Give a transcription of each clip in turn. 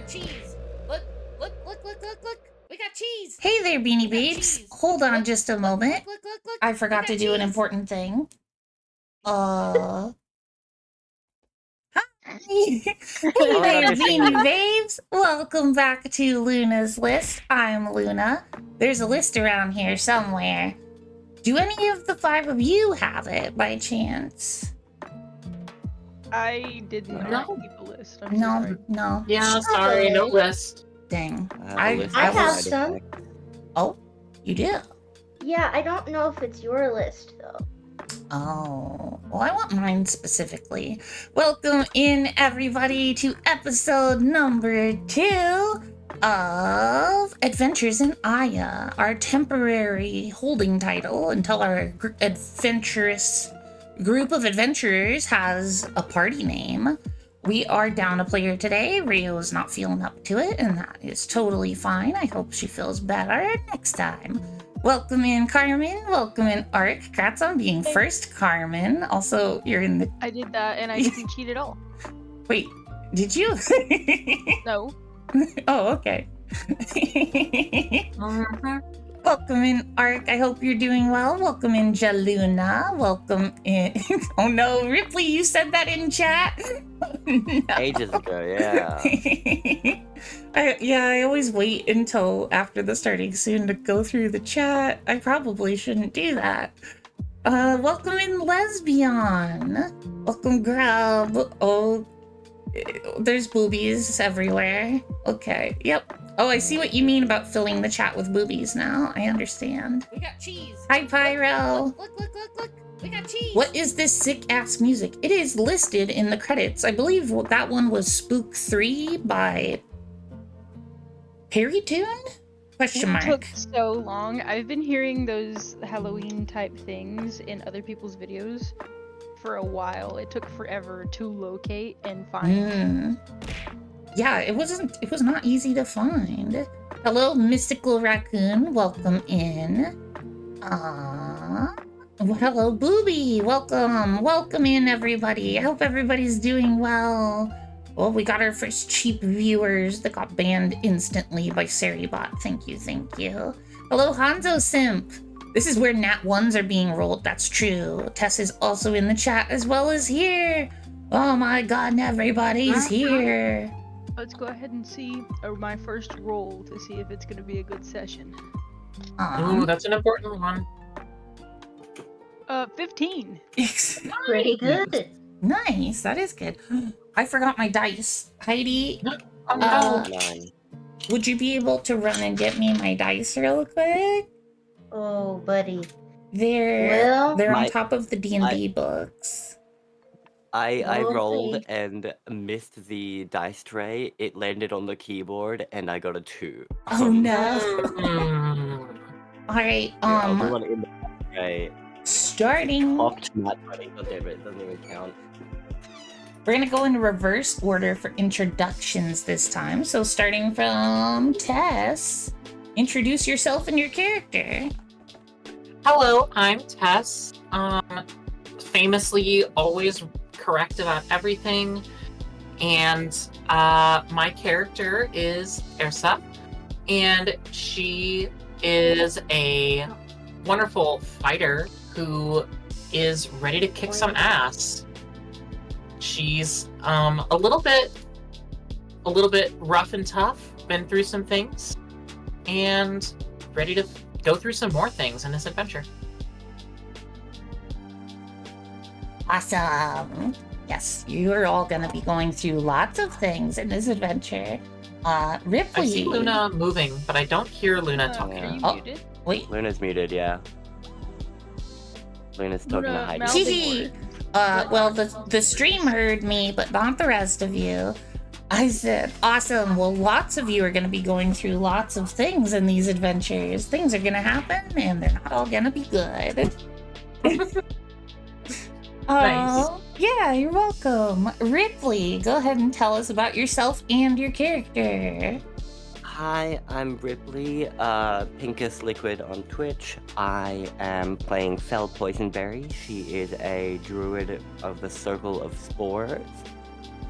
got cheese. Look. We got cheese. Hey there, Beanie Babes. Cheese. Hold on just a moment. Look. I forgot to do an important thing. Hi. Hey there, Beanie Babes. Welcome back to Luna's List. I'm Luna. There's a list around here somewhere. Do any of the 5 of you have it by chance? I did not keep a list. I'm No, sorry. no. Yeah, sorry, no list. Dang. I have some. Oh, you do? Yeah, I don't know if it's your list though. Oh, well, I want mine specifically. Welcome in, everybody, to episode number 2 of Adventures in Aiya, our temporary holding title until our adventurous group of adventurers has a party name. We are down a player today. Rio is not feeling up to it, and that is totally fine. I hope she feels better next time. Welcome in, Carmen. Welcome in, Ark. Congrats on being first, Carmen. Also, you're in the... I did that, and I didn't cheat at all. Wait, did you? No. Oh, okay. Welcome in, Ark. I hope you're doing well. Welcome in, Jaluna. Welcome in... Oh no, Ripley, you said that in chat? No. Ages ago, yeah. I always wait until after the starting soon to go through the chat. I probably shouldn't do that. Welcome in, Lesbian. Welcome, Grub. Oh, there's boobies everywhere. Okay, yep. Oh, I see what you mean about filling the chat with boobies now. I understand. We got cheese. Hi, Pyro. Look. We got cheese. What is this sick-ass music? It is listed in the credits. I believe that one was Spook 3 by PeriTune? Question mark. It took so long. I've been hearing those Halloween type things in other people's videos for a while. It took forever to locate and find. Yeah, it was not easy to find. Hello, Mystical Raccoon. Welcome in. Hello, Booby. Welcome in, everybody. I hope everybody's doing well. Well, we got our first cheap viewers that got banned instantly by Seribot. Thank you. Hello, Hanzo Simp. This is where Nat 1s are being rolled. That's true. Tess is also in the chat as well as here. Oh my god, everybody's here. Let's go ahead and see my first roll to see if it's going to be a good session. Ooh, that's an important one. 15. Pretty good. Nice, that is good. I forgot my dice. Heidi, would you be able to run and get me my dice real quick? Oh, buddy. They're on top of the D&D books. I rolled and missed the dice tray. It landed on the keyboard, and I got a 2. Oh no! All right. The one in the tray. Starting. Popped not funny, but it doesn't even count. We're gonna go in reverse order for introductions this time. So starting from Tess, introduce yourself and your character. Hello, I'm Tess. Famously always correct about everything, and my character is Ersa, and she is a wonderful fighter who is ready to kick some ass. She's a little bit rough and tough, been through some things, and ready to go through some more things in this adventure. Awesome. Yes, you're all gonna be going through lots of things in this adventure. Ripley. I see Luna moving, but I don't hear Luna talking. Are you muted? Wait. Luna's muted, yeah. Luna's talking to Heidi. Hee. Well, the stream heard me, but not the rest of you. I said, awesome. Well, lots of you are going to be going through lots of things in these adventures. Things are going to happen, and they're not all going to be good. Nice. Yeah, you're welcome. Ripley, go ahead and tell us about yourself and your character. Hi, I'm Ripley, Pinkest Liquid on Twitch. I am playing Fel Poisonberry. She is a druid of the Circle of Spores.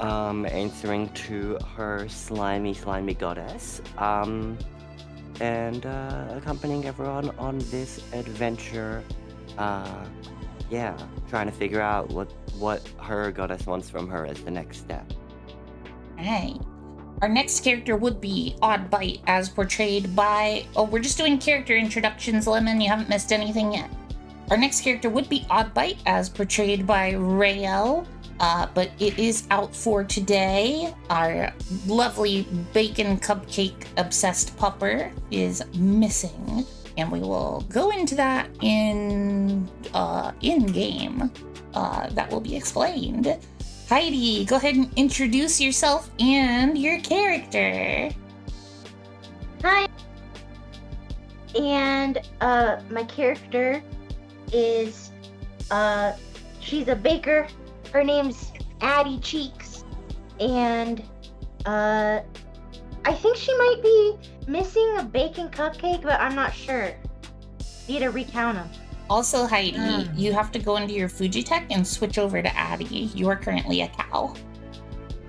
answering to her slimy goddess, and accompanying everyone on this adventure. Yeah, trying to figure out what her goddess wants from her as the next step. Hey. Our next character would be Oddbite, as portrayed by... Oh, we're just doing character introductions, Lemon. You haven't missed anything yet. Our next character would be Oddbite, as portrayed by Rael, but it is out for today. Our lovely bacon cupcake obsessed pupper is missing, and we will go into that in game. That will be explained. Heidi, go ahead and introduce yourself and your character. Hi. And my character is she's a baker. Her name's Addie Cheeks, and I think she might be missing a bacon cupcake, but I'm not sure. Need to recount them. Also, Heidi, you have to go into your Fujitech and switch over to Addie. You are currently a cow.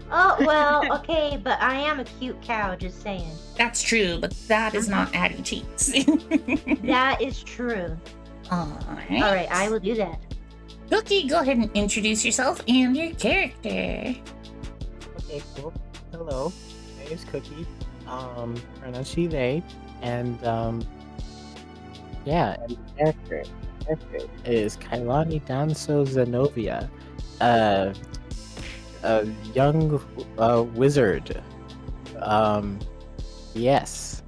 Oh, well, okay, but I am a cute cow, just saying. That's true, but that is not Addie Cheeks. That is true. Alright, I will do that. Cookie, go ahead and introduce yourself and your character. Okay, cool. Hello, my name's Cookie. Pronouns she, they, and yeah, and the character is Kailani Danso Zenobia, a young wizard. Yes,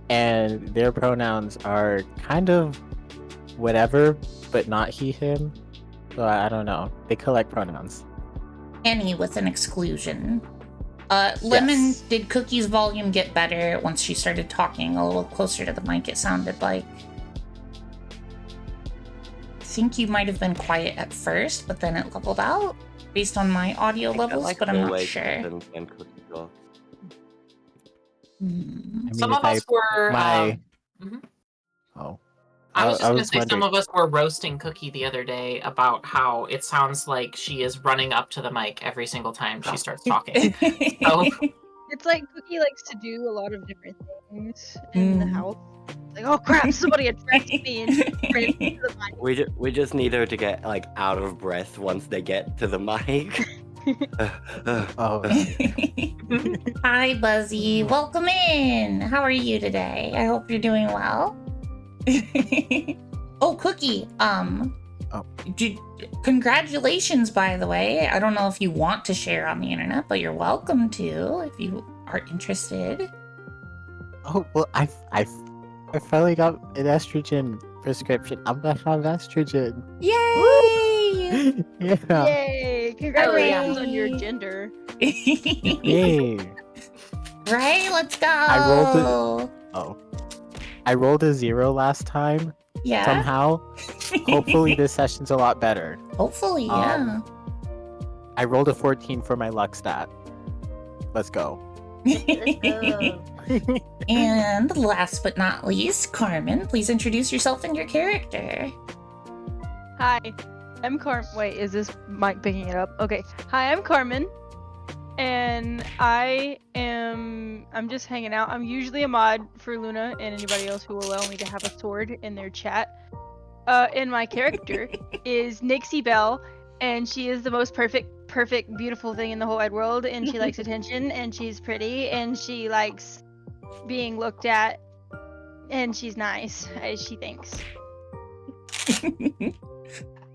and their pronouns are kind of whatever, but not he, him. So I don't know. They collect pronouns. Any with an exclusion. Lemon, Yes. did Cookie's volume get better once she started talking a little closer to the mic? It sounded like... I think you might have been quiet at first, but then it leveled out based on my audio levels, but I'm not sure. And Cookie talks. I mean, Some if of us were. mhm. Oh. I was just I going to was say some wondering- of us were roasting Cookie the other day about how it sounds like she is running up to the mic every single time she starts talking. Oh. It's like Cookie likes to do a lot of different things in the house. Like, oh crap, somebody addressed me and ran into the mic. We just need her to get like out of breath once they get to the mic. Oh. Hi, Buzzy. Welcome in. How are you today? I hope you're doing well. Oh, Cookie. Congratulations, by the way. I don't know if you want to share on the internet, but you're welcome to if you are interested. Oh well, I finally got an estrogen prescription. I'm back on estrogen. Yay! Yeah. Yay! Congratulations on your gender. Yay. Right? Let's go. I rolled a 0 last time. Yeah. Somehow. Hopefully this session's a lot better. Hopefully, yeah. I rolled a 14 for my luck stat. Let's go. Let's go. And last but not least, Carmen, please introduce yourself and your character. Hi, I'm Carmen. Wait, is this mic picking it up? Okay. Hi, I'm Carmen. And I'm just hanging out. I'm usually a mod for Luna and anybody else who will allow me to have a sword in their chat. And my character is Nixie Bell, and she is the most perfect, beautiful thing in the whole wide world, and she likes attention, and she's pretty, and she likes being looked at, and she's nice, as she thinks.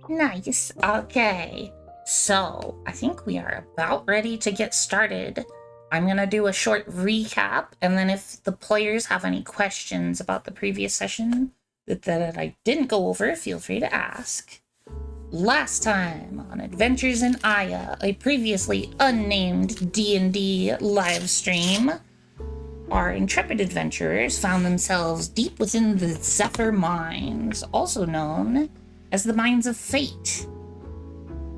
Nice. Okay. So, I think we are about ready to get started. I'm going to do a short recap, and then if the players have any questions about the previous session that I didn't go over, feel free to ask. Last time on Adventures in Aiya, a previously unnamed D&D live stream, our intrepid adventurers found themselves deep within the Zephyr Mines, also known as the Mines of Fate.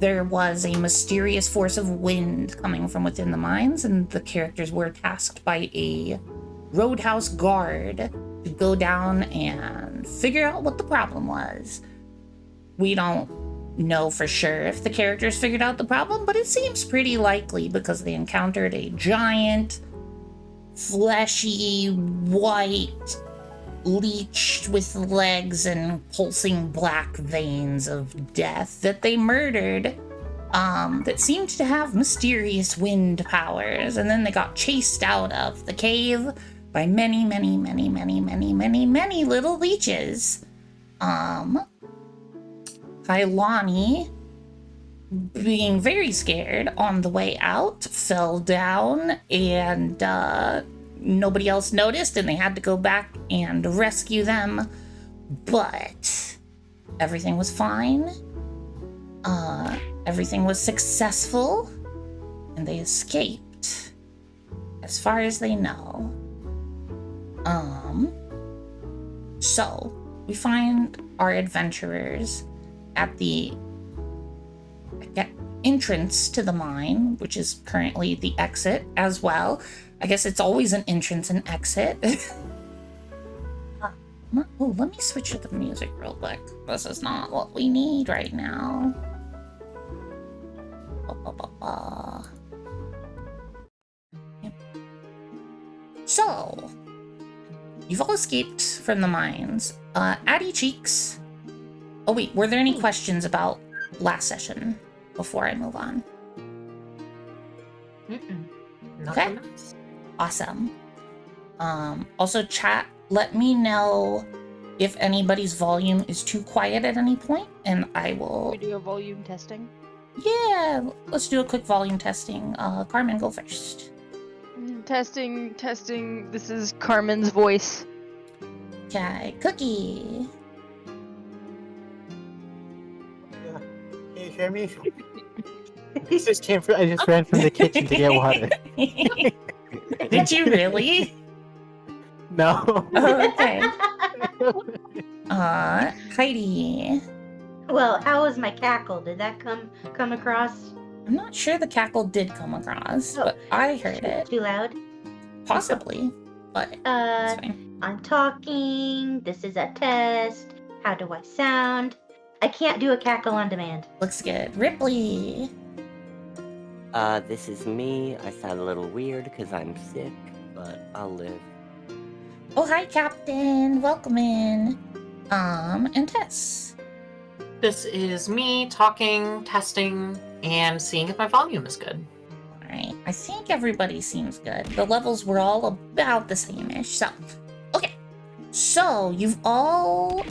There was a mysterious force of wind coming from within the mines, and the characters were tasked by a roadhouse guard to go down and figure out what the problem was. We don't know for sure if the characters figured out the problem, but it seems pretty likely because they encountered a giant, fleshy, white leech with legs and pulsing black veins of death that they murdered, that seemed to have mysterious wind powers, and then they got chased out of the cave by many, many, many, many, many, many, many little leeches. Kailani, being very scared on the way out, fell down, and nobody else noticed, and they had to go back and rescue them. But everything was fine. Everything was successful, and they escaped, as far as they know. So we find our adventurers at the entrance to the mine, which is currently the exit as well. I guess it's always an entrance and exit. Oh, let me switch to the music real quick. This is not what we need right now. So, you've all escaped from the mines. Addy Cheeks. Oh wait, were there any questions about last session before I move on? Okay. Awesome. Also, chat, let me know if anybody's volume is too quiet at any point, and I will... We do a volume testing? Yeah, let's do a quick volume testing. Carmen, go first. Testing. This is Carmen's voice. Okay, Cookie. Can you hear me? I just ran from the kitchen to get water. Did you really? No. Oh, okay. Heidi. Well, how was my cackle? Did that come across? I'm not sure the cackle did come across, but I heard it. Too loud? Possibly, but it's fine. I'm talking. This is a test. How do I sound? I can't do a cackle on demand. Looks good. Ripley. This is me. I sound a little weird because I'm sick, but I'll live. Oh, hi, Captain. Welcome in. And Tess. This is me talking, testing, and seeing if my volume is good. All right. I think everybody seems good. The levels were all about the same-ish. So, okay. So, you've all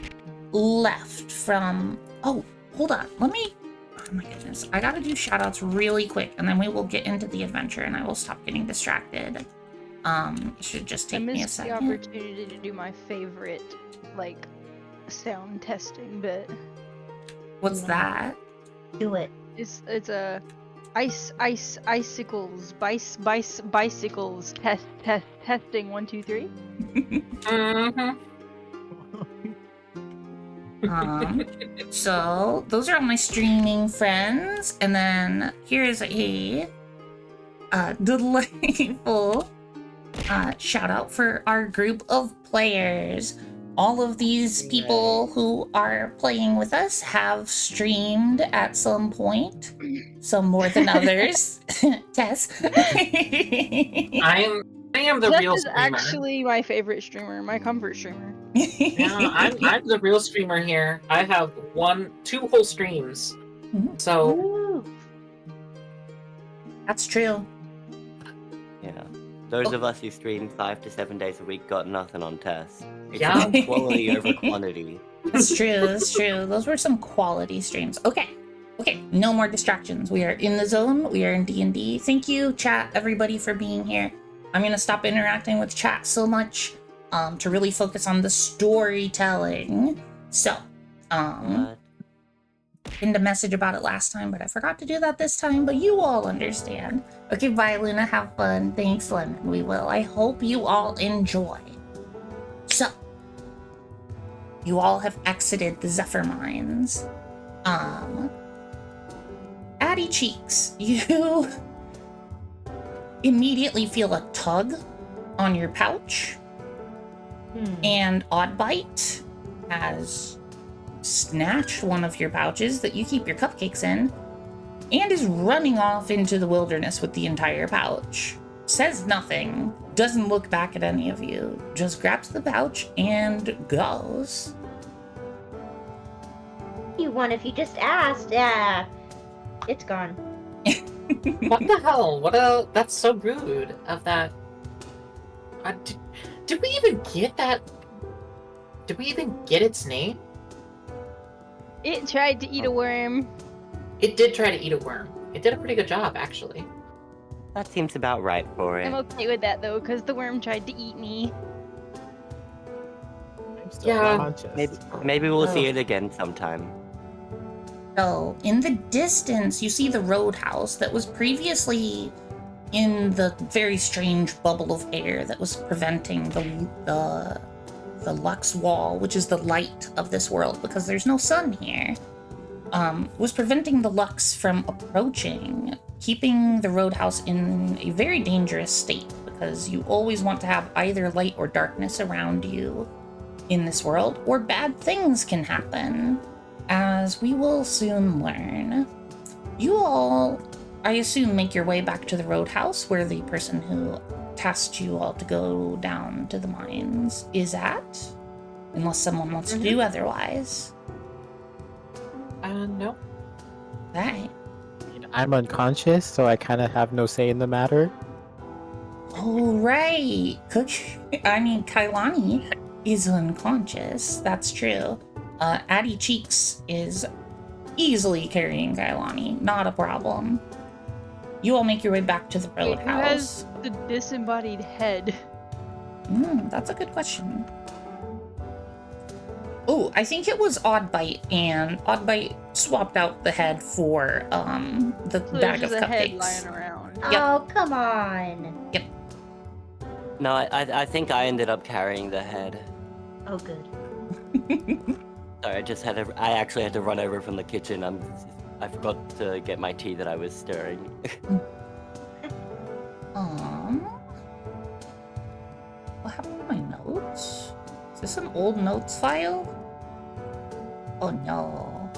left from... Oh, hold on. Let me... Oh my goodness. I gotta do shoutouts really quick, and then we will get into the adventure, and I will stop getting distracted. It should just take me a second. I missed the opportunity to do my favorite, like, sound testing bit. What's that? Do it. It's a icicles, bicycles, testing 1, 2, 3. So those are all my streaming friends, and then here's a delightful shout out for our group of players. All of these people who are playing with us have streamed at some point, some more than others. Tess. I am the Tess real is streamer. actually my favorite streamer, my comfort streamer. Yeah, I'm the real streamer here. I have 2 whole streams. So Ooh. That's true. Yeah. Those of us who stream 5 to 7 days a week got nothing on Tess. It's Yeah. about quality over quantity. That's true. That's true. Those were some quality streams. Okay. No more distractions. We are in the zone. We are in D&D. Thank you, chat, everybody, for being here. I'm gonna stop interacting with chat so much to really focus on the storytelling. So, pinned a message about it last time, but I forgot to do that this time, but you all understand. Okay, bye, Luna. Have fun. Thanks, Lemon. We will. I hope you all enjoy. So, you all have exited the Zephyr Mines. Addy Cheeks, you immediately feel a tug on your pouch. And Oddbite has snatched one of your pouches that you keep your cupcakes in and is running off into the wilderness with the entire pouch. Says nothing, doesn't look back at any of you, just grabs the pouch and goes. You won if you just asked. It's gone. What the hell? That's so rude of that. Did we even get that? Did we even get its name? It tried to eat a worm. It did try to eat a worm. It did a pretty good job, actually. That seems about right for it. I'm okay with that though, because the worm tried to eat me. I'm still Yeah. unconscious. Maybe we'll see it again sometime. So, in the distance, you see the roadhouse that was previously in the very strange bubble of air that was preventing the Lux Wall, which is the light of this world, because there's no sun here, was preventing the Lux from approaching, keeping the roadhouse in a very dangerous state, because you always want to have either light or darkness around you in this world, or bad things can happen, as we will soon learn. You all, I assume, make your way back to the roadhouse where the person who tasked you all to go down to the mines is at, unless someone wants to do otherwise. No. Right. I'm unconscious, so I kind of have no say in the matter. Oh, right. Kailani is unconscious. That's true. Addie Cheeks is easily carrying Kailani. Not a problem. You all make your way back to the Wait, who roadhouse. has the disembodied head? That's a good question. Oh, I think it was Oddbite, and Oddbite swapped out the head for the So bag there's of just a head cupcakes. lying around. Yep. Oh, come on. No, I think I ended up carrying the head. Oh, good. Sorry, I actually had to run over from the kitchen. I forgot to get my tea that I was stirring. What happened to my notes? Is this an old notes file? Oh no.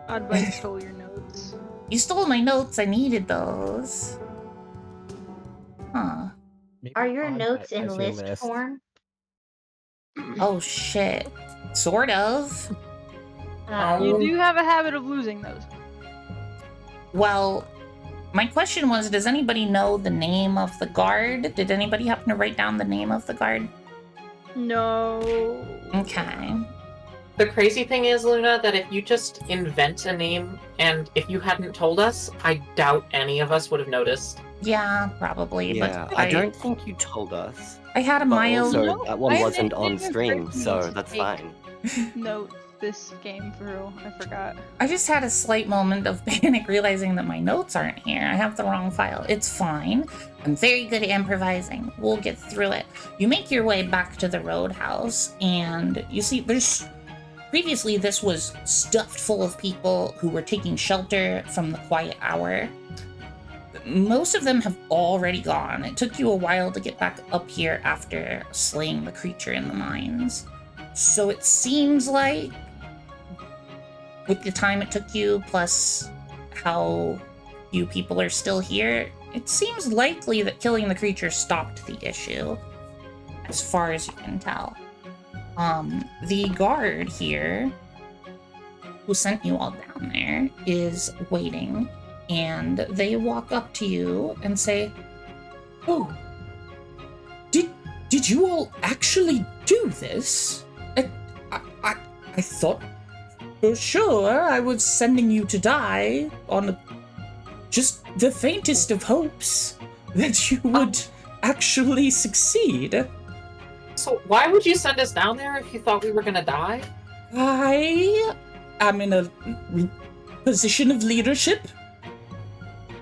Oddbite stole your notes. You stole my notes, I needed those. Huh. Maybe Are your Oddbite notes in has your list form? Oh shit. Sort of. You do have a habit of losing those. Well, my question was, does anybody know the name of the guard? Did anybody happen to write down the name of the guard? No. Okay. The crazy thing is, Luna, that if you just invent a name, and if you hadn't told us, I doubt any of us would have noticed. Yeah, probably. Yeah, But I don't think you told us. I had a But mild. also, No, that one I wasn't didn't on even stream, expect so you to that's take- fine. Note this game for real. I forgot. I just had a slight moment of panic realizing that my notes aren't here. I have the wrong file. It's fine. I'm very good at improvising. We'll get through it. You make your way back to the roadhouse, and you see previously this was stuffed full of people who were taking shelter from the quiet hour. Most of them have already gone. It took you a while to get back up here after slaying the creature in the mines. So it seems like, with the time it took you, plus how few people are still here, it seems likely that killing the creature stopped the issue, as far as you can tell. The guard here, who sent you all down there, is waiting, and they walk up to you and say, "Oh, did you all actually do this? I thought for sure I was sending you to die on just the faintest of hopes that you would actually succeed. So why would you send us down there if you thought we were gonna die? I am in a position of leadership,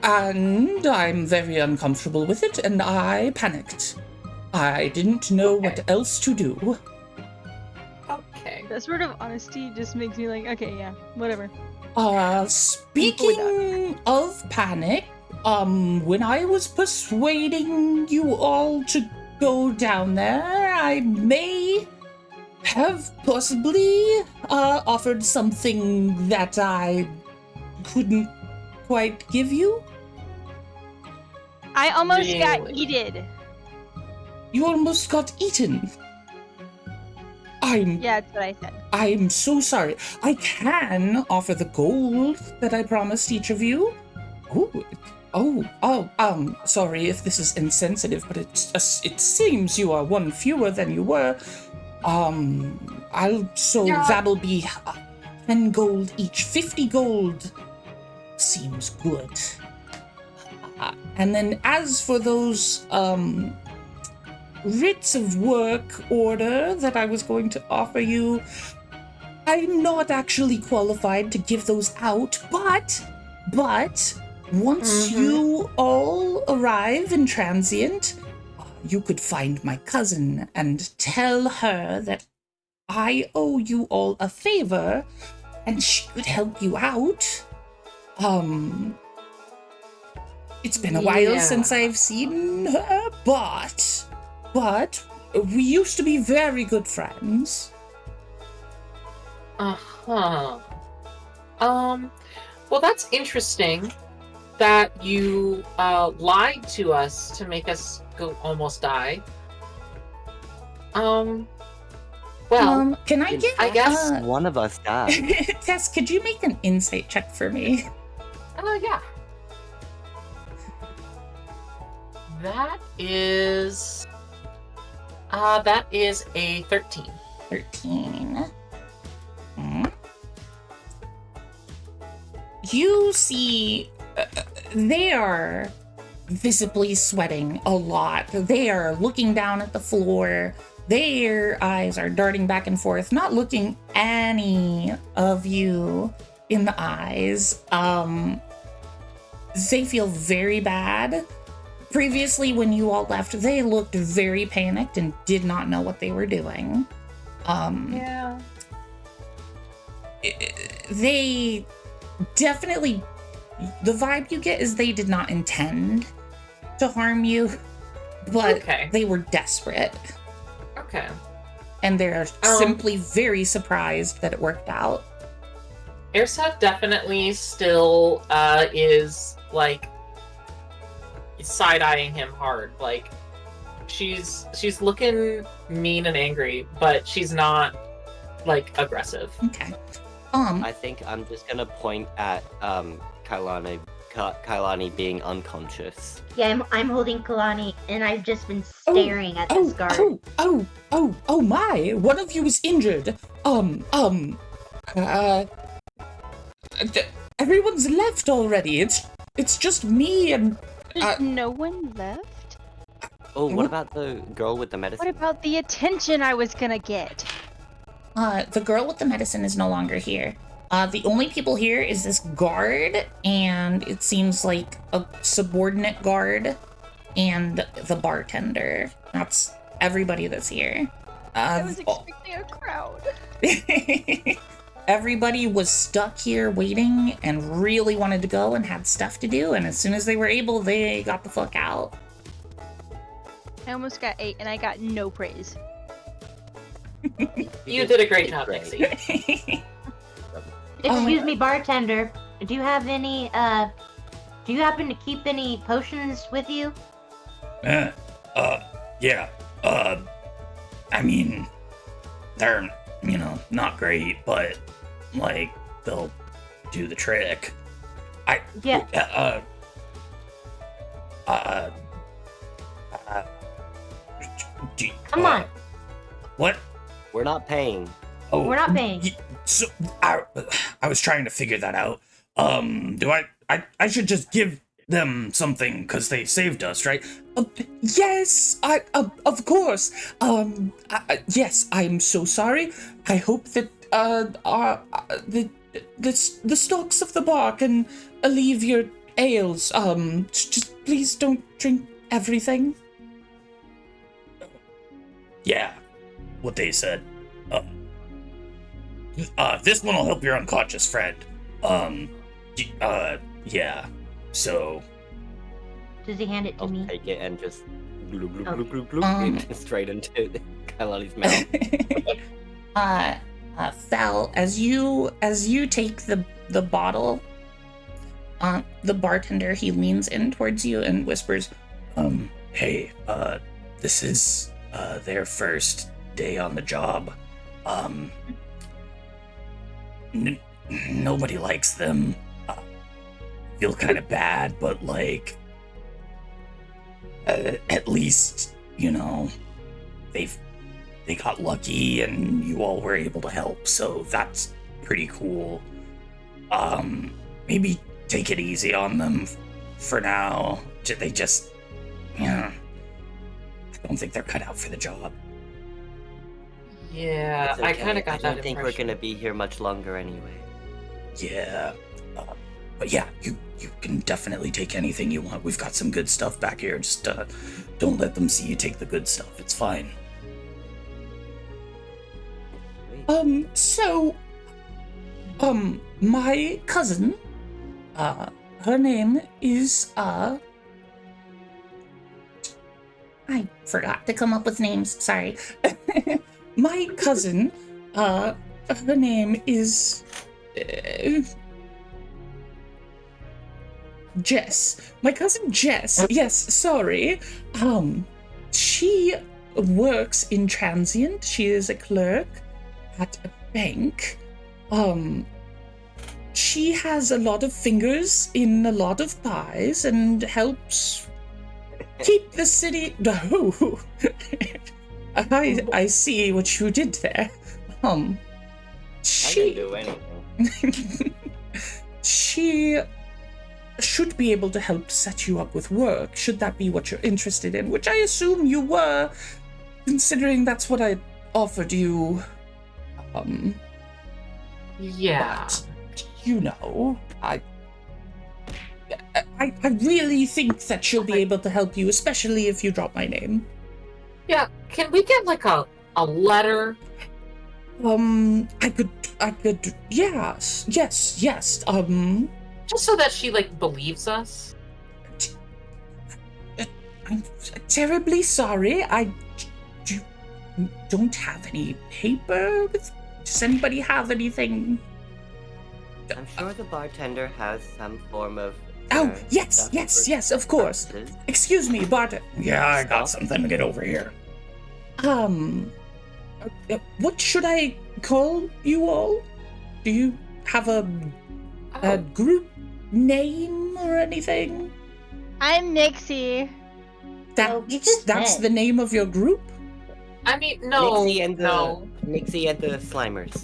and I'm very uncomfortable with it, and I panicked. I didn't know what else to do." Okay. That sort of honesty just makes me like, okay, yeah, whatever. Speaking of panic, when I was persuading you all to go down there, I may have possibly offered something that I couldn't quite give you. I almost got Really? eaten. You almost got eaten. Yeah, that's what I said. I'm so sorry. I can offer the gold that I promised each of you. Sorry if this is insensitive, but it seems you are one fewer than you were. That'll be 10 gold each. 50 gold seems good. And then as for those, writs of work order that I was going to offer you, I'm not actually qualified to give those out, but once you all arrive in Transient, you could find my cousin and tell her that I owe you all a favor and she could help you out. It's been a while since I've seen her, but we used to be very good friends. Well, that's interesting that you lied to us to make us go almost die. Well, can I get? I guess one of us died. Tess, could you make an insight check for me? Yeah. That is a 13. 13. You see, they are visibly sweating a lot. They are looking down at the floor. Their eyes are darting back and forth, not looking any of you in the eyes. They feel very bad. Previously, when you all left, they looked very panicked and did not know what they were doing. Yeah. They definitely, the vibe you get is they did not intend to harm you, but they were desperate. Okay. And they're simply very surprised that it worked out. Aiya definitely still is like side-eyeing him hard. Like she's looking mean and angry, but she's not like aggressive. Okay. I think I'm just gonna point at Kailani being unconscious. Yeah, I'm holding Kalani, and I've just been staring at this guard. Oh my! One of you is injured. Everyone's left already. It's just me and. There's no one left? Oh, what about the girl with the medicine? What about the attention I was gonna get? The girl with the medicine is no longer here. The only people here is this guard, and it seems like a subordinate guard, and the bartender. That's everybody that's here. I was expecting a crowd. Everybody was stuck here waiting and really wanted to go and had stuff to do, and as soon as they were able, they got the fuck out. I almost got 8 and I got no praise. You did a great job, Nixie. Excuse me, bartender. Do you have any, do you happen to keep any potions with you? Yeah. I mean, they're, not great, but, like, they'll do the trick. Come on. What? We're not paying. Oh, We're not paying. So, I was trying to figure that out. Do I should just give them something because they saved us, right? Yes, of course. Yes, I'm so sorry. I hope that the stocks of the bar can alleviate your ails. Just please don't drink everything. Yeah, what they said. This one will help your unconscious friend. Yeah. So. Does he hand it to I'll me? take it and just bloop, bloop, bloop, bloop, bloop, straight into Kailani's mouth. Thal, as you take the bottle, the bartender, he leans in towards you and whispers, Hey, this is their first day on the job. Nobody likes them. Feel kind of bad, but like, at least, you know, they got lucky and you all were able to help, so that's pretty cool. Maybe take it easy on them for now. They just, I don't think they're cut out for the job. Yeah, It's I okay. kind of got I that don't think we're impression. gonna be here much longer anyway. Yeah. But yeah, you can definitely take anything you want. We've got some good stuff back here. Just don't let them see you take the good stuff. It's fine. So, my cousin, her name is, I forgot to come up with names, sorry. My cousin, her name is, Jess. My cousin Jess, yes, sorry. She works in transient. She is a clerk at a bank. She has a lot of fingers in a lot of pies and helps keep the city. No, I see what you did there. I She didn't do anything. she should be able to help set you up with work, should that be what you're interested in, which I assume you were, considering that's what I offered you. Yeah. But, you know, I really think that she'll be able to help you, especially if you drop my name. Yeah, can we get like a letter? I could, yes. Just so that she like believes us? I'm terribly sorry. I don't have any paper. Does anybody have anything? I'm sure the bartender has some form of. Oh, yes, of course. purposes. Excuse me, Bart. Yeah, I got something to get over here. What should I call you all? Do you have a Oh, group name or anything? I'm Nixie. you just That's said. the name of your group? I mean, no, Nixie and the no. Nixie and the Slimers.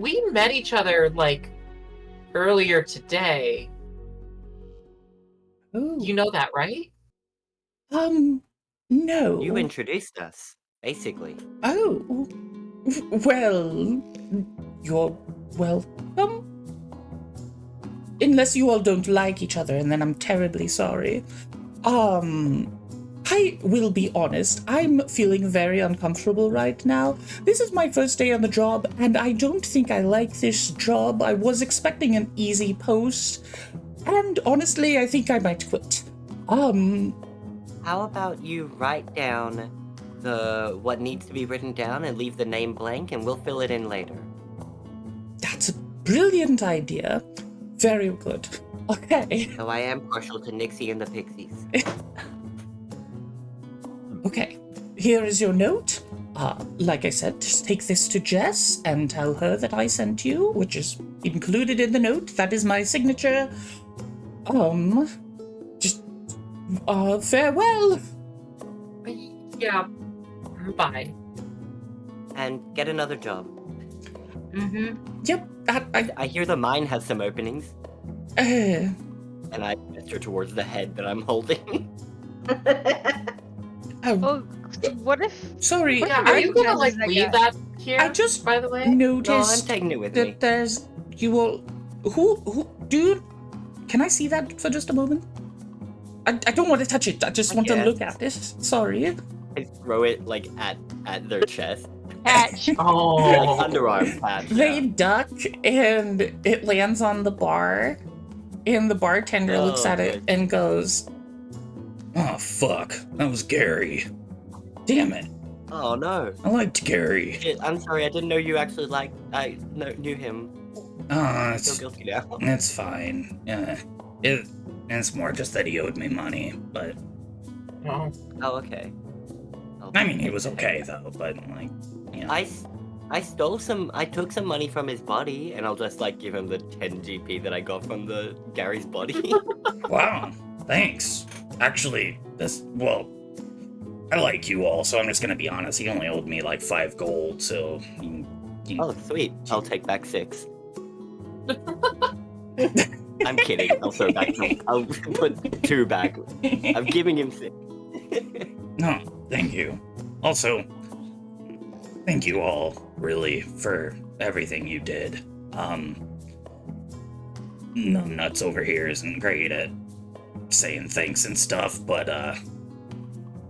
We met each other like earlier today. Oh. You know that, right? No. You introduced us, basically. Oh. Well, you're welcome. Unless you all don't like each other, and then I'm terribly sorry. I will be honest, I'm feeling very uncomfortable right now. This is my first day on the job, and I don't think I like this job. I was expecting an easy post, and honestly, I think I might quit. How about you write down what needs to be written down and leave the name blank, and we'll fill it in later. That's a brilliant idea. Very good. Okay. So I am partial to Nixie and the Pixies. Okay, here is your note. Like I said, just take this to Jess and tell her that I sent you, which is included in the note. That is my signature. Just, farewell. Yeah. Bye. And get another job. Yep, I hear the mine has some openings. uh, And I gesture towards the head that I'm holding. oh, Oh, what if? sorry. Yeah, are you gonna like Like leave that? that here? I just by the way. No, I'm noticed taking it with me. that there's, you all, who, dude, can I see that for just a moment? I don't want to touch it, I just want to guess. look at it. Sorry. I throw it like at their chest. Patch. Oh. Like underarm patch. They yeah. duck and it lands on the bar, and the bartender looks Oh, at it good. and goes, Oh, fuck. That was Gary. "Damn it! Oh no. I liked Gary. Shit, I'm sorry, I didn't know you actually knew him. I'm so It's guilty now. it's fine. It's more just that he owed me money, but Oh. Oh, okay. I mean he was okay though. But like, you know. I took some money from his body, and I'll just like give him the 10 GP that I got from the Gary's body. Wow, thanks. Actually, I like you all, so I'm just gonna be honest. He only owed me like 5 gold, so. Oh, sweet. I'll take back 6. I'm kidding. I'll throw back. I'll put 2 back. I'm giving him 6. No, thank you. Also, thank you all, really, for everything you did. Nuts over here isn't great at saying thanks and stuff, but,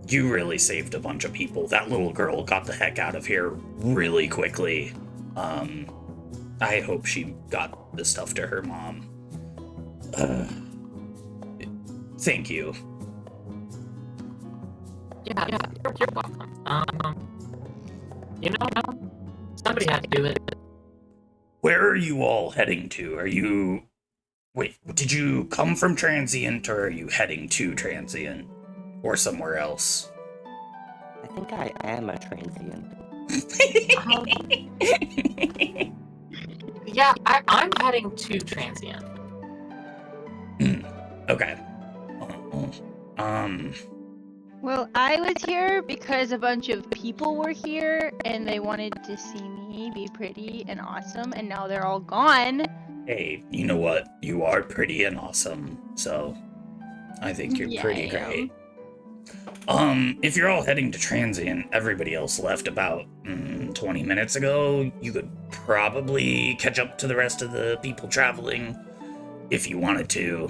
you really saved a bunch of people. That little girl got the heck out of here really quickly. I hope she got the stuff to her mom. Thank you. Yeah, you're welcome. Somebody had to do it. Where are you all heading to? Wait, did you come from Transient, or are you heading to Transient? Or somewhere else? I think I am a transient. Yeah, I'm heading to Transient. Okay. Well, I was here because a bunch of people were here and they wanted to see me be pretty and awesome, and now they're all gone. Hey, you know what? You are pretty and awesome, so I think you're Yeah, pretty I am. great. If you're all heading to Transient, everybody else left about 20 minutes ago. You could probably catch up to the rest of the people traveling if you wanted to.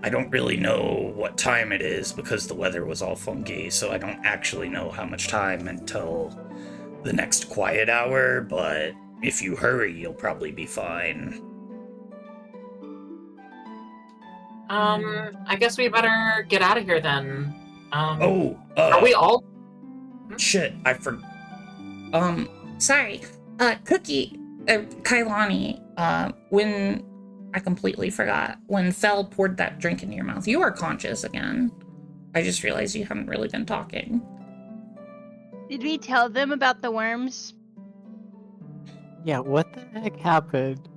I don't really know what time it is because the weather was all funky, so I don't actually know how much time until the next quiet hour, but if you hurry, you'll probably be fine. I guess we better get out of here then. Oh, Are we all? Shit, I forgot. Sorry. Cookie, Kailani, when I completely forgot, when Fel poured that drink into your mouth, you are conscious again. I just realized you haven't really been talking. Did we tell them about the worms? Yeah, what the heck happened?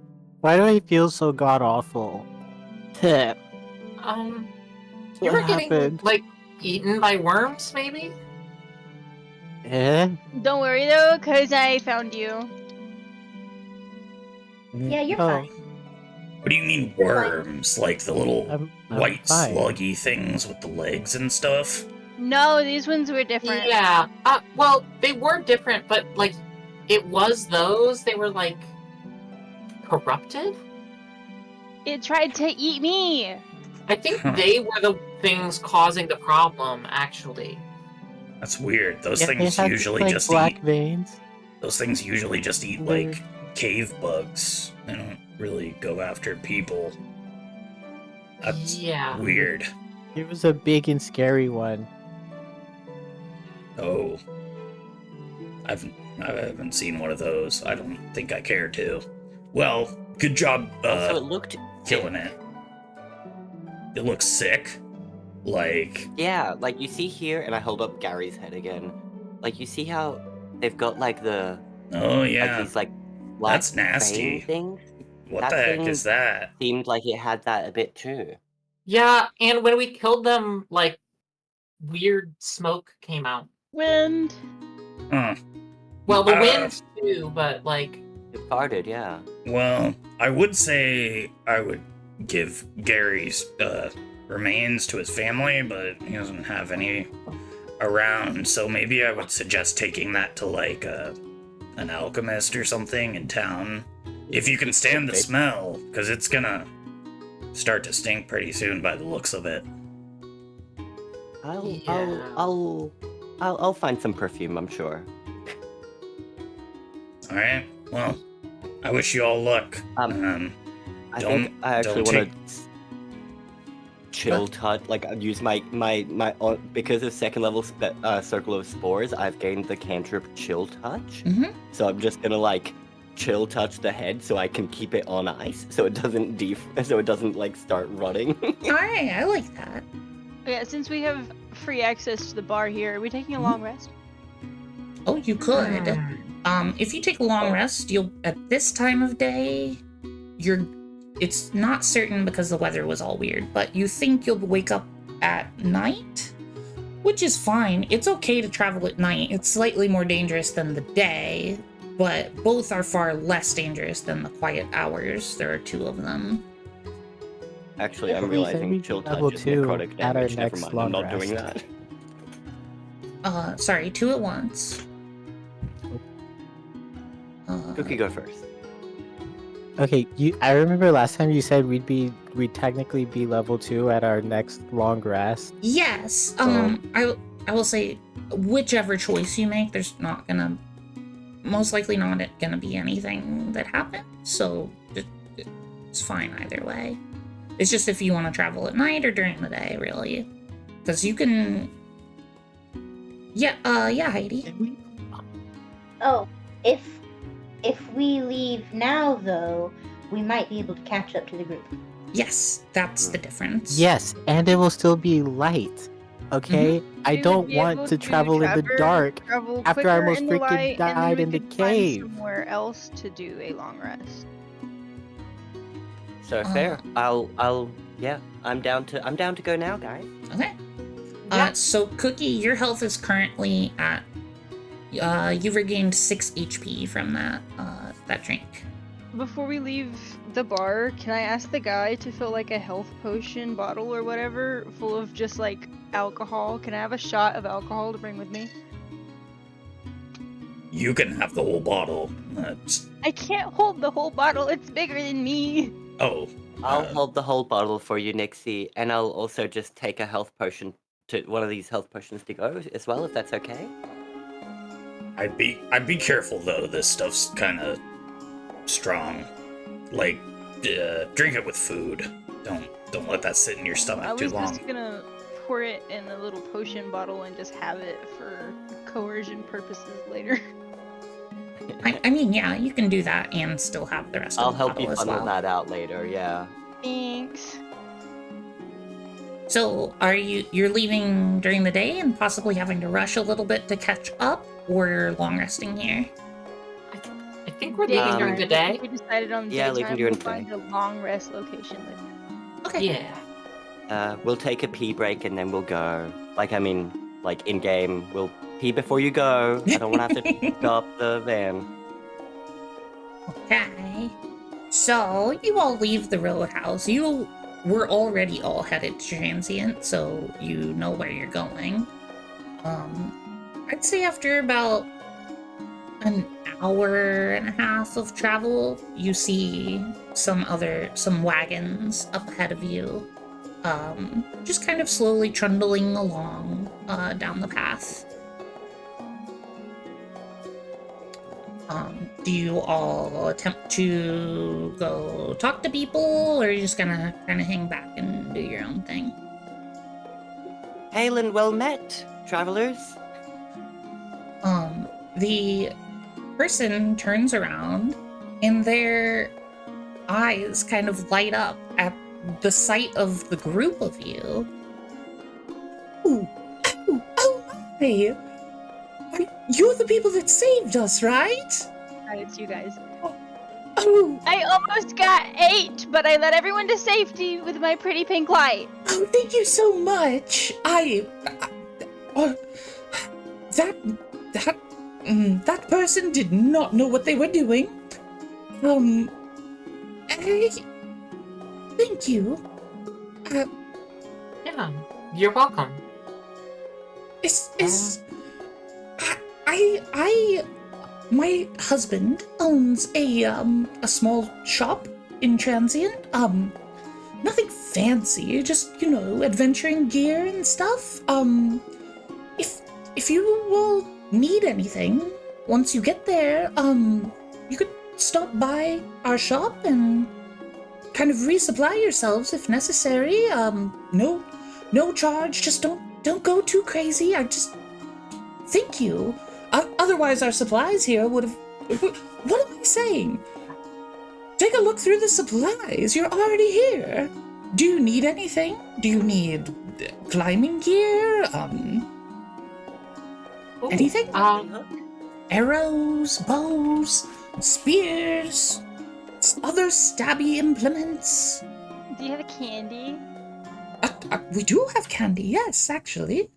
Why do I feel so god awful? You What were getting happened? like eaten by worms, maybe? Eh? Don't worry though, cause I found you. Yeah, you're Oh. fine. What do you mean worms? Like the little I'm white fine. sluggy things with the legs and stuff? No, these ones were different. Yeah. Well, they were different, but like, it was those. They were like corrupted. It tried to eat me. I think Huh. they were the things causing the problem, actually. That's weird. Those Yeah, things they had, usually like, just black eat. veins. Those things usually just eat They're- like cave bugs. They don't really go after people. That's Yeah. weird. It was a big and scary one. Oh. I haven't seen one of those. I don't think I care to. Well, good job So it looked killing it. It looks sick. Like, Yeah, like you see here, and I hold up Gary's head again. Like you see how they've got like the oh like yeah, these like black that's nasty. vein things. What that the heck thing- is that? Seemed like it had that a bit too. Yeah, and when we killed them, like, weird smoke came out. Wind. Huh. Well, the Uh, wind too, but like, It farted, yeah. Well, I would say I would give Gary's remains to his family, but he doesn't have any around, so maybe I would suggest taking that to like an alchemist or something in town. If you can stand the Okay. smell, because it's gonna start to stink pretty soon by the looks of it. I'll find some perfume, I'm sure. Alright, well, I wish you all luck. I Don't- think I actually don't want to chill touch. Like I'd use my because of second level circle of spores, I've gained the cantrip chill touch. Mhm. So I'm just gonna like chill touch the head so I can keep it on ice, so it doesn't like start rotting. Alright, I like that. Yeah, since we have free access to the bar here, are we taking a long rest? Oh, you could. If you take a long rest, you'll at this time of day, it's not certain because the weather was all weird, but you think you'll wake up at night, which is fine. It's okay to travel at night. It's slightly more dangerous than the day, but both are far less dangerous than the quiet hours. There are 2 of them. Actually, I'm We said realizing we chill did level touch is 2 necrotic at our damage. Never next mind, long I'm not doing rest. that. Sorry, 2 at once. Cookie, go first. Okay, I remember last time you said we'd technically be level 2 at our next long rest. Yes. So- I will say, whichever choice you make, there's most likely not gonna be anything that happens. So it's fine either way. It's just if you want to travel at night or during the day, really, because you can. Yeah. Heidi. Oh, if we leave now, though, we might be able to catch up to the group. Yes, that's the difference. Yes, and it will still be light. Okay, I We would don't be want able to travel in the dark. travel after I quicker almost in the freaking light, and then died we in the could cave. Find somewhere else to do a long rest. So fair. Yeah, I'm down to go now, guys. Okay. Yeah. So Cookie, your health is currently at. You've regained 6 HP from that drink. Before we leave the bar, can I ask the guy to fill like a health potion bottle or whatever full of just like alcohol? Can I have a shot of alcohol to bring with me? You can have the whole bottle. I can't hold the whole bottle. It's bigger than me. Oh. I'll hold the whole bottle for you, Nixie, and I'll also just take a health potion one of these health potions to go as well, if that's okay. I'd be careful though. This stuff's kind of strong. Like, drink it with food. Don't let that sit in your I stomach too was long. just gonna pour it in a little potion bottle and just have it for coercion purposes later. I mean, yeah, you can do that and still have the rest I'll of the help bottle you as funnel well. that out later, yeah. Thanks. So, you're leaving during the day and possibly having to rush a little bit to catch up, or long resting here? I think we're leaving during the day. We decided on the Yeah, daytime. leaving during We'll the find day. a long rest location later. Okay. Yeah. We'll take a pee break and then we'll go. Like in game, we'll pee before you go. I don't want to have to stop the van. Okay. So, you all leave the roadhouse. You were already all headed to Transient, so you know where you're going. I'd say after about an hour and a half of travel, you see some wagons up ahead of you. Just kind of slowly trundling along down the path. Do you all attempt to go talk to people, or are you just gonna kind of hang back and do your own thing? Hail and well met, travelers. The person turns around, and their eyes kind of light up at the sight of the group of you. Oh my! You're the people that saved us, right? Alright, it's you guys. Oh, I almost got 8, but I led everyone to safety with my pretty pink light. oh, thank you so much. That person did not know what they were doing. Thank you. Yeah. You're welcome. My husband owns a small shop in Transient. Nothing fancy, just, adventuring gear and stuff. If you will need anything, once you get there, you could stop by our shop and kind of resupply yourselves if necessary. No charge. Just don't go too crazy. Thank you. Otherwise, our supplies here would have. What am I saying? Take a look through the supplies. You're already here. Do you need anything? Do you need climbing gear? Ooh, Anything? Arrows, bows, spears, other stabby implements. Do you have a candy? We do have candy, yes, actually.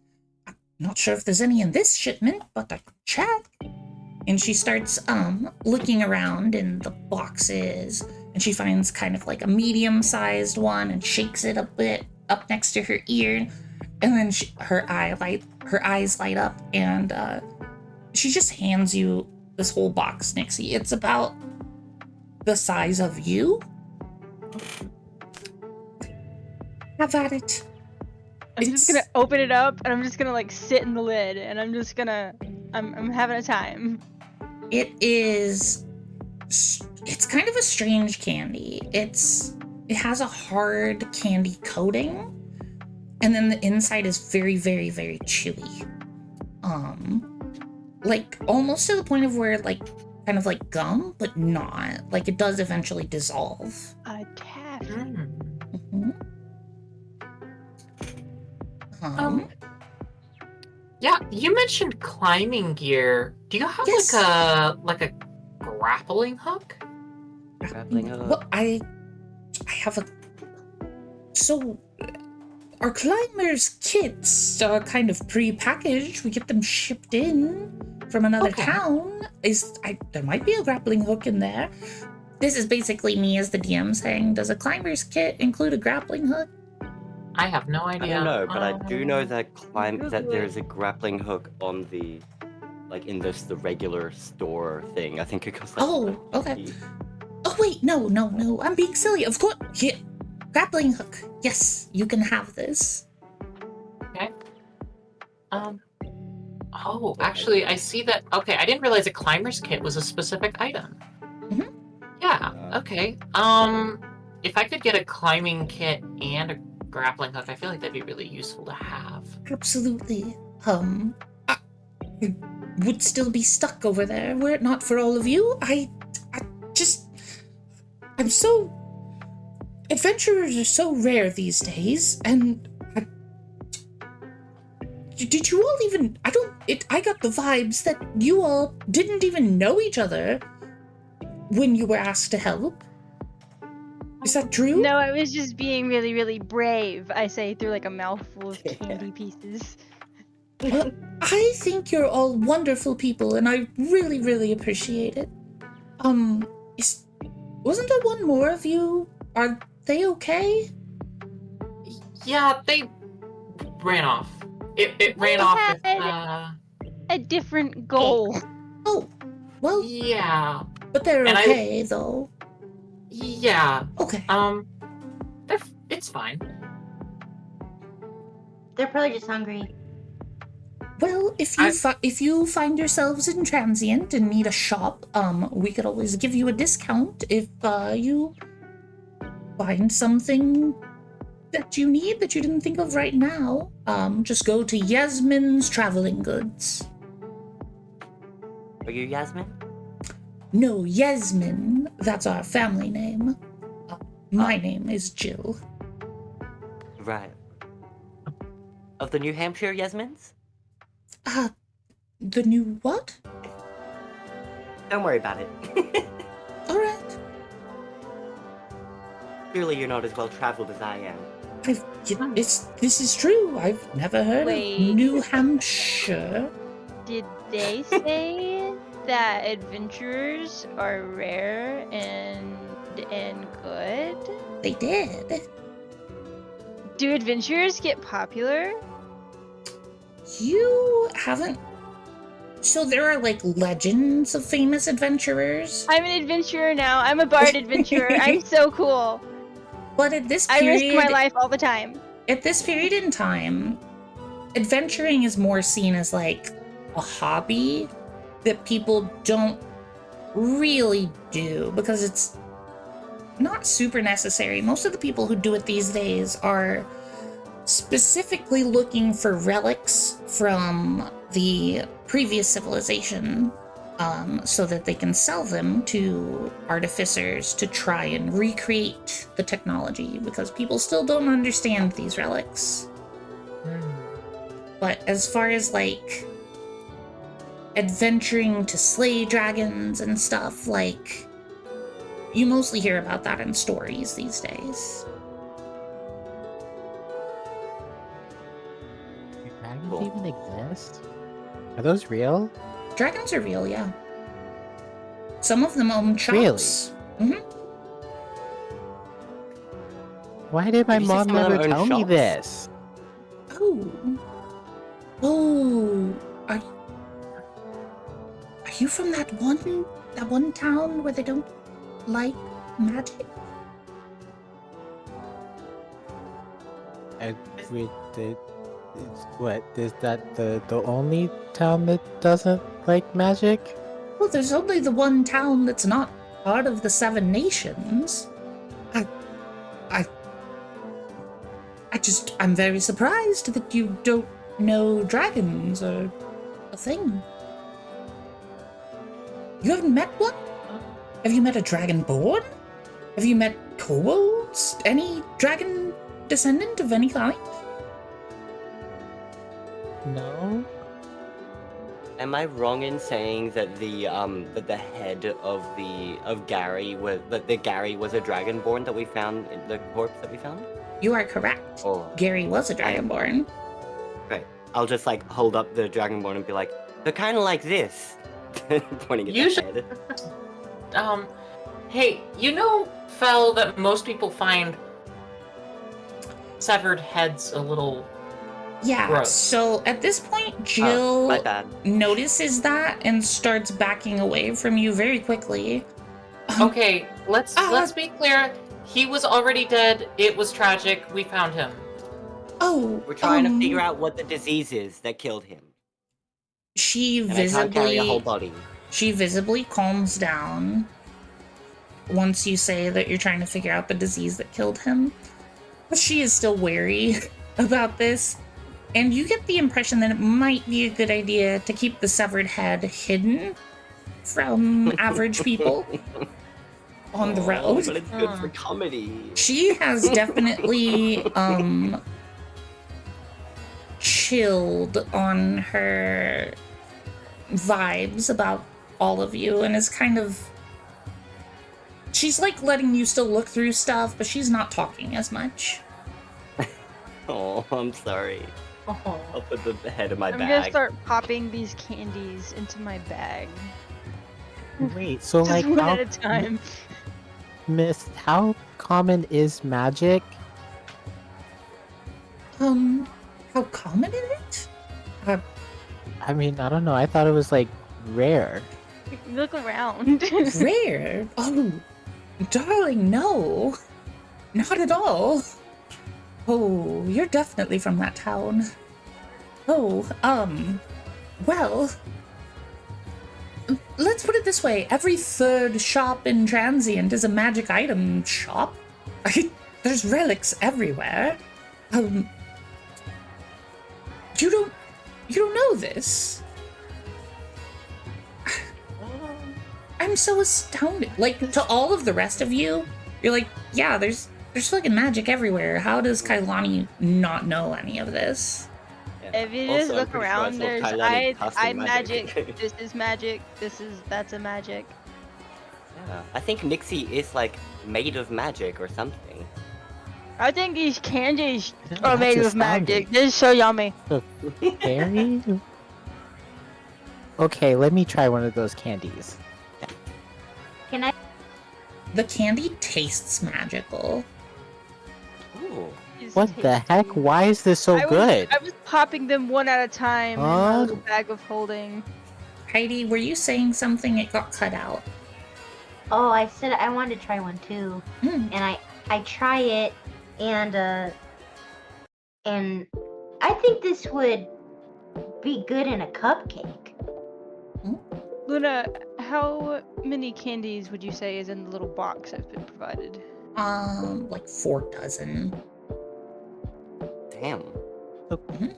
I'm not sure if there's any in this shipment, but I can check. And she starts looking around in the boxes, and she finds kind of like a medium-sized one and shakes it a bit up next to her ear, and then her eyes light up, and she just hands you this whole box, Nixie. It's about the size of you. Have at it. I'm just gonna open it up, and I'm just gonna like sit in the lid, and I'm just gonna, I'm having a time. It's kind of a strange candy. It has a hard candy coating, and then the inside is very, very, very chewy. Like almost to the point of where like kind of like gum, but not. Like it does eventually dissolve. A taffy. Mm-hmm. Yeah, you mentioned climbing gear. Do you have Yes. like a grappling hook? Grappling hook. Well, I have a. So, our climbers' kits are kind of pre-packaged. We get them shipped in from another Okay. town. There might be a grappling hook in there. This is basically me as the DM saying, does a climber's kit include a grappling hook? I have no I idea. don't know, but I do know Um, that there's a grappling hook on the, like in the regular store thing. I think it costs like Oh, okay. $50. Oh wait, no, I'm being silly. Of course, yeah, grappling hook. Yes, you can have this. Oh, actually, I see that. Okay, I didn't realize a climber's kit was a specific item. Mhm. Yeah. Okay. If I could get a climbing kit and a grappling hook, I feel like that'd be really useful to have. Absolutely. I would still be stuck over there were it not for all of you. I'm so. Adventurers are so rare these days, and. Did you all even. I got the vibes that you all didn't even know each other when you were asked to help. Is that true? No, I was just being really, really brave. I say through like a mouthful of candy pieces. Well, I think you're all wonderful people, and I really, really appreciate it. Wasn't there one more of you? Are they okay? Yeah, they ran off. It ran They off had- with, A different goal. Oh, well, yeah. but they're And okay, though. Yeah. Okay. It's fine. They're probably just hungry. Well, if you find yourselves in transient and need a shop, we could always give you a discount if you find something that you need that you didn't think of right now. Just go to Yasmin's Traveling Goods. Are you Yasmin? No, Yasmin. That's our family name. My name is Jill. Right. Of the New Hampshire Yasmins? The new what? Don't worry about it. All right. Clearly you're not as well traveled as I am. This is true. I've never heard Wait. of New Hampshire. Did they say that adventurers are rare and good? They did. Do adventurers get popular? You haven't. So there are like legends of famous adventurers, I'm an adventurer now. I'm a bard adventurer. I'm so cool. But at this I risk period, my life all the time. at this period in time, adventuring is more seen as like a hobby that people don't really do because not super necessary. Most of the people who do it these days are specifically looking for relics from the previous civilization, so that they can sell them to artificers to try and recreate the technology, because people still don't understand these relics. But as far as like adventuring to slay dragons and stuff, like, you mostly hear about that in stories these days. Do dragons even exist? Are those real? Dragons are real, yeah. Some of them own shops. Really? Why did my Did you say mom some of them never own tell me shops? this? Oh, are you from that one town where they don't like magic? What, is that the only town that doesn't like magic? Well, there's only the one town that's not part of the Seven Nations. I'm very surprised that you don't know dragons are a thing. You haven't met one? Have you met a dragonborn? Have you met kobolds? Any dragon descendant of any kind? No. Am I wrong in saying that the head of Gary was that the Gary was a dragonborn that we found in the corpse that we found? You are correct. Oh. Gary was a dragonborn. Right. I'll just like hold up the dragonborn and be like, they're kind of like this, pointing at You the head. Hey, you know, Fel, that most people find severed heads a little Yeah, gross. so at this point, Jill my bad. notices that and starts backing away from you very quickly. Okay, let's be clear. He was already dead. It was tragic. We found him. Oh, We're trying to figure out what the disease is that killed him. She And I can't carry a whole visibly body. she visibly calms down once you say that you're trying to figure out the disease that killed him. But she is still wary about this, and you get the impression that it might be a good idea to keep the severed head hidden from average people on the road. But it's good for comedy. She has definitely chilled on her vibes about all of you, and is kind of, she's like letting you still look through stuff, but she's not talking as much. Oh, I'm sorry. Oh. I'll put the head in my I'm bag. gonna start popping these candies into my bag. Wait, so Just like one how, at a time. Miss, how common is magic? How common is it? I mean, I don't know. I thought it was like rare. Look around. Rare? Oh, darling, no. Not at all. Oh, you're definitely from that town. Oh, well, let's put it this way. Every third shop in Transient is a magic item shop. There's relics everywhere. You don't know this? I'm so astounded. Like, to all of the rest of you, you're like, yeah, there's fucking magic everywhere. How does Kailani not know any of this? If you Also, just I'm look pretty sure I around, saw there's Kailani I casting magic. This is magic. That's a magic. Yeah. I think Nixie is like made of magic or something. I think these candies Yeah, are made that's of magic. astounding. They're so yummy. Berry? Okay, let me try one of those candies. Can I? The candy tastes magical. Ooh. It's What the heck? tasty. Why is this so good? I was popping them one at a time in my little bag of holding. Heidi, were you saying something? It got cut out. Oh, I said I wanted to try one too, Mm. and I try it, and I think this would be good in a cupcake. Luna, How many candies would you say is in the little box I've been provided? Like 4 dozen. Damn. So, can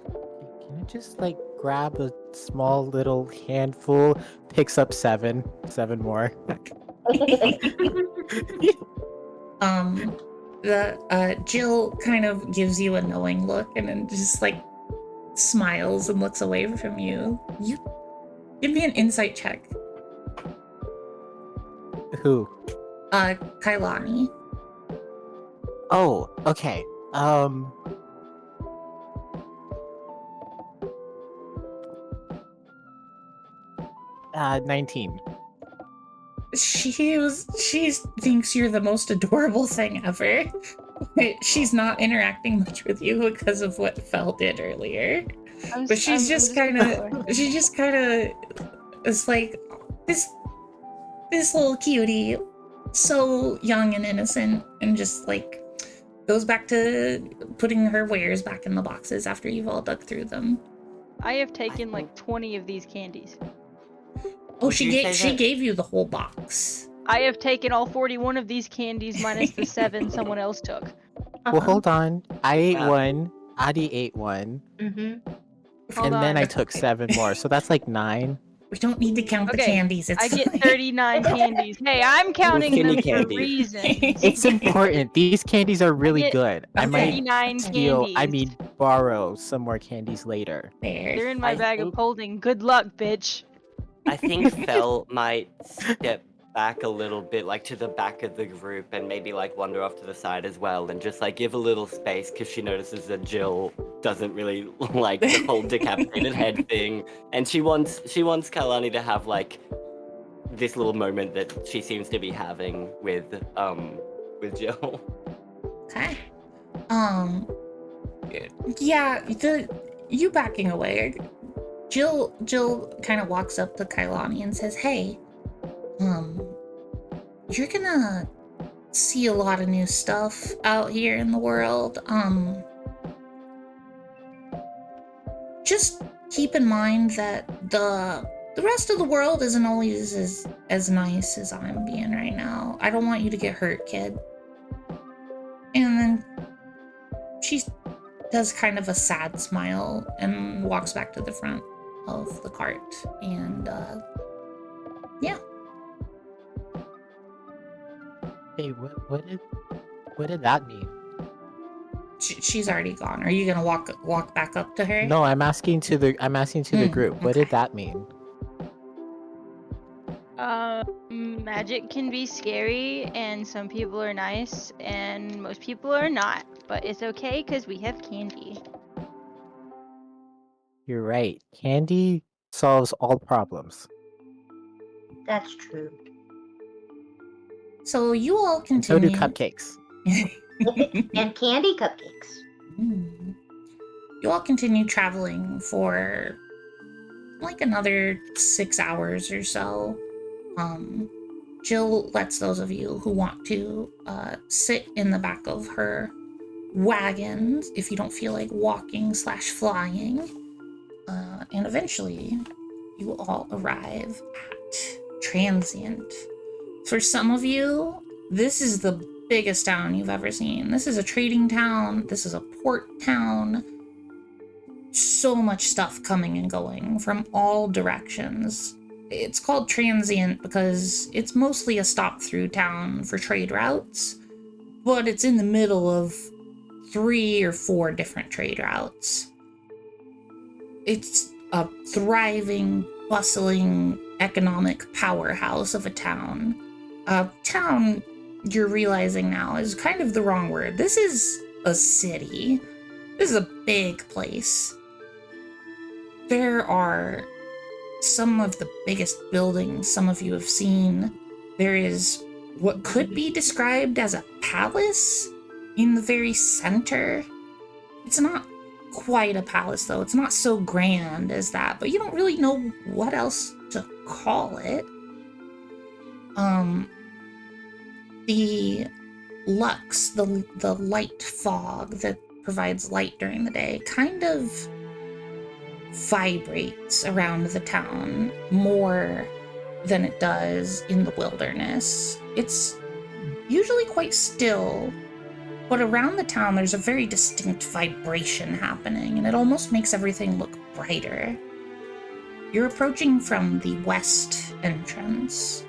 you just like grab a small little handful, picks up 7 more? Jill kind of gives you a knowing look and then just like smiles and looks away from you. You give me an insight check. Who? Kailani. Oh, okay. 19. She thinks you're the most adorable thing ever. She's not interacting much with you because of what Fel did earlier. But she just kind of is like this little cutie, so young and innocent, and just like goes back to putting her wares back in the boxes after you've all dug through them. I have taken like 20 of these candies. Oh, she gave you the whole box. I have taken all 41 of these candies minus the 7 someone else took. Well, hold on. I ate one. Adi ate one. Hold And then on. I took 7 more. So that's like 9. We don't need to count the Okay, candies. It's I get fine. 39 candies. Hey, I'm counting Skinny them for a candies. reason. It's important. These candies are really get good. I might 39 steal, candies. borrow some more candies later. Fair. They're in my I bag of think- holding. Good luck, bitch. I think Fel might step back a little bit, like to the back of the group, and maybe like wander off to the side as well, and just like give a little space because she notices that Jill doesn't really like the whole decapitated head thing, and she wants Kalani to have like this little moment that she seems to be having with Jill. Okay. Yeah, you backing away. Jill kind of walks up to Kailani and says, "Hey, you're gonna see a lot of new stuff out here in the world. Just keep in mind that the rest of the world isn't always as nice as I'm being right now. I don't want you to get hurt, kid." And then she does kind of a sad smile and walks back to the front of the cart. And yeah. Hey, what did that mean? She's already gone. Are you gonna walk back up to her? No, I'm asking to the group. What did Okay. that mean? Magic can be scary, and some people are nice, and most people are not. But it's okay because we have candy. You're right. Candy solves all problems. That's true. So you all So continue. do cupcakes. And candy cupcakes. Mm. You all continue traveling for like another 6 hours or so. Jill lets those of you who want to sit in the back of her wagon if you don't feel like walking/flying. And eventually you all arrive at Transient. For some of you, this is the biggest town you've ever seen. This is a trading town. This is a port town. So much stuff coming and going from all directions. It's called Transient because it's mostly a stop-through town for trade routes, but it's in the middle of 3 or 4 different trade routes. It's a thriving, bustling, economic powerhouse of a town. A town, you're realizing now, is kind of the wrong word. This is a city. This is a big place. There are some of the biggest buildings some of you have seen. There is what could be described as a palace in the very center. It's not quite a palace, though. It's not so grand as that, but you don't really know what else to call it. The lux, the light fog that provides light during the day, kind of vibrates around the town more than it does in the wilderness. It's usually quite still, but around the town there's a very distinct vibration happening, and it almost makes everything look brighter. You're approaching from the west entrance.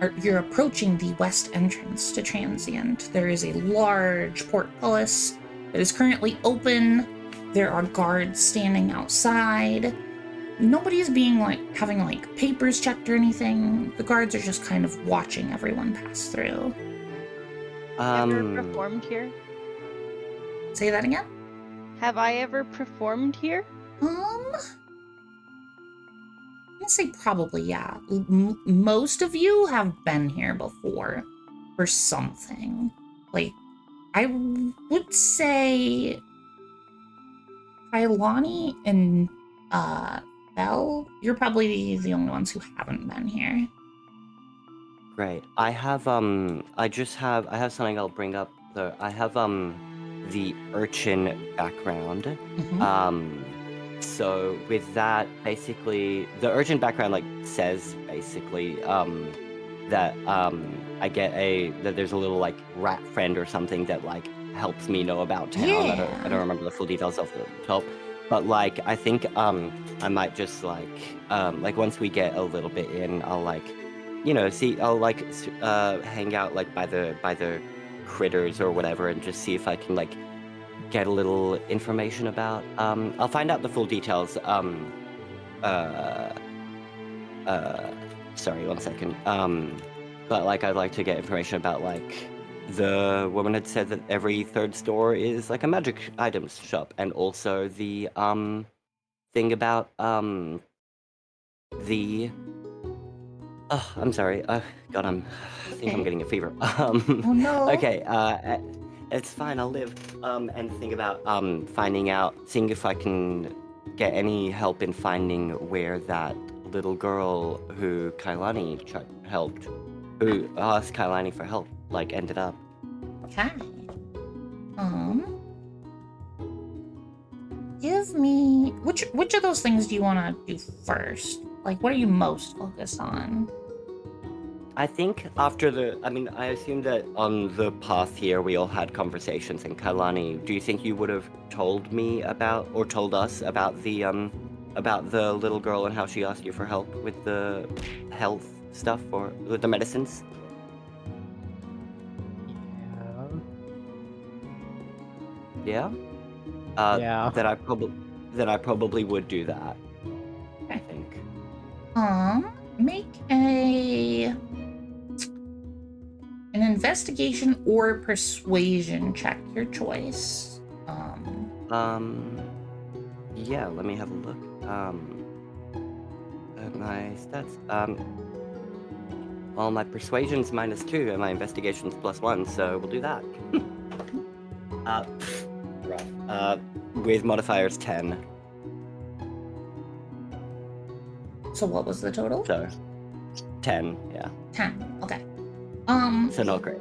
Or you're approaching the west entrance to Transient. There is a large portcullis that is currently open. There are guards standing outside. Nobody is being having papers checked or anything. The guards are just kind of watching everyone pass through. Ever performed here? Say that again? Have I ever performed here? I'm gonna say probably, yeah. Most of you have been here before for something. I would say Kailani and Belle, you're probably the only ones who haven't been here. Great. I have something I'll bring up though. I have the urchin background. Mhm. So with that, basically the urchin background says basically that I get that there's a little rat friend or something that helps me know about town. Yeah. I don't remember the full details of the top. But I think I might just once we get a little bit in, I'll hang out by the critters or whatever and just see if I can get a little information about I'll find out the full details. Sorry, 1 second. But I'd like to get information about the woman had said that every third store is a magic items shop, and also the thing about the I'm sorry. God, I think I'm getting a fever. Oh no. Okay, it's fine, I'll live. And think about seeing if I can get any help in finding where that little girl who Kailani helped, who asked Kailani for help, ended up. Okay. Give me which of those things do you want to do first? What are you most focused on? I think I assume that on the path here we all had conversations, and Kailani, do you think you would have told me about, or told us about the little girl and how she asked you for help with the health stuff or with the medicines? Yeah? Yeah. That I probably would do that. I think. Make an investigation or persuasion check, your choice. Yeah, let me have a look. At my stats. Well, my persuasion's -2 and my investigation's +1, so we'll do that. Rough. With modifiers 10. So what was the total? So 10, yeah. 10. Okay. So not great.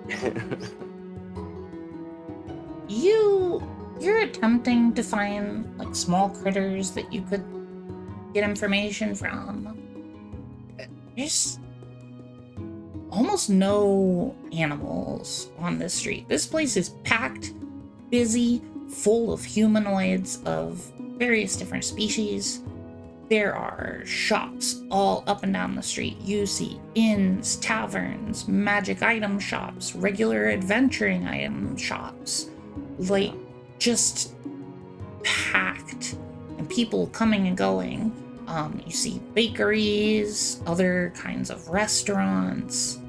You're attempting to find small critters that you could get information from. There's almost no animals on this street. This place is packed, busy, full of humanoids of various different species. There are shops all up and down the street. You see inns, taverns, magic item shops, regular adventuring item shops. Just packed, and people coming and going. You see bakeries, other kinds of restaurants.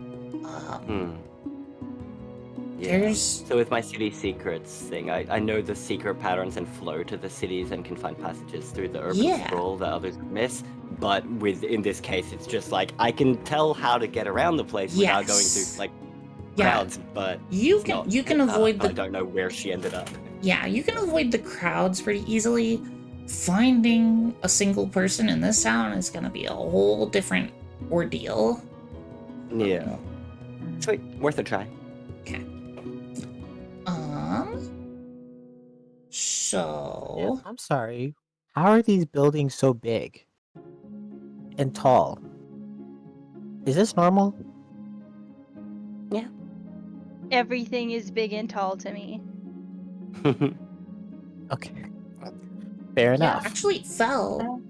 Yeah. So with my city secrets thing, I know the secret patterns and flow to the cities and can find passages through the urban sprawl that others miss. But in this case, it's just I can tell how to get around the place without going through crowds. But you can avoid I don't know where she ended up. Yeah, you can avoid the crowds pretty easily. Finding a single person in this town is going to be a whole different ordeal. Yeah. Sweet, worth a try. Okay. So... Yeah, I'm sorry. How are these buildings so big and tall? Is this normal? Everything is big and tall to me. Okay. Fair enough. Actually, Fel,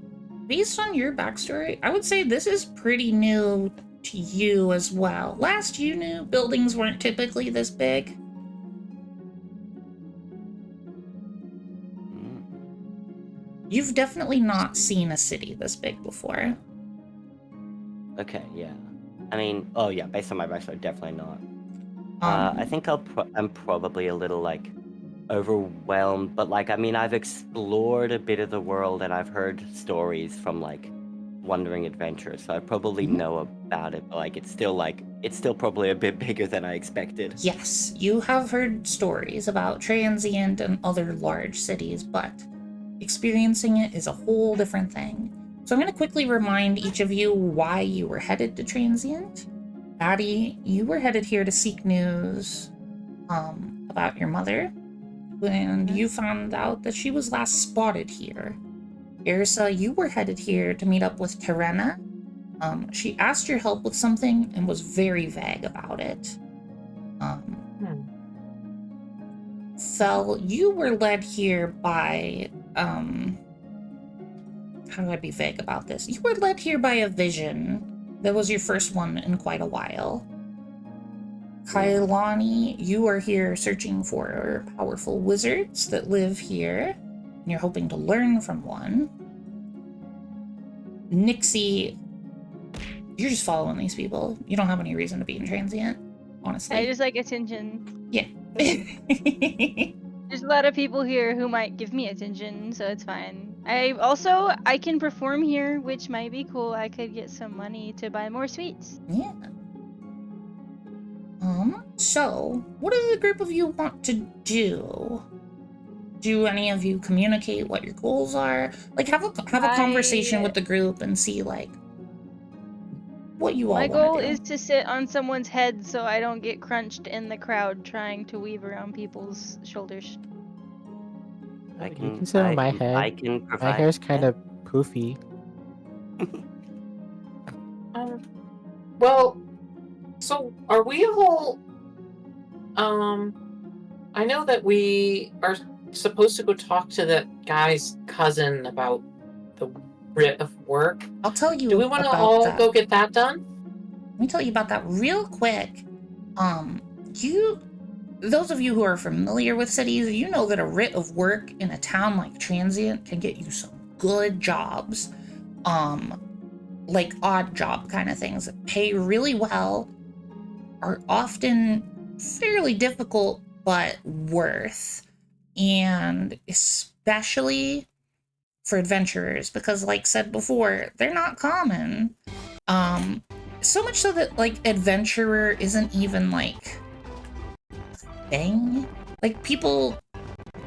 based on your backstory, I would say this is pretty new to you as well. Last you knew, buildings weren't typically this big. You've definitely not seen a city this big before. Okay, yeah. I mean, oh yeah, based on my backstory, definitely not. I think I'm probably a little like overwhelmed, but like I mean, I've explored a bit of the world and I've heard stories from like wandering adventurers, so I probably know about it. But like, it's still probably a bit bigger than I expected. Yes, you have heard stories about Transient and other large cities, but experiencing it is a whole different thing. So I'm going to quickly remind each of you why you were headed to Transient. Addie, you were headed here to seek news about your mother, and you found out that she was last spotted here. Irsa, you were headed here to meet up with Terena. She asked your help with something and was very vague about it. Fel, you were led here by, how do I be vague about this? You were led here by a vision. That was your first one in quite a while. Kailani, you are here searching for powerful wizards that live here, and you're hoping to learn from one. Nixie, you're just following these people. You don't have any reason to be in Transient, honestly. I just like attention. Yeah. There's a lot of people here who might give me attention, so it's fine. I can perform here, which might be cool. I could get some money to buy more sweets. Yeah. So, what do the group of you want to do? Do any of you communicate what your goals are? Like, have a conversation with the group and see, like, what you all want to do. My goal is to sit on someone's head so I don't get crunched in the crowd trying to weave around people's shoulders. I You can can sit on my head. I can provide. My hair's kind of poofy. Well, so are we all? I know that we are supposed to go talk to that guy's cousin about the writ of work. I'll tell you. Do we want to about all that. go get that done? Let me tell you about that real quick. Those of you who are familiar with cities, you know that a writ of work in a town like Transient can get you some good jobs. Like odd job kind of things that pay really well, are often fairly difficult, but worth. And especially for adventurers, because like said before, they're not common. So much so that like adventurer isn't even like a thing. Like people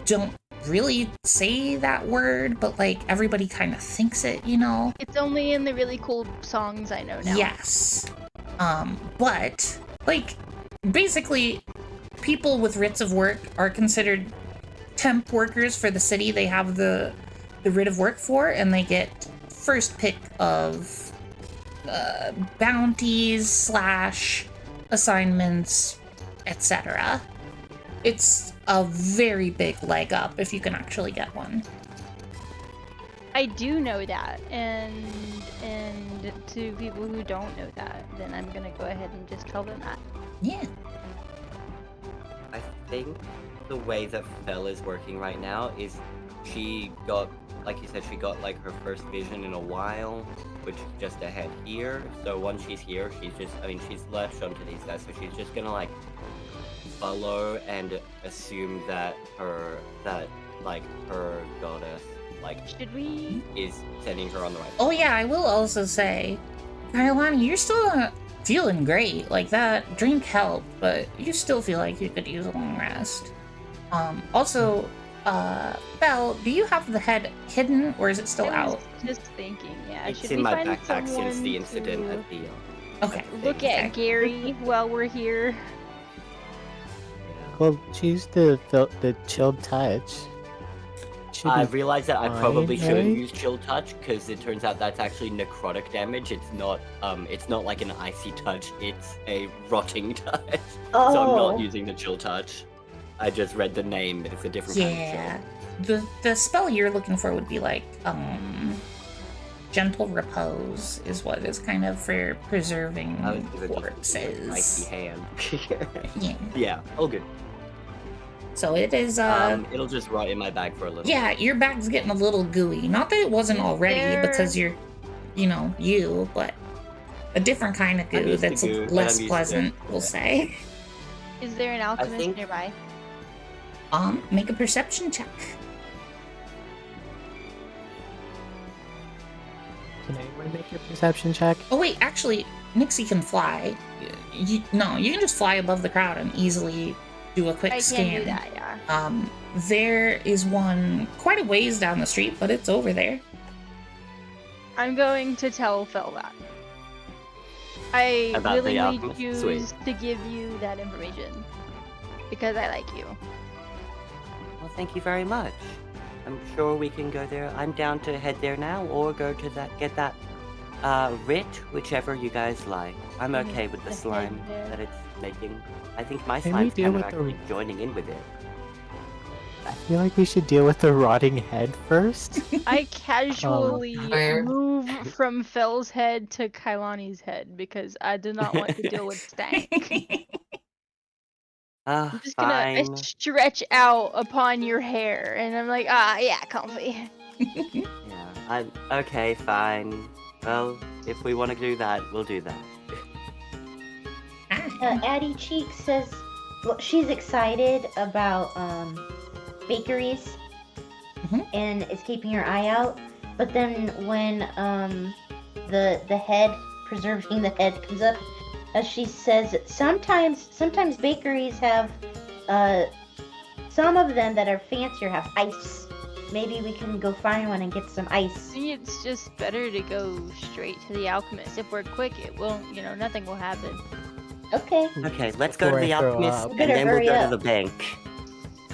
don't really say that word, but like everybody kind of thinks it, you know? It's only in the really cool songs I know now. Yes. But like basically people with writs of work are considered temp workers for the city they have the writ of work for, and they get first pick of bounties / assignments, etc. It's a very big leg up if you can actually get one. I do know that, and to people who don't know that, then I'm gonna go ahead and just tell them that. Yeah. I think the way that Fel is working right now is she got, like you said, she got like her first vision in a while, which is just ahead here. So once she's here, she's latched onto these guys, so she's just gonna like follow and assume that her goddess is sending her on the right. Oh yeah, I will also say, Kailani, you're still not feeling great. Like that drink helped, but you still feel like you could use a long rest. Also, Belle, do you have the head hidden or is it still out? Just thinking, yeah. It's Should in we my find backpack since someone the incident to at the Okay. look at Gary while we're here? Well, choose the chilled touch. should I be realized that I probably fine, shouldn't right? use chill touch because it turns out that's actually necrotic damage. It's not like an icy touch. It's a rotting touch. Oh. So I'm not using the chill touch. I just read the name, but it's a different kind of chill. The spell you're looking for would be like gentle repose is what is kind of for preserving corpses. Icy hand. Yeah. Yeah. Oh, good. So it is it'll just rot in my bag for a little. yeah, your bag's getting a little gooey. Not that it wasn't already because you're you, but a different kind of I'm goo used to that's goo, but less I'm used to pleasant, it. we'll say. Is there an alchemist think- nearby? Make a perception check. Can anyone make your perception check? Oh wait, actually, Nixie can fly. You can just fly above the crowd and easily do a quick I scan. can do that, yeah. There is one quite a ways down the street, but it's over there. I'm going to tell Fel that. I About the willingly alchemist? choose Sweet. to give you that information because I like you. Well, thank you very much. I'm sure we can go there. I'm down to head there now, or go to get that writ, whichever you guys like. I'm okay with the The slime head there. that it's making. I think my Can we slime's deal kind of with the- actually joining in with it. I feel like we should deal with the rotting head first. I casually Where? move from Fel's head to Kailani's head because I do not want to deal with stank. I'm just gonna Fine. stretch out upon your hair, and I'm like, yeah, comfy. Yeah. Okay, fine. Well, if we want to do that, we'll do that. Addie Cheek says she's excited about bakeries and is keeping her eye out. But then when the head, preserving the head, comes up, she says sometimes bakeries have some of them that are fancier have ice. Maybe we can go find one and get some I ice. think it's just better to go straight to the alchemist. If we're quick, it won't, nothing will happen. Okay. Okay, let's go to Before the I throw alchemist, up. and Better then we'll hurry go up. to the bank.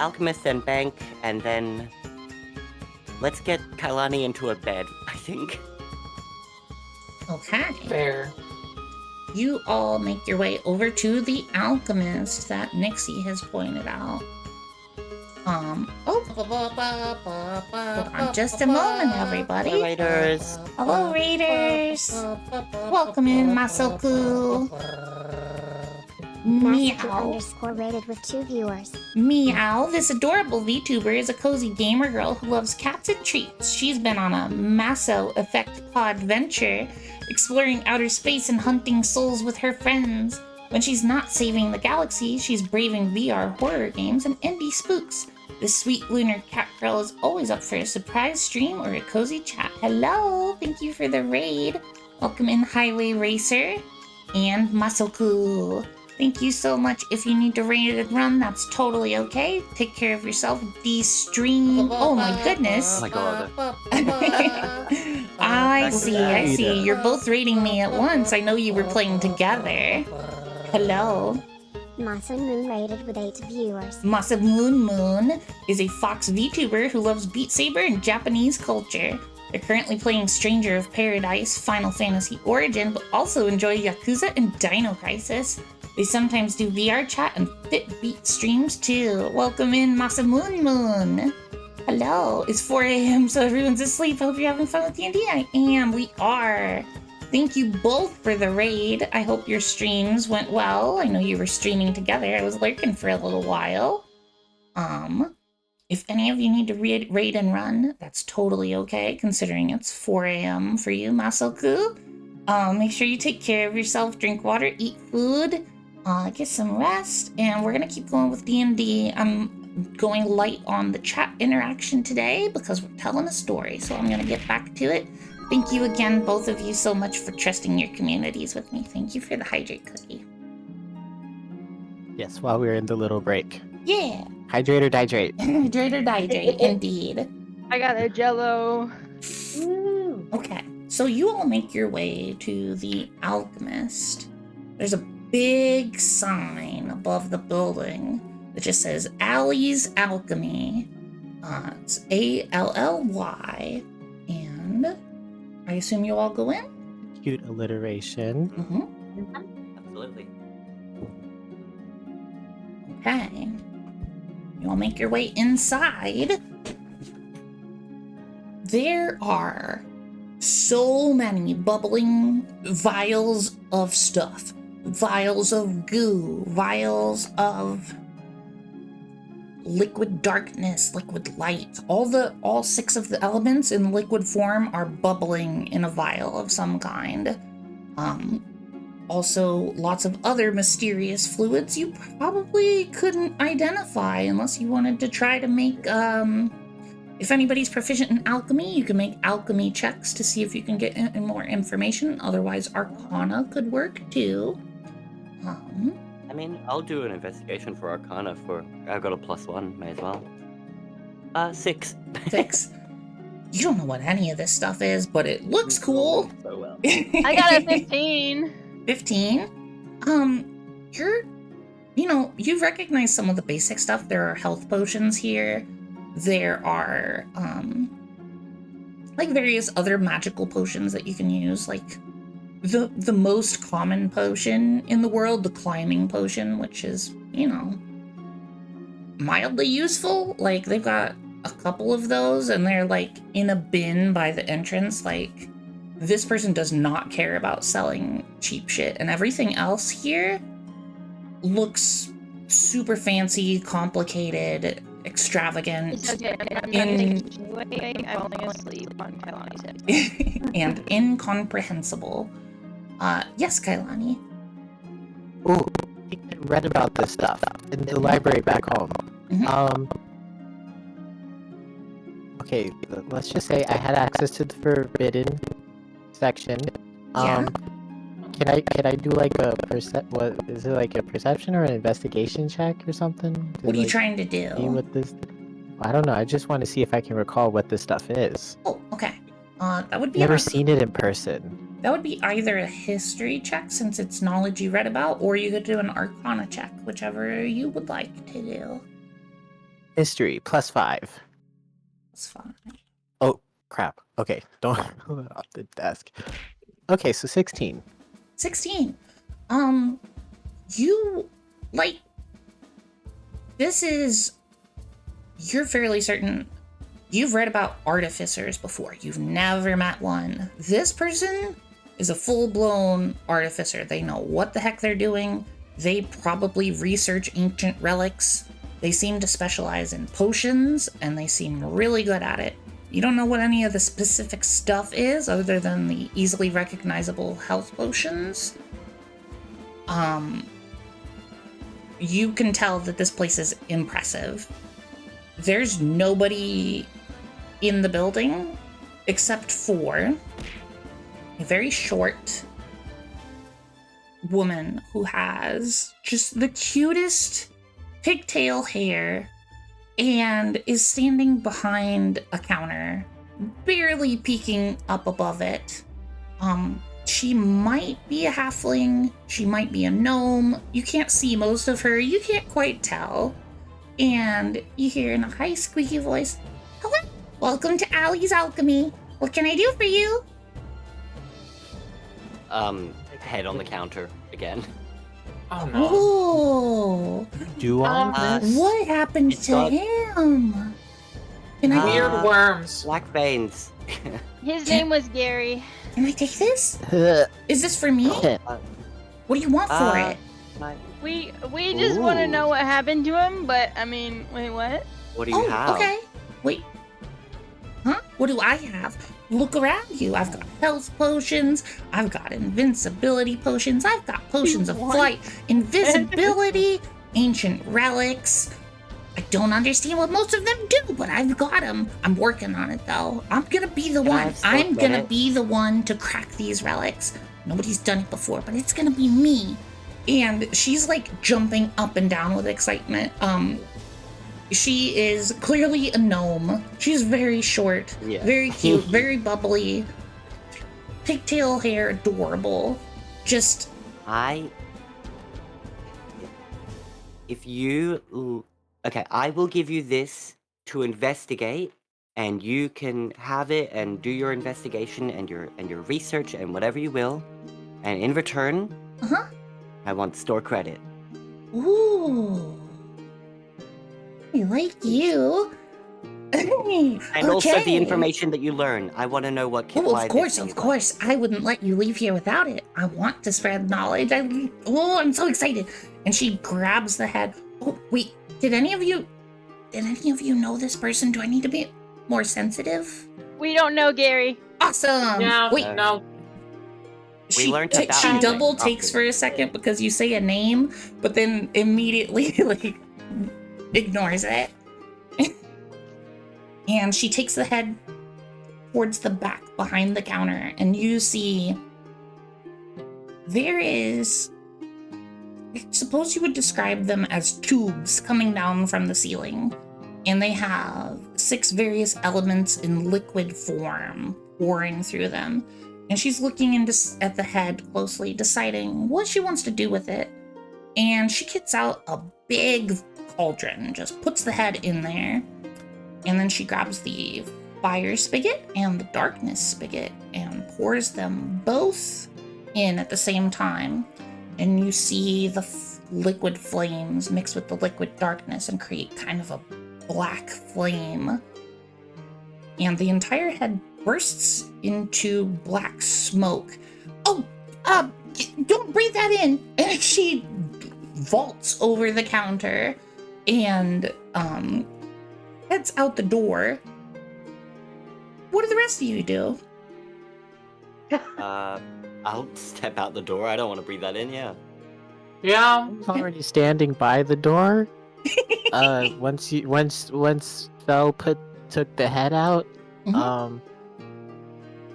Alchemist and bank, and then let's get Kailani into a bed, I think. Okay. Fair. You all make your way over to the alchemist that Nixie has pointed out. Hold on just a moment, everybody. Raiders. Hello, Raiders. Welcome in, Masoku. Master Meow. underscore rated with 2 viewers. Meow. This adorable VTuber is a cozy gamer girl who loves cats and treats. She's been on a Masso Effect pod venture, exploring outer space and hunting souls with her friends. When she's not saving the galaxy, she's braving VR horror games and indie spooks. This sweet lunar cat girl is always up for a surprise stream or a cozy chat. Hello! Thank you for the raid. Welcome in, Highway Racer and Masoku. Thank you so much. If you need to raid and run, that's totally okay. Take care of yourself. De-stream. Oh my goodness. Oh my god. I see. You're both raiding me at once. I know you were playing together. Hello. Masa Moon rated with 8 viewers. Masa Moon is a Fox VTuber who loves Beat Saber and Japanese culture. They're currently playing Stranger of Paradise, Final Fantasy Origin, but also enjoy Yakuza and Dino Crisis. They sometimes do VR chat and Fit Beat streams too. Welcome in, Masa Moon. Hello. It's 4 a.m. so everyone's asleep. Hope you're having fun with D&D. I am. We are. Thank you both for the raid. I hope your streams went well. I know you were streaming together. I was lurking for a little while. If any of you need to raid and run, that's totally okay, considering it's 4 a.m. for you, Masoku. Make sure you take care of yourself, drink water, eat food, get some rest, and we're gonna keep going with D&D. I'm going light on the chat interaction today because we're telling a story, so I'm gonna get back to it. Thank you again, both of you, so much for trusting your communities with me. Thank you for the hydrate cookie. Yes, while we're in the little break. Yeah. Hydrate or dihydrate? Hydrate or dihydrate, indeed. I got a jello. Woo. Okay, so you all make your way to the alchemist. There's a big sign above the building that just says Allie's Alchemy. It's ALLY. And I assume you all go in? Cute alliteration. Mm-hmm. Absolutely. Okay. You all make your way inside. There are so many bubbling vials of stuff. Vials of goo, vials of liquid darkness, liquid light. All 6 of the elements in liquid form are bubbling in a vial of some kind. Also, lots of other mysterious fluids you probably couldn't identify unless you wanted to try to make, if anybody's proficient in alchemy, you can make alchemy checks to see if you can get more information. Otherwise, Arcana could work too. I mean, I'll do an investigation for Arcana I've got a +1, may as well. 6. 6. You don't know what any of this stuff is, but it looks cool. So well. I got a 15. 15. You recognize some of the basic stuff. There are health potions here. There are like various other magical potions that you can use, like the most common potion in the world, the climbing potion, which is, mildly useful. Like, they've got a couple of those and they're like in a bin by the entrance. Like, this person does not care about selling cheap shit, and everything else here looks super fancy, complicated, extravagant, It's okay. I'm falling asleep on Kailani's head. and incomprehensible. Yes, Kailani. Ooh, I read about this stuff in the library back home. Okay, let's just say I had access to the forbidden section. Yeah. Can I do like a what is it, like a perception or an investigation check or something? What are you trying to do? See what this? I don't know. I just want to see if I can recall what this stuff is. Oh, okay. That would be Never seen it in person. That would be either a history check, since it's knowledge you read about, or you could do an arcana check, whichever you would like to do. History +5. That's fine. Oh crap. Okay, don't pull it off the desk. Okay, so 16. 16. You're fairly certain you've read about artificers before. You've never met one. This person is a full-blown artificer. They know what the heck they're doing. They probably research ancient relics. They seem to specialize in potions, and they seem really good at it. You don't know what any of the specific stuff is, other than the easily recognizable health potions. You can tell that this place is impressive. There's nobody in the building except for a very short woman who has just the cutest pigtail hair and is standing behind a counter, barely peeking up above it. She might be a halfling, she might be a gnome. You can't see most of her, you can't quite tell. And you hear in a high squeaky voice, "Hello, welcome to Allie's Alchemy. What can I do for you?" Head on the counter again. Oh no. Oh, Do all this? what happened It's to got- him? Can I Weird worms. Black veins. His name was Gary. can I take this? Is this for me? What do you want for it? We just want to Ooh. know what happened to him, but I mean, wait, what? What do you have? Okay. Wait. Huh? What do I have? Look around you. I've got health potions. I've got invincibility potions. I've got potions of What? flight, invisibility, ancient relics. I don't understand what most of them do, but I've got them. I'm working on it, though. I'm gonna be the Can I one. have Spook I'm with gonna it? be the one to crack these relics. Nobody's done it before, but it's gonna be me. And she's like jumping up and down with excitement. She is clearly a gnome. She's very short, Yeah. very cute, very bubbly, pigtail hair, adorable. Just If you... Okay, I will give you this to investigate, and you can have it and do your investigation and your research and whatever you will. And in return, I want store credit. Ooh. I like you. And also the information that you learn. I want to know what. Oh, of course. I wouldn't let you leave here without it. I want to spread knowledge. I'm so excited. And she grabs the head. Oh, wait. Did any of you know this person? Do I need to be more sensitive? We don't know, Gary. Awesome. Yeah, Wait. no. We learned about She it. double takes for a second because you say a name, but then immediately like ignores it. And she takes the head towards the back behind the counter, and you see there is, I suppose you would describe them as tubes coming down from the ceiling, and they have 6 various elements in liquid form pouring through them. And she's looking at the head closely, deciding what she wants to do with it. And she gets out a big cauldron, just puts the head in there. And then she grabs the fire spigot and the darkness spigot and pours them both in at the same time. And you see the liquid flames mix with the liquid darkness and create kind of a black flame. And the entire head bursts into black smoke. Oh, don't breathe that in. And she vaults over the counter and heads out the door. What do the rest of you do? I'll step out the door. I don't want to breathe that in. Yeah. Yeah. I'm already standing by the door. Once Fel took the head out, I don't know.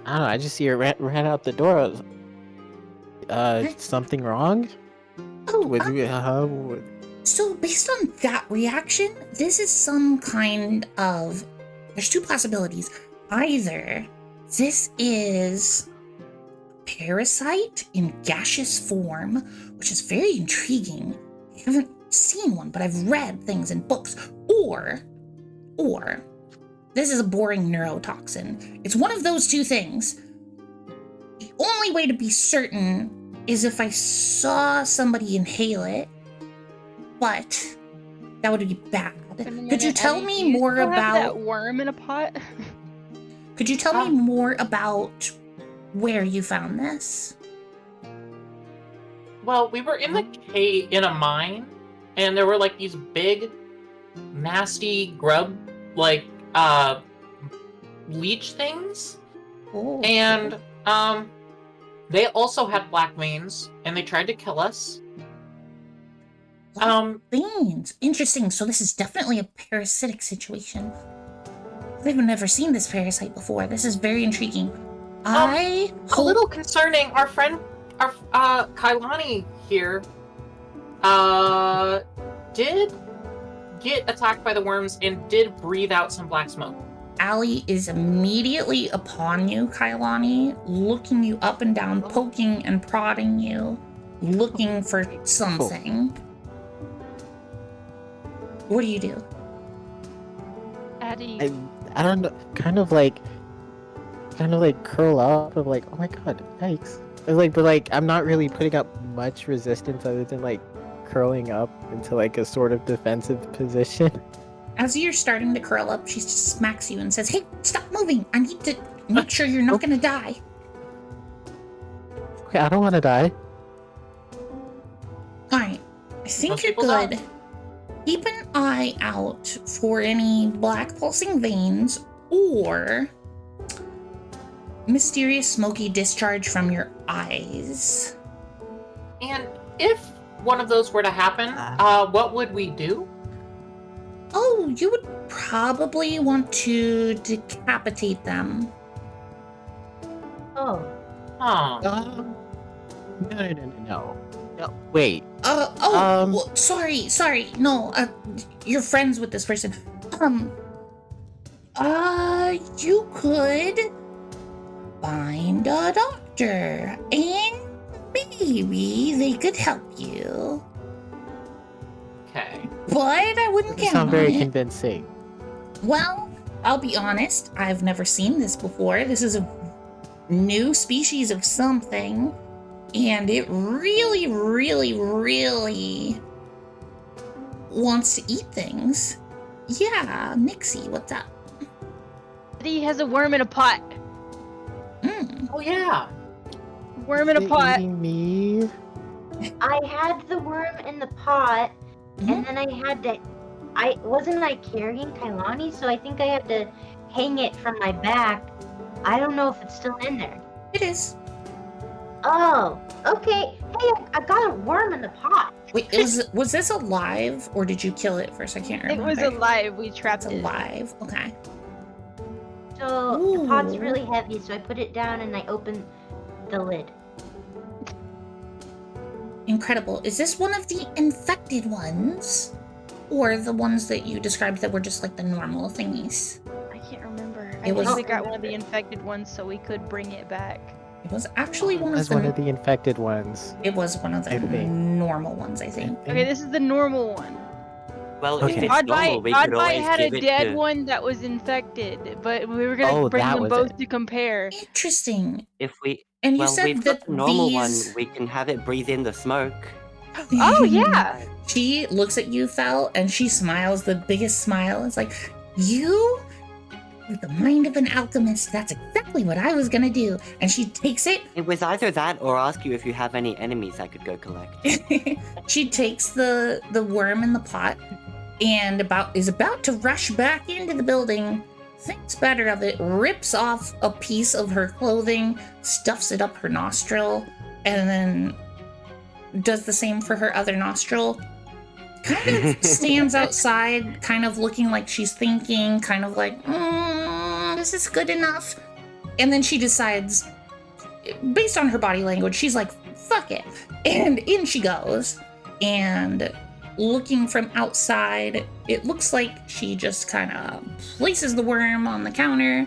I just see her ran out the door. Something wrong? Oh, so based on that reaction, this is some kind of, there's 2 possibilities. Either this is a parasite in gaseous form, which is very intriguing. I haven't seen one, but I've read things in books. Or this is a boring neurotoxin. It's one of those 2 things. The only way to be certain is if I saw somebody inhale it, but that would be bad. Could you tell me more about that worm in a pot? Could you tell me more about where you found this? Well, we were in the cave in a mine, and there were like these big, nasty grub, like leech things, and they also had black veins, and they tried to kill us. Veins. Interesting. So this is definitely a parasitic situation. I've never seen this parasite before. This is very intriguing. A little concerning. Our friend, Kailani here, did get attacked by the worms and did breathe out some black smoke. Allie is immediately upon you, Kailani, looking you up and down, poking and prodding you, looking for something. What do you do? Addie. I don't know. Kind of like curl up. Of like, oh my god, yikes! But I'm not really putting up much resistance other than like curling up into like a sort of defensive position. As you're starting to curl up, she just smacks you and says, "Hey, stop moving! I need to make sure you're not gonna die." Okay, I don't want to die. All right, I think you're good. Keep an eye out for any black pulsing veins or mysterious smoky discharge from your eyes. And if one of those were to happen, what would we do? Oh, you would probably want to decapitate them. Oh. No. Wait. Well, sorry. No, you're friends with this person. You could find a doctor, and maybe they could help you. Okay. But I wouldn't count on sound very it. convincing. Well, I'll be honest, I've never seen this before. This is a new species of something, and it really, really, really wants to eat things. Yeah, Nixie, what's up? He has a worm in a pot. Oh yeah. Worm in a Is it pot. eating me? I had the worm in the pot, and then wasn't I carrying Kailani, so I think I had to hang it from my back. I don't know if it's still in there. It is. Oh, okay. Hey, I got a worm in the pot. Wait, was this alive, or did you kill it first? I can't It remember. was alive. We trapped It's it. alive. Okay. So the pot's Ooh. really heavy, so I put it down and I opened the lid. Incredible. Is this one of the infected ones? Or the ones that you described that were just like the normal thingies? I can't remember. I It think was- we got one of the infected ones so we could bring it back. It was actually one of That's the... one of the infected ones. It was one of the I think. normal ones, I think. Okay, this is the normal one. Well, Okay. if it's normal, we could Oddbite always had a give it dead to... one that was infected, but we were gonna Oh, bring that them was both it. to compare. Interesting. If we... And you well, said we've that got the normal these... one. We can have it breathe in the smoke. Oh yeah. She looks at you, Fel, and she smiles the biggest smile. It's like, you? With the mind of an alchemist, that's exactly what I was gonna do. And she takes it. It was either that or ask you if you have any enemies I could go collect. She takes the worm in the pot and is about to rush back into the building, thinks better of it, rips off a piece of her clothing, stuffs it up her nostril, and then does the same for her other nostril. Kind of stands outside, kind of looking like she's thinking, kind of like, this is good enough. And then she decides, based on her body language, she's like, fuck it. And in she goes. And looking from outside, it looks like she just kind of places the worm on the counter,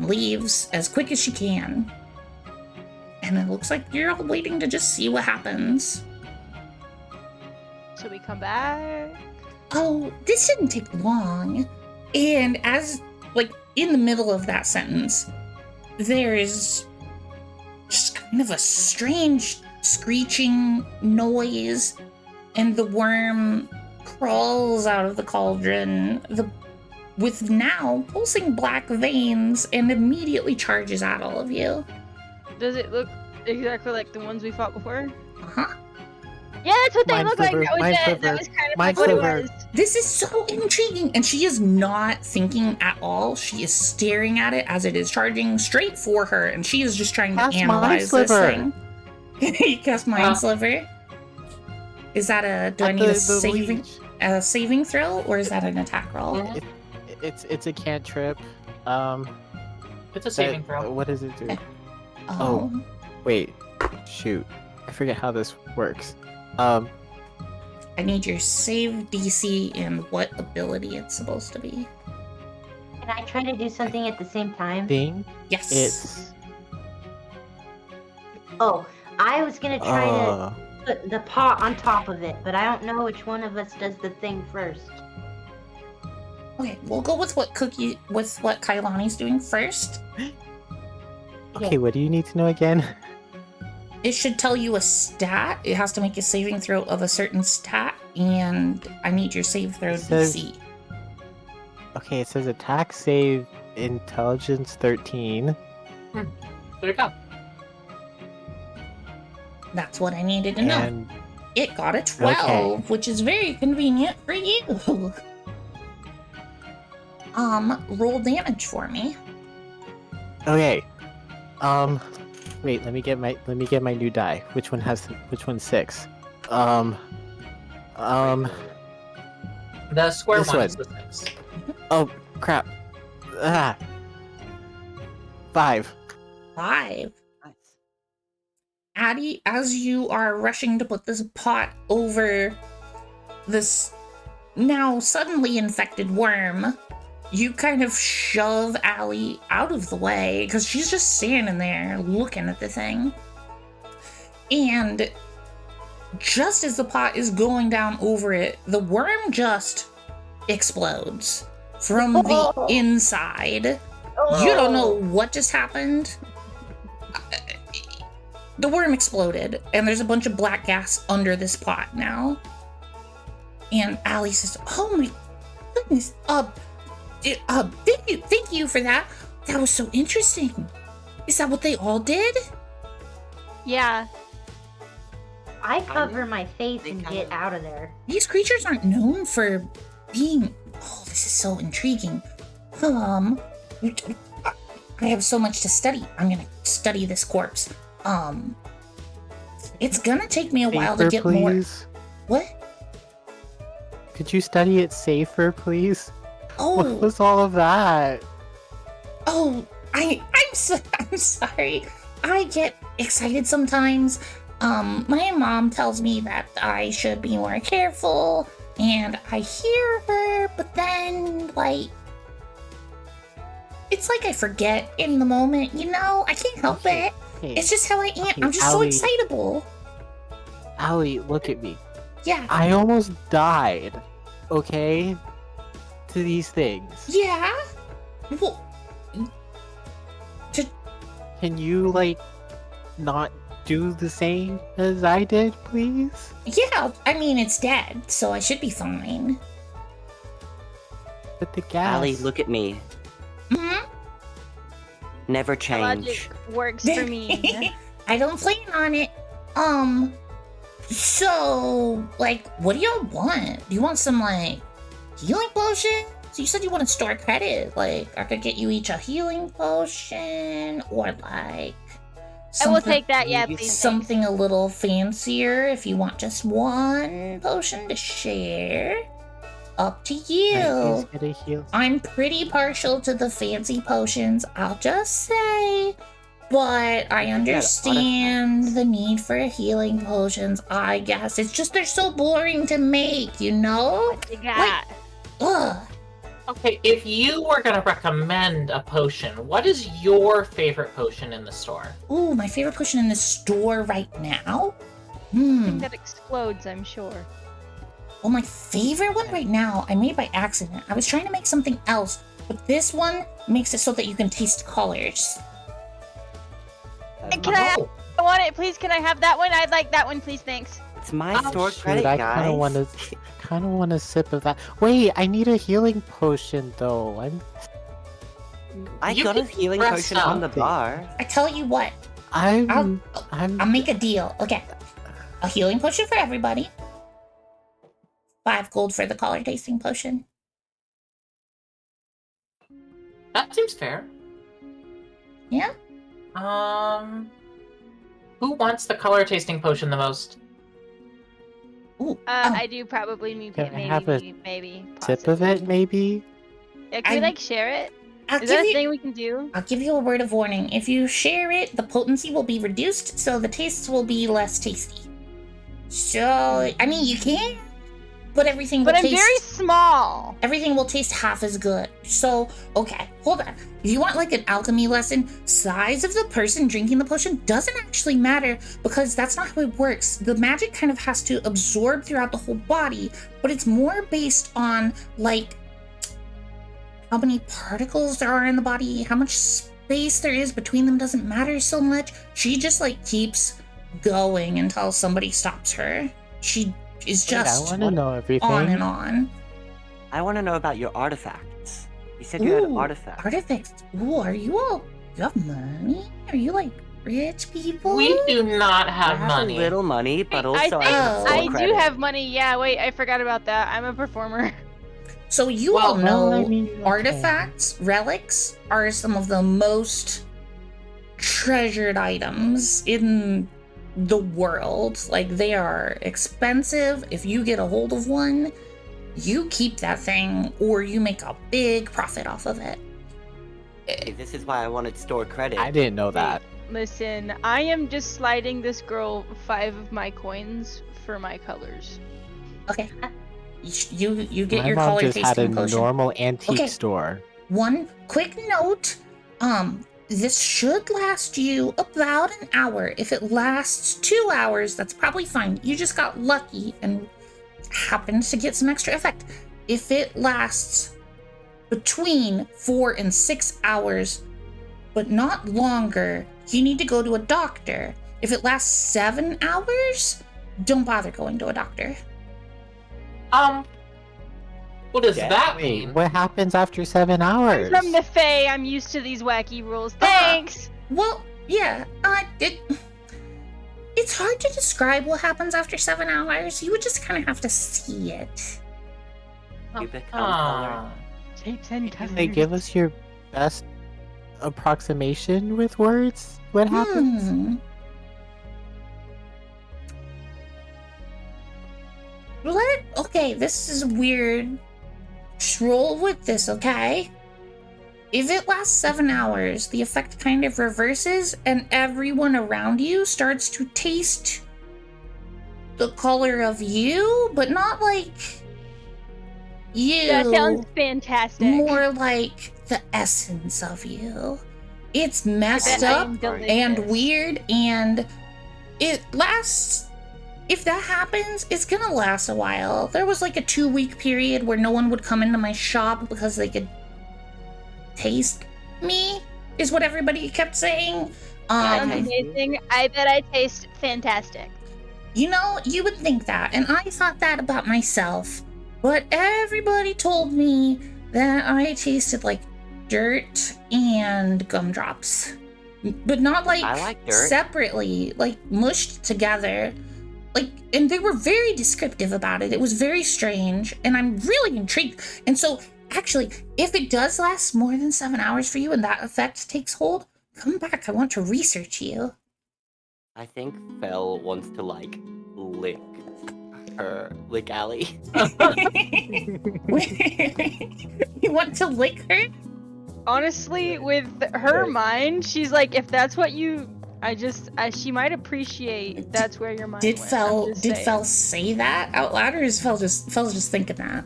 leaves as quick as she can. And it looks like you're all waiting to just see what happens. So we come back. Oh, this didn't take long. And as, like, in the middle of that sentence, there's just kind of a strange screeching noise, and the worm crawls out of the cauldron with now pulsing black veins and immediately charges at all of you. Does it look exactly like the ones we fought before? Uh-huh. Yeah, that's what they Mine's look like. liver, That was mine's it. liver, That was kind of mine's like what liver. it was. This is so intriguing, and she is not thinking at all. She is staring at it as it is charging straight for her, and she is just trying to That's analyze Mind this Sliver. thing. You cast Mind Sliver? Is that do I need a saving throw, or is that an attack roll? It's a cantrip. It's a saving throw. What does it do? Okay. Oh. Wait, shoot, I forget how this works. I need your save DC and what ability it's supposed to be. Can I try to do something at the same time? Thing. Yes. It's. Oh, I was gonna try to put the pot on top of it, but I don't know which one of us does the thing first. Okay, we'll go with what Kailani's doing first. Okay, what do you need to know again? It should tell you a stat. It has to make a saving throw of a certain stat, and I need your save throw DC. Okay, it says attack save intelligence 13. There you go. That's what I needed to know. And It got a 12, Okay. which is very convenient for you. Roll damage for me. okay. Wait, let me get my new die. Which one's 6? The square This one one. is the 6. Oh crap. 5. 5. Nice. Addie, as you are rushing to put this pot over this now suddenly infected worm, you kind of shove Allie out of the way because she's just standing there looking at the thing. And just as the pot is going down over it, the worm just explodes. from the inside. You don't know what just happened. The worm exploded, and there's a bunch of black gas under this pot now. And Allie says, "Oh my goodness, thank you for that. That was so interesting. Is that what they all did?" Yeah. I cover my face and get out of there. These creatures aren't known for being... Oh, this is so intriguing. I have so much to study. I'm gonna study this corpse. It's gonna take me a while to get please? more... What? Could you study it safer, please? Oh. What was all of that? Oh, I'm sorry. I get excited sometimes. My mom tells me that I should be more careful, and I hear her, but then, like, it's like I forget in the moment, you know? I can't help it. Hey, It's just how I am. okay, I'm just so Allie. excitable. Allie, look at me. Yeah. I almost died, okay? To these things. Yeah? Well, Can you, like, not do the same as I did, please? yeah, I mean, it's dead, so I should be fine. But the gas... Allie, look at me. Mm-hmm. Never Logic change. works for me. I don't plan on it. So, like, what do y'all want? Do you want some, like, healing potions? You said you want to store credit. Like, I could get you each a healing potion, or, like... I will take that, yeah, please. Something a little fancier if you want just one potion to share. Up to you. Please get a heal. I'm pretty partial to the fancy potions, I'll just say. But I understand the need for healing potions, I guess. It's just they're so boring to make, you know? What you got? Ugh. Okay, if you were gonna recommend a potion, what is your favorite potion in the store? Ooh, my favorite potion in the store right now? Something that explodes, I'm sure. Well, my favorite one right now, I made by accident. I was trying to make something else, but this one makes it so that you can taste colors. And can I want it, please? Can I have that one? I'd like that one, please. Thanks. It's my store Shoot, credit, I guys. kind of want a sip of that. Wait, I need a healing potion though. I You got a can healing press potion on the something. bar. I tell you what, I'm I'll make a deal. Okay, a healing potion for everybody. 5 gold for the color tasting potion. That seems fair. Yeah? Who wants the color tasting potion the most? Ooh. I do probably Can I have a maybe. sip of it, maybe? Yeah, can we I'm- like share it? I'll Is that give a you, thing we can do? I'll give you a word of warning. If you share it, the potency will be reduced, so the tastes will be less tasty. So, I mean, you can, but everything will But I'm taste... very small. Everything will taste half as good. So, okay, hold on. If you want like an alchemy lesson, size of the person drinking the potion doesn't actually matter because that's not how it works. The magic kind of has to absorb throughout the whole body, but it's more based on like how many particles there are in the body, how much space there is between them doesn't matter so much. She just like keeps going until somebody stops her. She is just I want to know everything. on and on. I want to know about your artifacts. You said you had Ooh, artifacts. Artifacts. Ooh, are you all... You have money? Are you like rich people? We do not I have have money. a little money, but also I think I have Oh. store I credit. do have money. Yeah, wait, I forgot about that. I'm a performer. So you Well, all know I mean, okay. artifacts, relics are some of the most treasured items in the world. Like, they are expensive. If you get a hold of one, you keep that thing or you make a big profit off of it. Hey, this is why I wanted store credit. I didn't know that. Listen, I am just sliding this girl 5 of my coins for my colors. Okay. You get My your mom color just had a tasting potion. normal antique Okay. store. One quick note, this should last you about an hour. If it lasts 2 hours, that's probably fine. You just got lucky and happened to get some extra effect. If it lasts between 4 and 6 hours, but not longer, you need to go to a doctor. If it lasts 7 hours, don't bother going to a doctor. What does Yeah, that Wait, mean? what happens after 7 hours? I'm from the Fae. I'm used to these wacky rules. Thanks. Well, yeah, it's hard to describe what happens after 7 hours. You would just kind of have to see it. You become Ah. Tapes and Can they give us your best approximation with words? What happens? Okay, this is weird. Just roll with this, okay? If it lasts 7 hours, the effect kind of reverses and everyone around you starts to taste the color of you, but not like you. That sounds fantastic. More like the essence of you. It's messed I up am delicious. and weird, and it lasts. If that happens, it's gonna last a while. There was like a 2-week period where no one would come into my shop because they could taste me, is what everybody kept saying. Sounds amazing. I bet I taste fantastic. You know, you would think that, and I thought that about myself, but everybody told me that I tasted like dirt and gumdrops, but not like, I like dirt. separately, like mushed together. Like, and they were very descriptive about it. It was very strange, and I'm really intrigued. And so, actually, if it does last more than 7 hours for you and that effect takes hold, come back. I want to research you. I think Fel wants to like lick Allie. You want to lick her? Honestly, with her mind, she's like, if that's what you, she might appreciate. That's where your mind Did went. Fel say that out loud, or is Fel's just thinking that?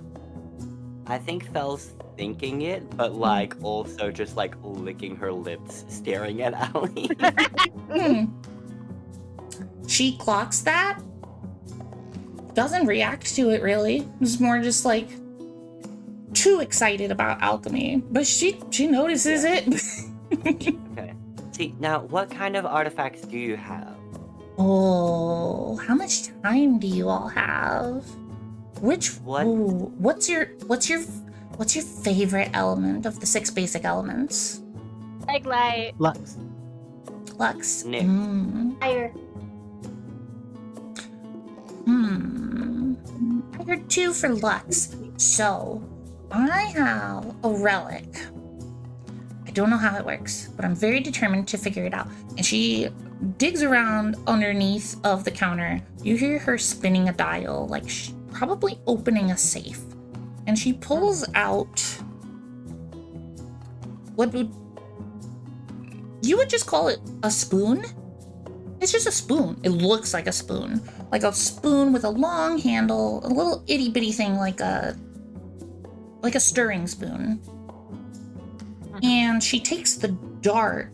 I think Fel's thinking it, but like also just like licking her lips, staring at Allie. She clocks that. Doesn't react to it really. It's more just like too excited about alchemy, but she notices it. Okay. See, now what kind of artifacts do you have? Oh, how much time do you all have? What? Ooh, what's your favorite element of the 6 basic elements? Like light. Lux. Lux. Nick. Fire. I heard 2 for Lux. So, I have a relic. I don't know how it works, but I'm very determined to figure it out. And she digs around underneath of the counter. You hear her spinning a dial, like she's probably opening a safe. And she pulls out what you would just call it a spoon? It's just a spoon. It looks like a spoon. Like a spoon with a long handle, a little itty bitty thing like a stirring spoon. And she takes the dark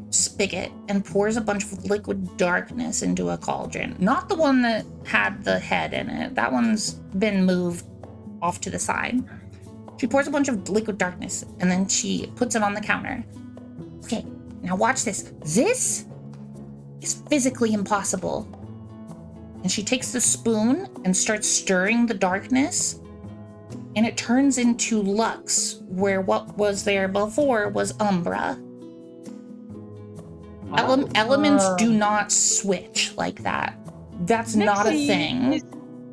spigot and pours a bunch of liquid darkness into a cauldron. Not the one that had the head in it. That one's been moved off to the side. She pours a bunch of liquid darkness and then she puts it on the counter. Okay, now watch this. This is physically impossible. And she takes the spoon and starts stirring the darkness, and it turns into Lux, where what was there before was Umbra. Elements do not switch like that. That's not a Nixie thing. is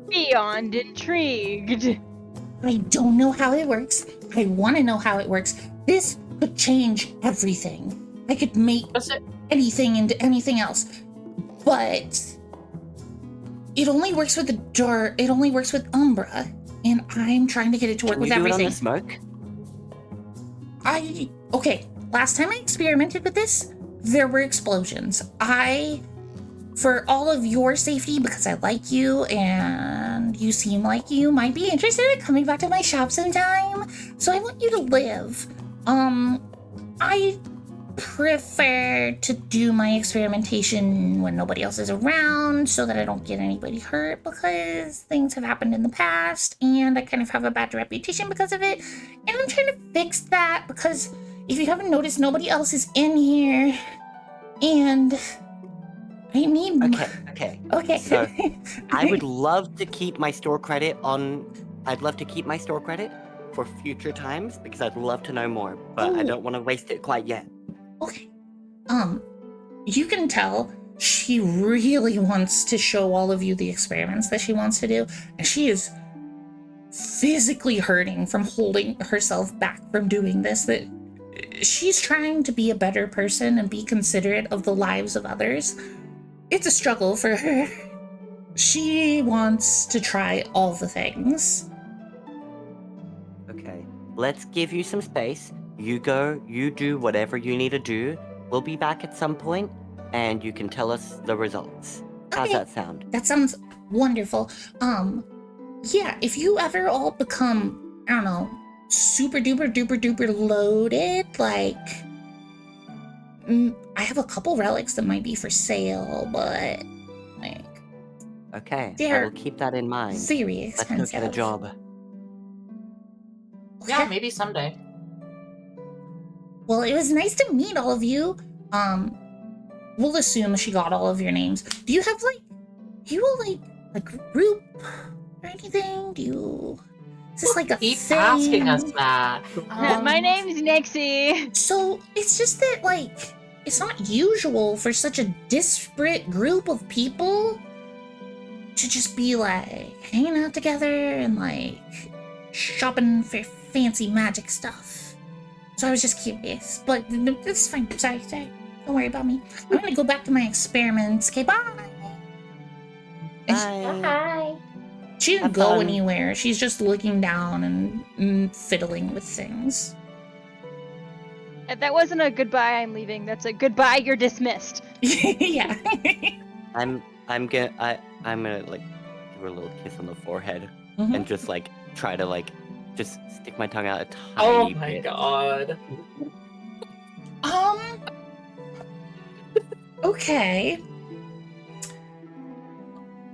beyond intrigued. I don't know how it works. I want to know how it works. This could change everything. I could make Does it? anything into anything else. But it only works with the dark. It only works with Umbra. And I'm trying to get it to work Can with we do everything. it on the smoke? Okay, last time I experimented with this, there were explosions. For all of your safety, because I like you and you seem like you might be interested in coming back to my shop sometime, so I want you to live. I prefer to do my experimentation when nobody else is around so that I don't get anybody hurt, because things have happened in the past and I kind of have a bad reputation because of it. And I'm trying to fix that because if you haven't noticed, nobody else is in here. And I need... Okay. So, I would love to keep my store credit I'd love to keep my store credit for future times because I'd love to know more, but I don't want to waste it quite yet. Okay. You can tell she really wants to show all of you the experiments that she wants to do, and she is physically hurting from holding herself back from doing this. That she's trying to be a better person and be considerate of the lives of others. It's a struggle for her. She wants to try all the things. Okay, let's give you some space. You go, you do whatever you need to do. We'll be back at some point, and you can tell us the results. How's Okay. that sound? That sounds wonderful. Yeah, if you ever all become, I don't know, super duper duper duper loaded, like, I have a couple relics that might be for sale, but, like, Okay, I they're will keep that in mind. very Let's expensive. go get a job. Yeah, maybe someday. Well, it was nice to meet all of you. We'll assume she got all of your names. Do you have, like, a group or anything? Is this like a Keep thing? asking us that. My name's Nixie. So it's just that, like, it's not usual for such a disparate group of people to just be, like, hanging out together and, like, shopping for fancy magic stuff. So I was just curious, but no, it's fine. Sorry. Don't worry about me. I'm gonna go back to my experiments. Okay, bye. And Hi. she didn't Have go fun. anywhere. She's just looking down and fiddling with things. That wasn't a goodbye, I'm leaving. That's a goodbye, you're dismissed. Yeah. I'm gonna like give her a little kiss on the forehead Mhm. and just like try to like just stick my tongue out a tiny Oh my bit. god. Okay.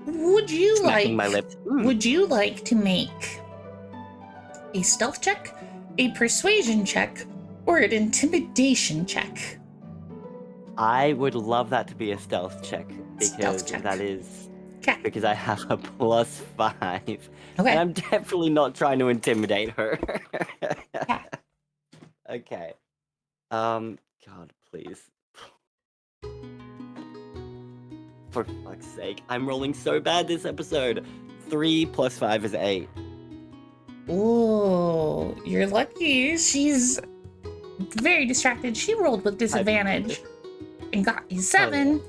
Would you Smacking my lips. Would you like to make a stealth check, a persuasion check, or an intimidation check? I would love that to be a stealth check because Stealth check. that is Okay. because I have a +5. Okay. And I'm definitely not trying to intimidate her. Yeah. Okay. God, please. For fuck's sake, I'm rolling so bad this episode. 3 + 5 is 8. Oh, you're lucky. She's very distracted. She rolled with disadvantage and got a 7.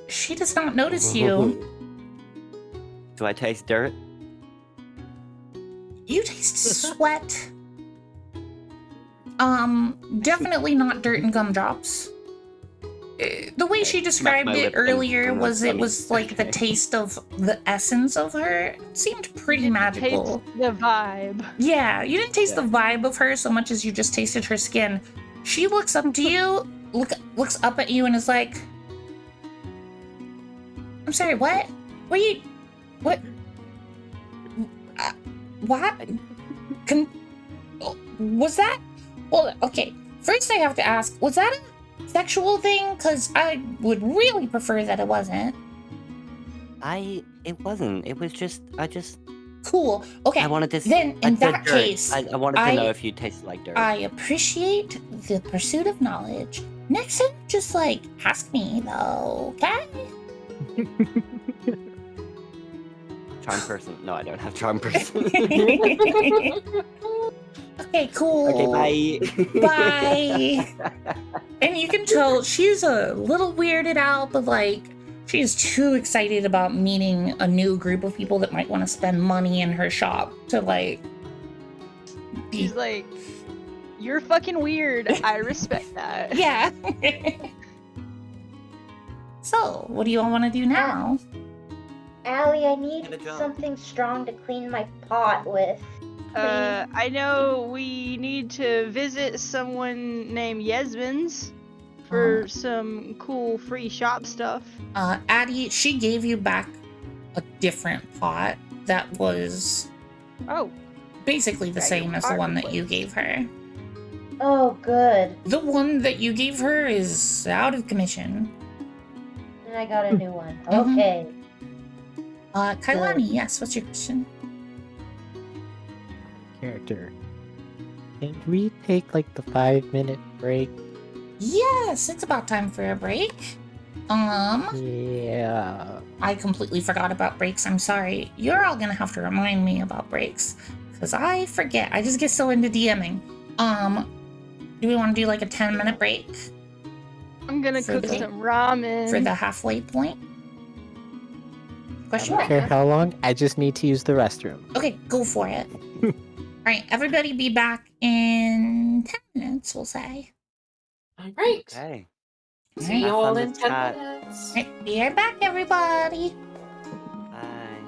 She does not notice you. Do I taste dirt? You taste sweat. Definitely not dirt and gumdrops. The way she described my it lips and earlier my was it tummy. was like the Okay. taste of the essence of her. It seemed pretty magical. Taste the vibe. Yeah, you didn't taste Yeah. the vibe of her so much as you just tasted her skin. She looks up to you, looks up at you and is like, I'm sorry, what? What? What? Was that? Well, okay. First I have to ask, was that a sexual thing? Because I would really prefer that it wasn't. It wasn't. It was just, Cool. Okay. I wanted to. Then I in said that dirt. case, I wanted to I- know if you tasted like dirt. I appreciate the pursuit of knowledge. Next time, just like ask me though, okay? Charm person. No, I don't have charm person. Okay, cool. Okay, bye. Bye. And you can tell she's a little weirded out, but like she's too excited about meeting a new group of people that might want to spend money in her shop to like be. She's like, you're fucking weird. I respect that. Yeah. So, what do you all want to do now? Allie, I need Get a job. something strong to clean my pot with. I know we need to visit someone named Yesmins. for some cool free shop stuff. Addie, she gave you back a different pot that was Oh, basically the Got same your as the pot one that you replaced. gave her. Oh, good. The one that you gave her is out of commission. And I got a new one. Mhm. Okay. Kailani, yes, what's your question? Character. Can we take like the 5-minute break? Yes, it's about time for a break. Yeah. I completely forgot about breaks. I'm sorry. You're all gonna have to remind me about breaks. Because I forget. I just get so into DMing. Do we want to do like a 10-minute break I'm gonna For cook the- some ramen. for the halfway point? I Question don't mark? care how long. I just need to use the restroom. Okay, go for it. Alright, everybody be back in 10 minutes, we'll say. All right. Okay. See Alright. you Have all fun in with 10 chat. minutes. Alright, be right back, everybody. Bye.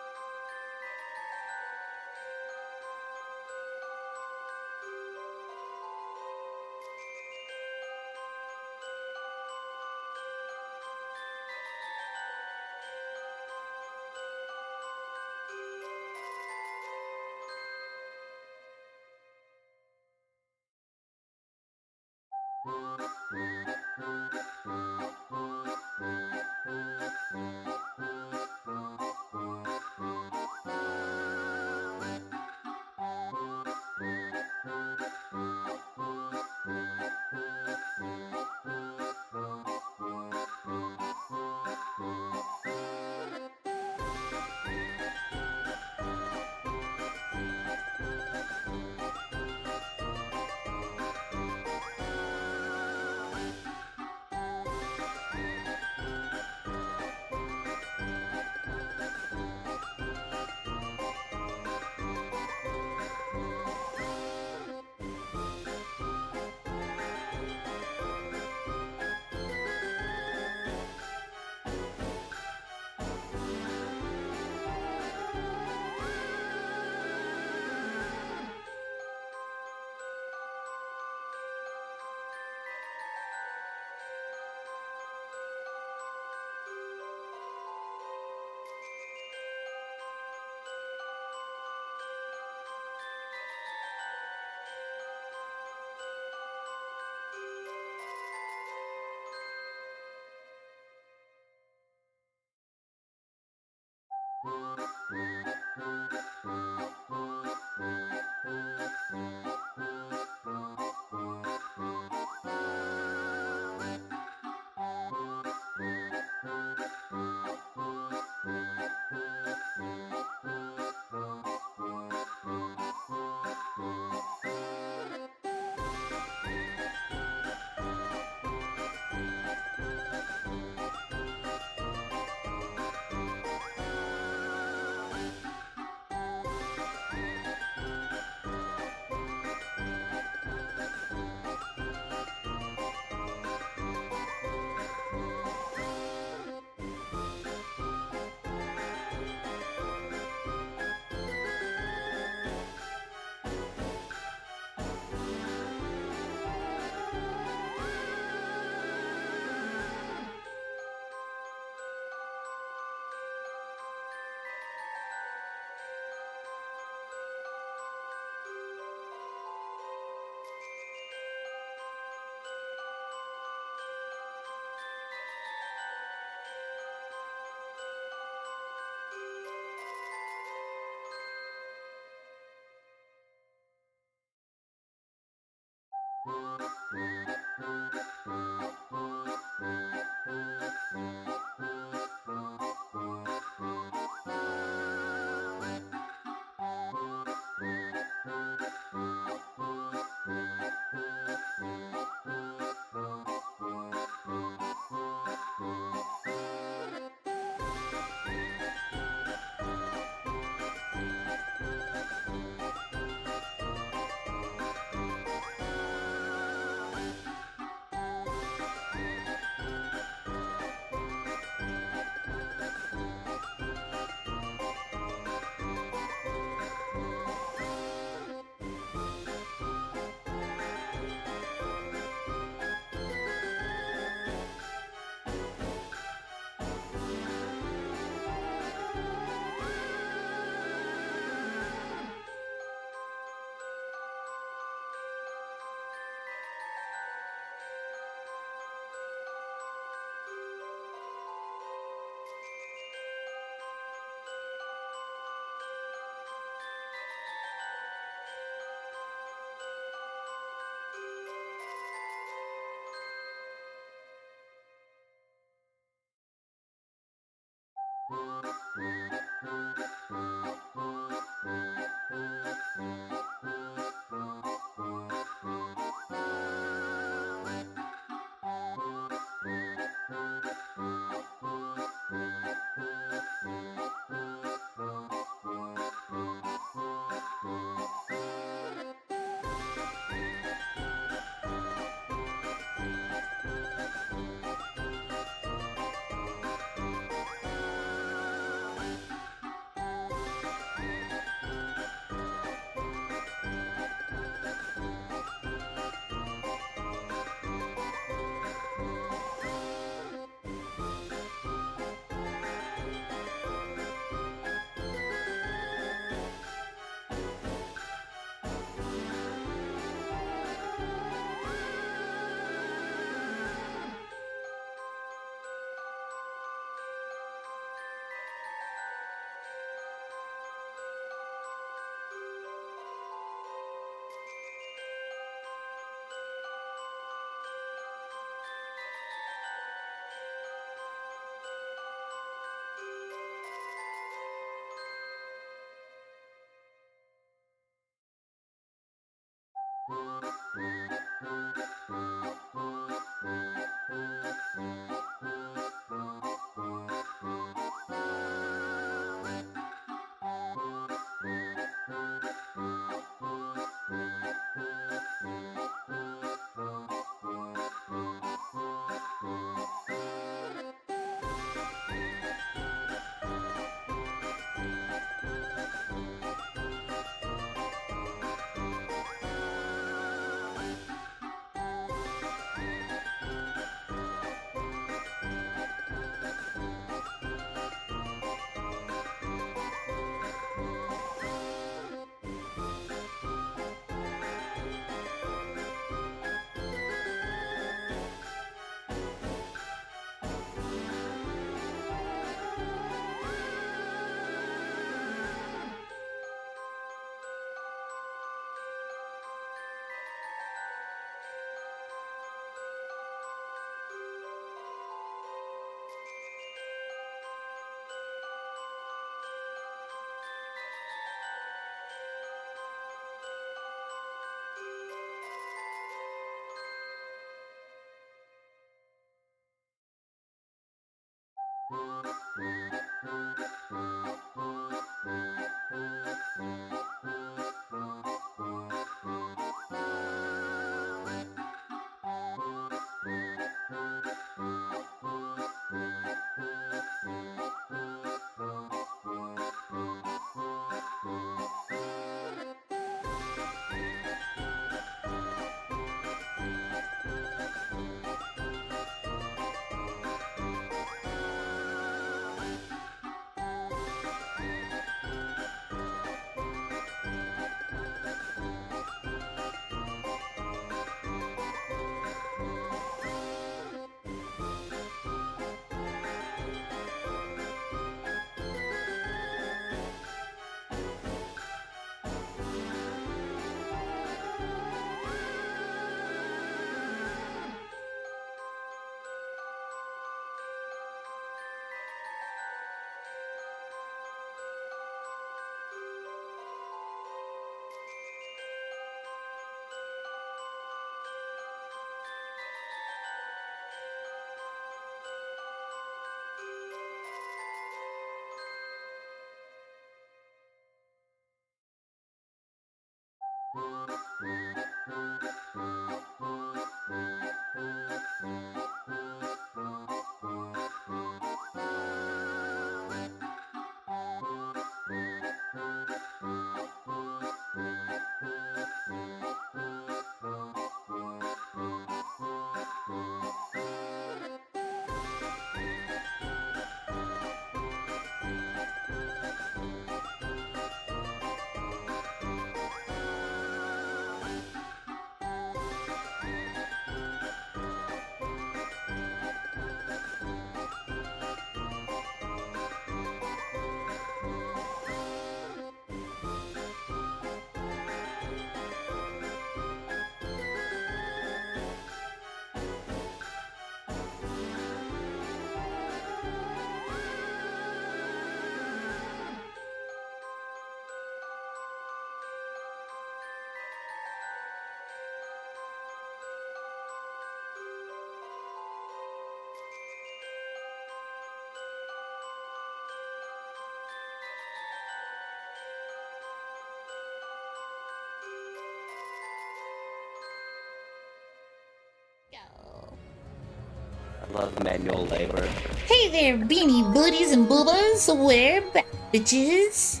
Love manual labor. Hey there, beanie buddies and boobas. We're back, bitches.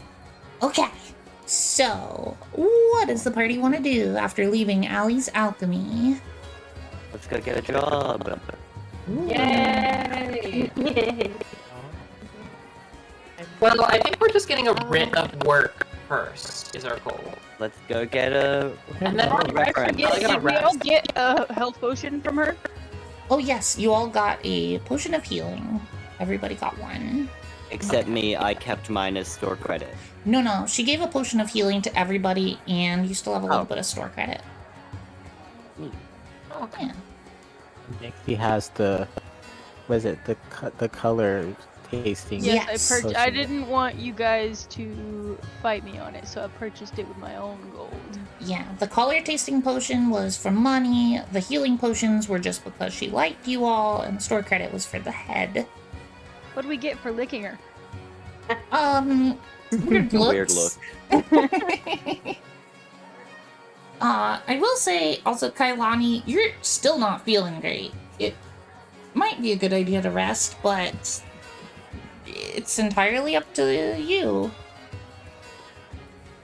Okay, so what does the party want to do after leaving Allie's alchemy? Let's go get a job. Yay! Well, I think we're just getting rid of work first, is our goal. Let's go get a And then reference. Did we all get a health potion from her? Oh yes, you all got a potion of healing. Everybody got one. Except me, I kept mine as store credit. No, she gave a potion of healing to everybody, and you still have a little bit of store credit. Oh, Yeah. Nixie has the, what is it, the color tasting. Yes. I didn't want you guys to fight me on it, so I purchased it with my own gold. Yeah, the color tasting potion was for money, the healing potions were just because she liked you all, and the store credit was for the head. What do we get for licking her? Weird looks. Weird look. I will say, also, Kailani, you're still not feeling great. It might be a good idea to rest, but it's entirely up to you.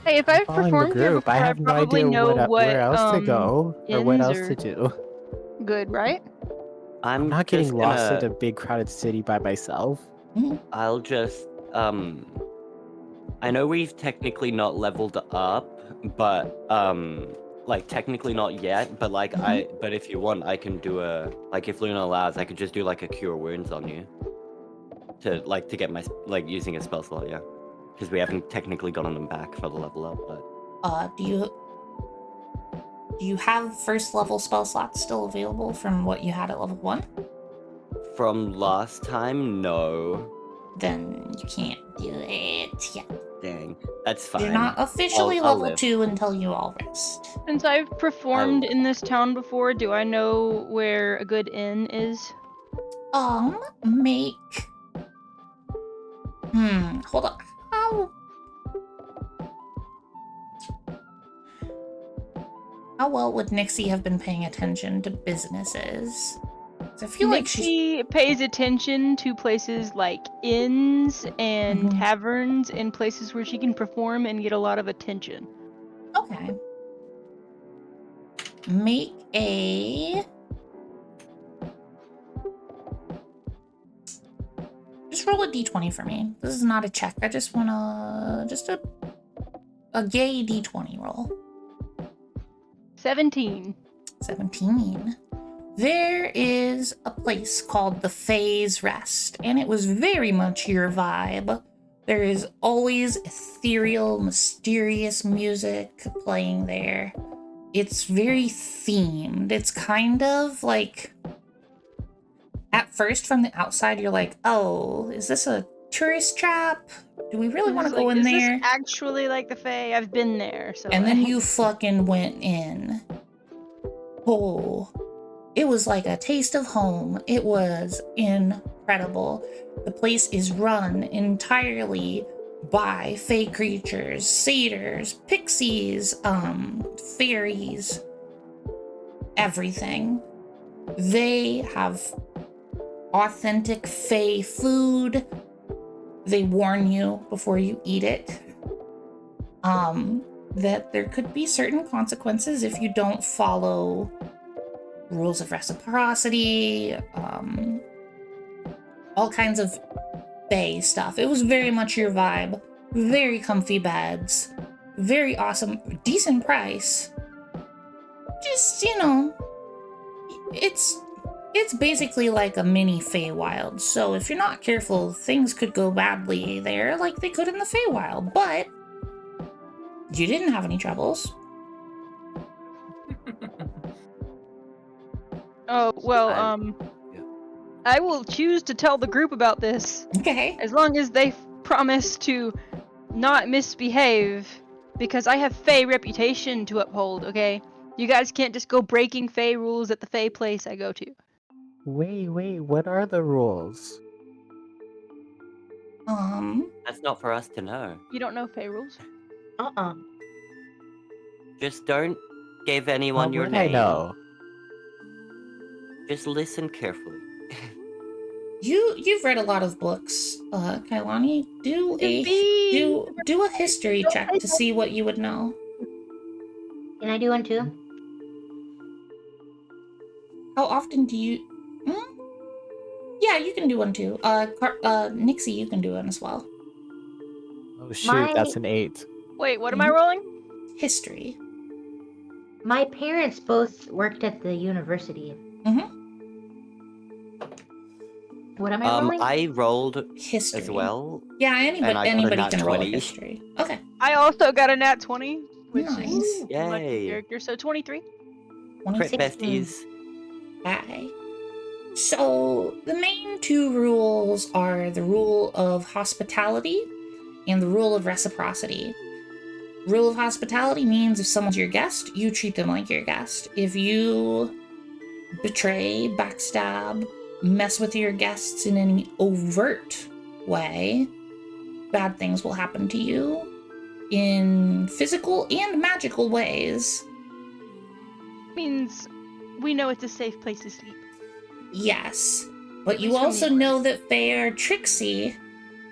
Hey, if I've Following the performed here group, before, I I have no probably idea know what where else to go or what inns else are to do. good, right? I'm not getting just lost gonna- in a big crowded city by myself. I'll just, I know we've technically not leveled up, but, like, technically not yet, but, like, but if you want, I can do like, if Luna allows, I could just do, like, a cure wounds on you. To get my, like, using a spell slot, yeah. Because we haven't technically gotten them back for the level up, but... Do you have first level spell slots still available from what you had at level 1? From last time, no. Then you can't do it yet. Dang, that's fine. You're not officially I'll level live. 2 until you all rest. Since I've performed in this town before, do I know where a good inn is? Make... hold on. How well would Nixie have been paying attention to businesses? 'Cause I feel like she's... Nixie pays attention to places like inns and taverns and places where she can perform and get a lot of attention. Okay. Make a... Just roll a d20 for me. This is not a check. I just want to... Just a gay d20 roll. 17. 17. There is a place called the Fae's Rest, and it was very much your vibe. There is always ethereal, mysterious music playing there. It's very themed. It's kind of like... At first, from the outside, you're like, oh, is this a tourist trap? Do we really want to go in is there? This actually like the Fae? I've been there, so. And then you fucking went in. Oh, it was like a taste of home. It was incredible. The place is run entirely by Fae creatures, satyrs, pixies, fairies, everything. They have authentic Fae food. They warn you before you eat it. That there could be certain consequences if you don't follow rules of reciprocity, all kinds of Fae stuff. It was very much your vibe. Very comfy beds. Very awesome. Decent price. Just, you know, it's basically like a mini Feywild. So if you're not careful, things could go badly there like they could in the Feywild. But you didn't have any troubles. Oh, well, I will choose to tell the group about this. Okay. As long as they promise to not misbehave, because I have Fae reputation to uphold, okay? You guys can't just go breaking Fae rules at the Fae place I go to. Wait, what are the rules? That's not for us to know. You don't know Fae rules? Just don't give anyone How your would name. I know? Just listen carefully. You've read a lot of books, Kailani. Do a history check to see what you would know. Can I do one too? How often do you? Yeah, you can do one too. Nixie, you can do one as well. Oh shoot, that's an 8. Wait, what am I rolling? History. My parents both worked at the university. What am I rolling? I rolled History as well. Yeah, and I got a anybody nat can roll a 20. history. Okay. I also got a nat 20, which Nice. is my Yay. character, so 23. Crit 26. besties. Hi. So the main two rules are the rule of hospitality and the rule of reciprocity. Rule of hospitality means if someone's your guest, you treat them like your guest. If you betray, backstab, mess with your guests in any overt way, bad things will happen to you in physical and magical ways. Means we know it's a safe place to sleep. Yes, but you Least from also the know that they are tricksy,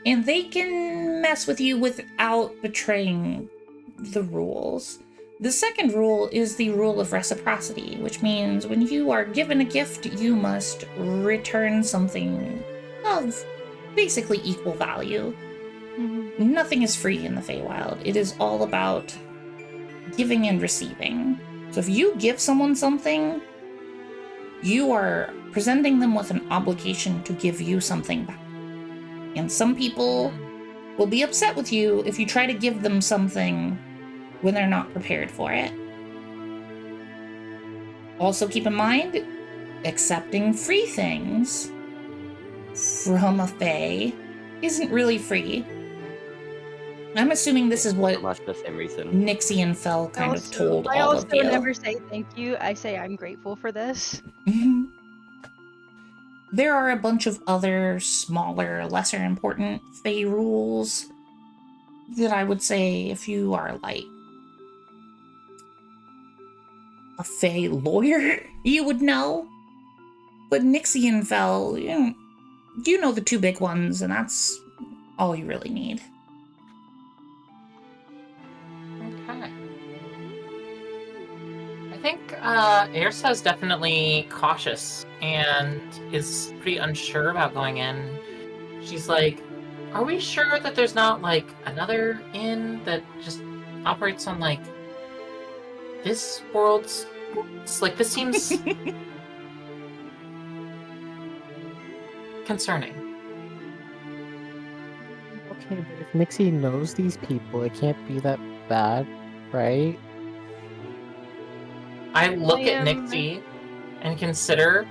and they can mess with you without betraying the rules. The second rule is the rule of reciprocity, which means when you are given a gift, you must return something of basically equal value. Nothing is free in the Feywild. It is all about giving and receiving. So if you give someone something, you are presenting them with an obligation to give you something back. And some people will be upset with you if you try to give them something when they're not prepared for it. Also keep in mind, accepting free things from a Fae isn't really free. I'm assuming this is what Much the same reason. Nixie and Fel kind of told I all also of you. never say thank you. I say I'm grateful for this. There are a bunch of other smaller, lesser important Fae rules that I would say if you are like a Fae lawyer, you would know. But Nixie and Fel, you know the two big ones, and that's all you really need. Okay. I think Airsa is definitely cautious and is pretty unsure about going in. She's like, are we sure that there's not like another inn that just operates on like this world's like this seems concerning. Okay, but if Nixie knows these people, it can't be that bad, right? I look at Nixie and consider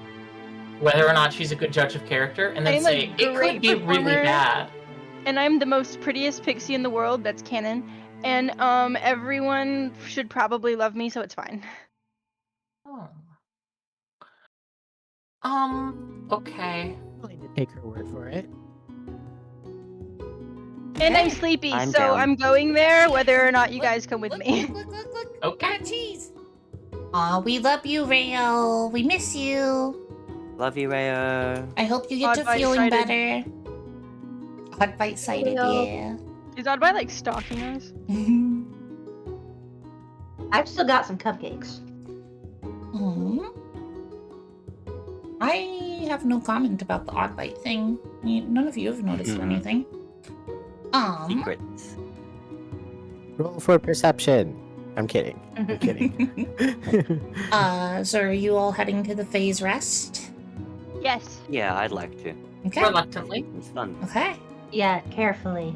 whether or not she's a good judge of character, and then say it could be really bad. And I'm the most prettiest pixie in the world. That's canon. And everyone should probably love me, so it's fine. Okay. I'm willing to take her word for it. And I'm sleepy, I'm so down. I'm going there, whether or not you guys come with me. Look. Okay. Cheese. Aw, we love you, Rayo. We miss you. Love you, Rayo. I hope you get to Oddbite feeling sighted. better. Hot bite sighted, Rayo. yeah. Is Oddbite like stalking us? I've still got some cupcakes. I have no comment about the odd bite thing. None of you have noticed anything. Secrets. Roll for perception. I'm kidding. I'm kidding. So are you all heading to the Phase Rest? Yes. Yeah, I'd like to. Okay. Reluctantly. It's fun. Okay. Yeah, carefully.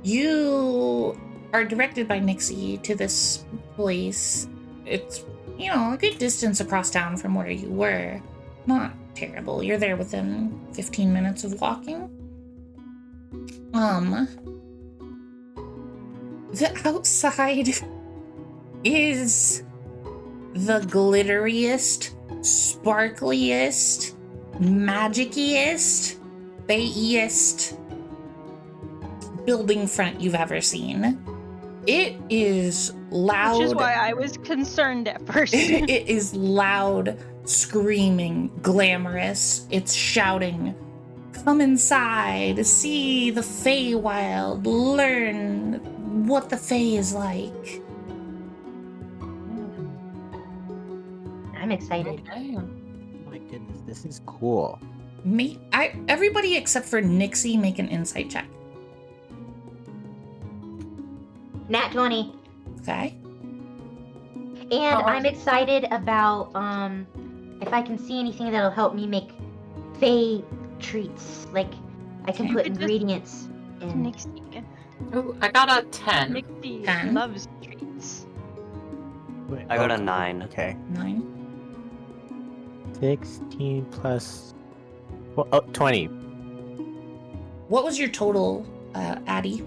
You are directed by Nixie to this place. It's, a good distance across town from where you were. Not terrible. You're there within 15 minutes of walking. The outside is the glitteriest, sparkliest, magiciest, Fayiest building front you've ever seen. It is loud. Which is why I was concerned at first. It is loud, screaming, glamorous. It's shouting, "Come inside, see the Feywild, learn what the Fey is like." I'm excited. Okay. Oh my goodness, this is cool. Everybody except for Nixie make an insight check. Nat 20. Okay. And I'm excited about if I can see anything that'll help me make Fey treats. Like I can Okay. put It just- ingredients in. Nixie. Ooh, I got a 10. Nixie 10? loves treats. Wait, I got a cool. 9. Okay. 9. 16 plus 20. What was your total, Addie?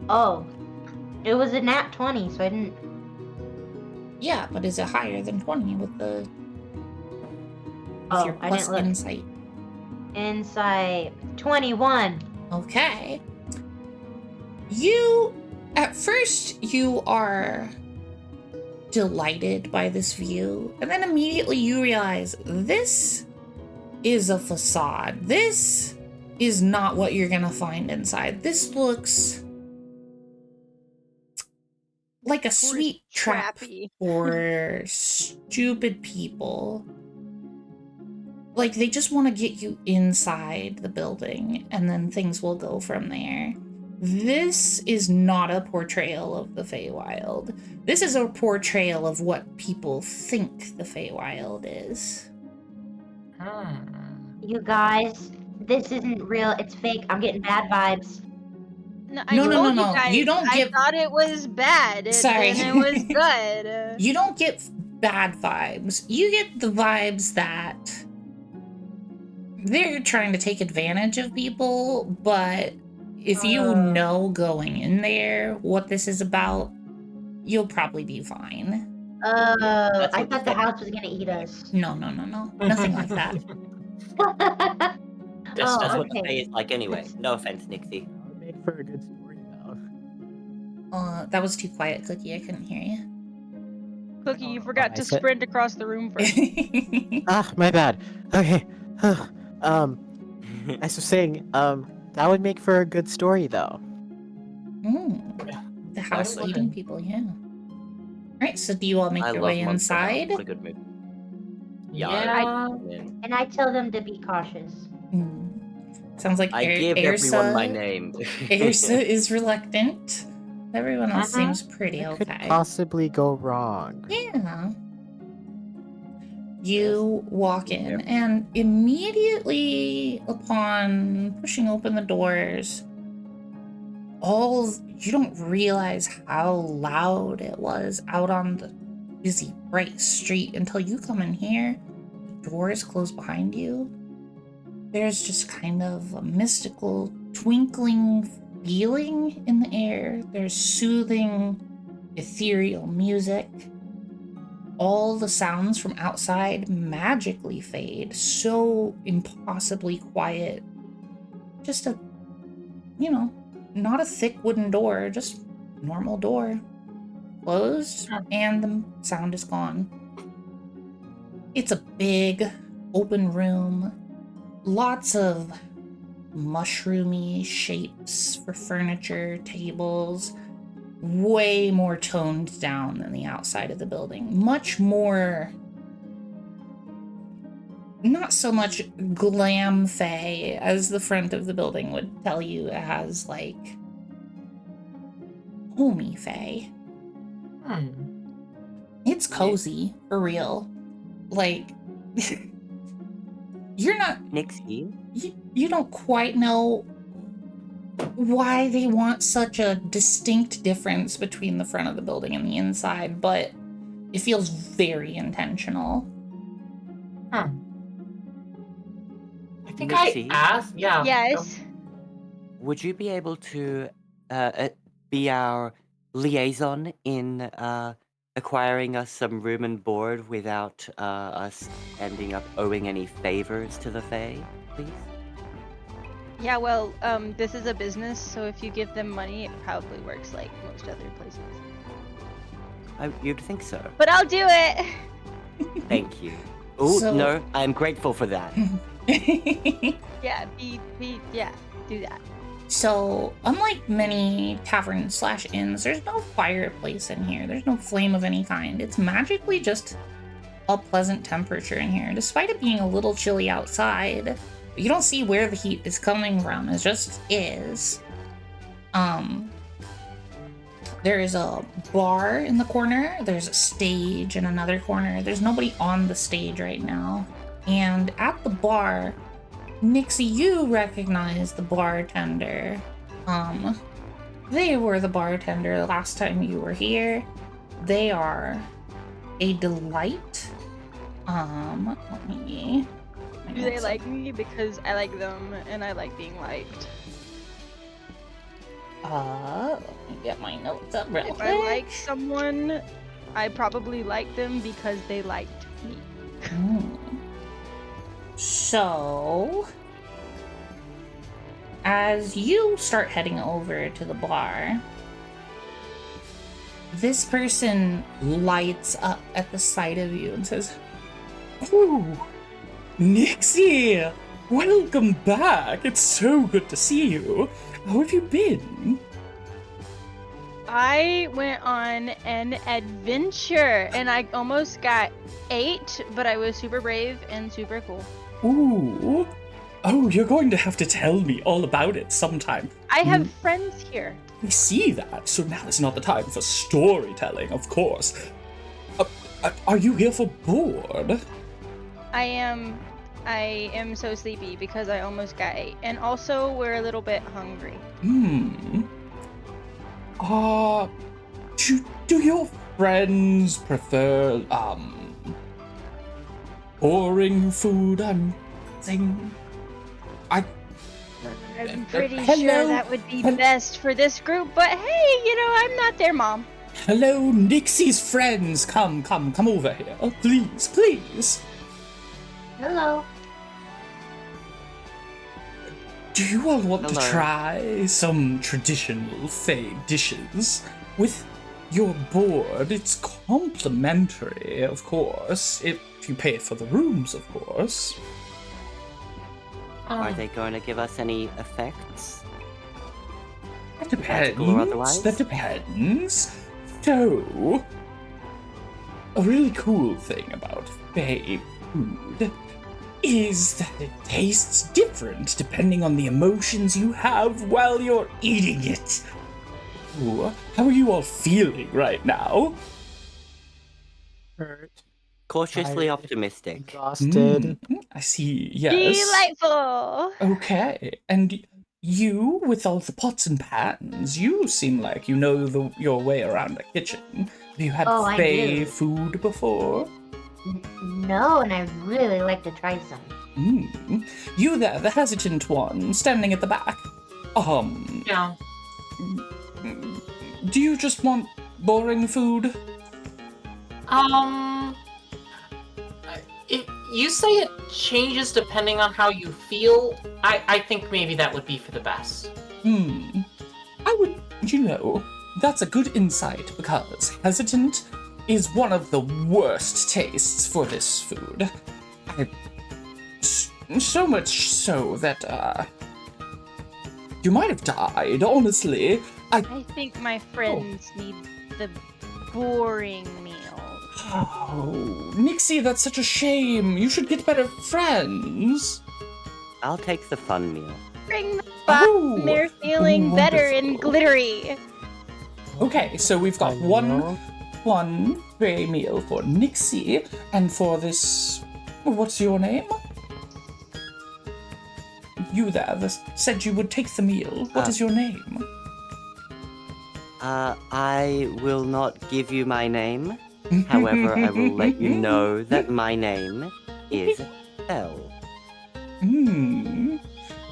Oh, it was a nat 20, so I didn't. Yeah, but is it higher than 20 with Oh, your I plus didn't look. insight? Insight 21. Okay. At first, you are delighted by this view, and then immediately you realize this is a facade. This is not what you're gonna find inside. This looks like a sweet trap Trappy. for stupid people. Like, they just want to get you inside the building, and then things will go from there. This is not a portrayal of the Feywild. This is a portrayal of what people think the Feywild is. You guys, this isn't real. It's fake. I'm getting bad vibes. No, No. You, guys, You don't I get- thought it was bad. Sorry. And it was good. You don't get bad vibes. You get the vibes that they're trying to take advantage of people, but if you know going in there what this is about, you'll probably be fine. I what thought the the- house was gonna eat us. No. Nothing like that. That's Oh, That's what the okay. Fae is like anyway. No offense, Nixie. That would make for a good story, though. That was too quiet, Cookie. I couldn't hear you. Cookie, you forgot I to said- sprint across the room first. Ah, my bad. Okay. I was saying, that would make for a good story, though. The house would. eating people, yeah. Alright, so do you all make I your love way Monster House. inside? What a good movie. Yeah. Yeah. And I tell them to be cautious. Sounds like I give everyone my Ersa name. Ersa is reluctant. Everyone else seems pretty What could okay. possibly go wrong? Yeah. You walk in, Yep. and immediately upon pushing open the doors, you don't realize how loud it was out on the busy, bright street until you come in here. The doors close behind you. There's just kind of a mystical, twinkling feeling in the air. There's soothing, ethereal music. All the sounds from outside magically fade, so impossibly quiet. Just a, not a thick wooden door, just normal door. Closed, and the sound is gone. It's a big, open room. Lots of mushroomy shapes for furniture, tables. Way more toned down than the outside of the building. Much more, not so much glam fae as the front of the building would tell you, as like homey fae. It's cozy, for real. Like, you're not, Nixie? you don't quite know why they want such a distinct difference between the front of the building and the inside, but it feels very intentional. I think Nixie? I asked. Yeah. Yes. Would you be able to be our liaison in acquiring us some room and board without us ending up owing any favors to the Fae, please? Yeah, well, this is a business, so if you give them money, it probably works like most other places. You'd think so. But I'll do it! Thank you. Oh, So- no, I'm grateful for that. Yeah, yeah, do that. So, unlike many taverns/inns, there's no fireplace in here. There's no flame of any kind. It's magically just a pleasant temperature in here, despite it being a little chilly outside. You don't see where the heat is coming from. It just is. There is a bar in the corner. There's a stage in another corner. There's nobody on the stage right now. And at the bar, Nixie, you recognize the bartender. They were the bartender last time you were here. They are a delight. Let me... Do they like me? Because I like them, and I like being liked. Let me get my notes up real If quick. I like someone, I probably like them because they liked me. So, as you start heading over to the bar, this person lights up at the sight of you and says, Ooh, Nixie! Welcome back! It's so good to see you. How have you been? I went on an adventure, and I almost got 8, but I was super brave and super cool. Ooh. Oh, you're going to have to tell me all about it sometime. I have friends here. I see that, so now is not the time for storytelling, of course. Are you here for board? I am so sleepy because I almost got 8, and also we're a little bit hungry. Do your friends prefer, boring food? I'm pretty hello? sure that would be best for this group, but hey, I'm not their mom. Hello, Nixie's friends. Come over here. Oh, please. Hello. Do you all want to Hello. try some traditional Fey dishes? With your board, it's complimentary, of course, if you pay for the rooms, of course. Are they going to give us any effects? That Magical or otherwise? depends. So, a really cool thing about Fey food is that it tastes different depending on the emotions you have while you're eating it. Ooh, how are you all feeling right now? Hurt. Cautiously Tired. optimistic. Exhausted. I see, yes. Delightful. Okay, and you, with all the pots and pans, you seem like you know your way around the kitchen. Have you had Oh, I Fey do. food before? No, and I'd really like to try some. You there, the hesitant one, standing at the back. Yeah. Do you just want boring food? If you say it changes depending on how you feel, I think maybe that would be for the best. I would, that's a good insight, because hesitant is one of the worst tastes for this food. So much so that, you might have died, honestly. I think my friends need the boring meal. Oh, Nixie, that's such a shame. You should get better friends. I'll take the fun meal. Bring them back. Oh, They're feeling better and wonderful. glittery. Okay, so we've got one Fey meal for Nixie, and for this, what's your name? You there, said you would take the meal. What is your name? I will not give you my name. However, I will let you know that my name is Belle.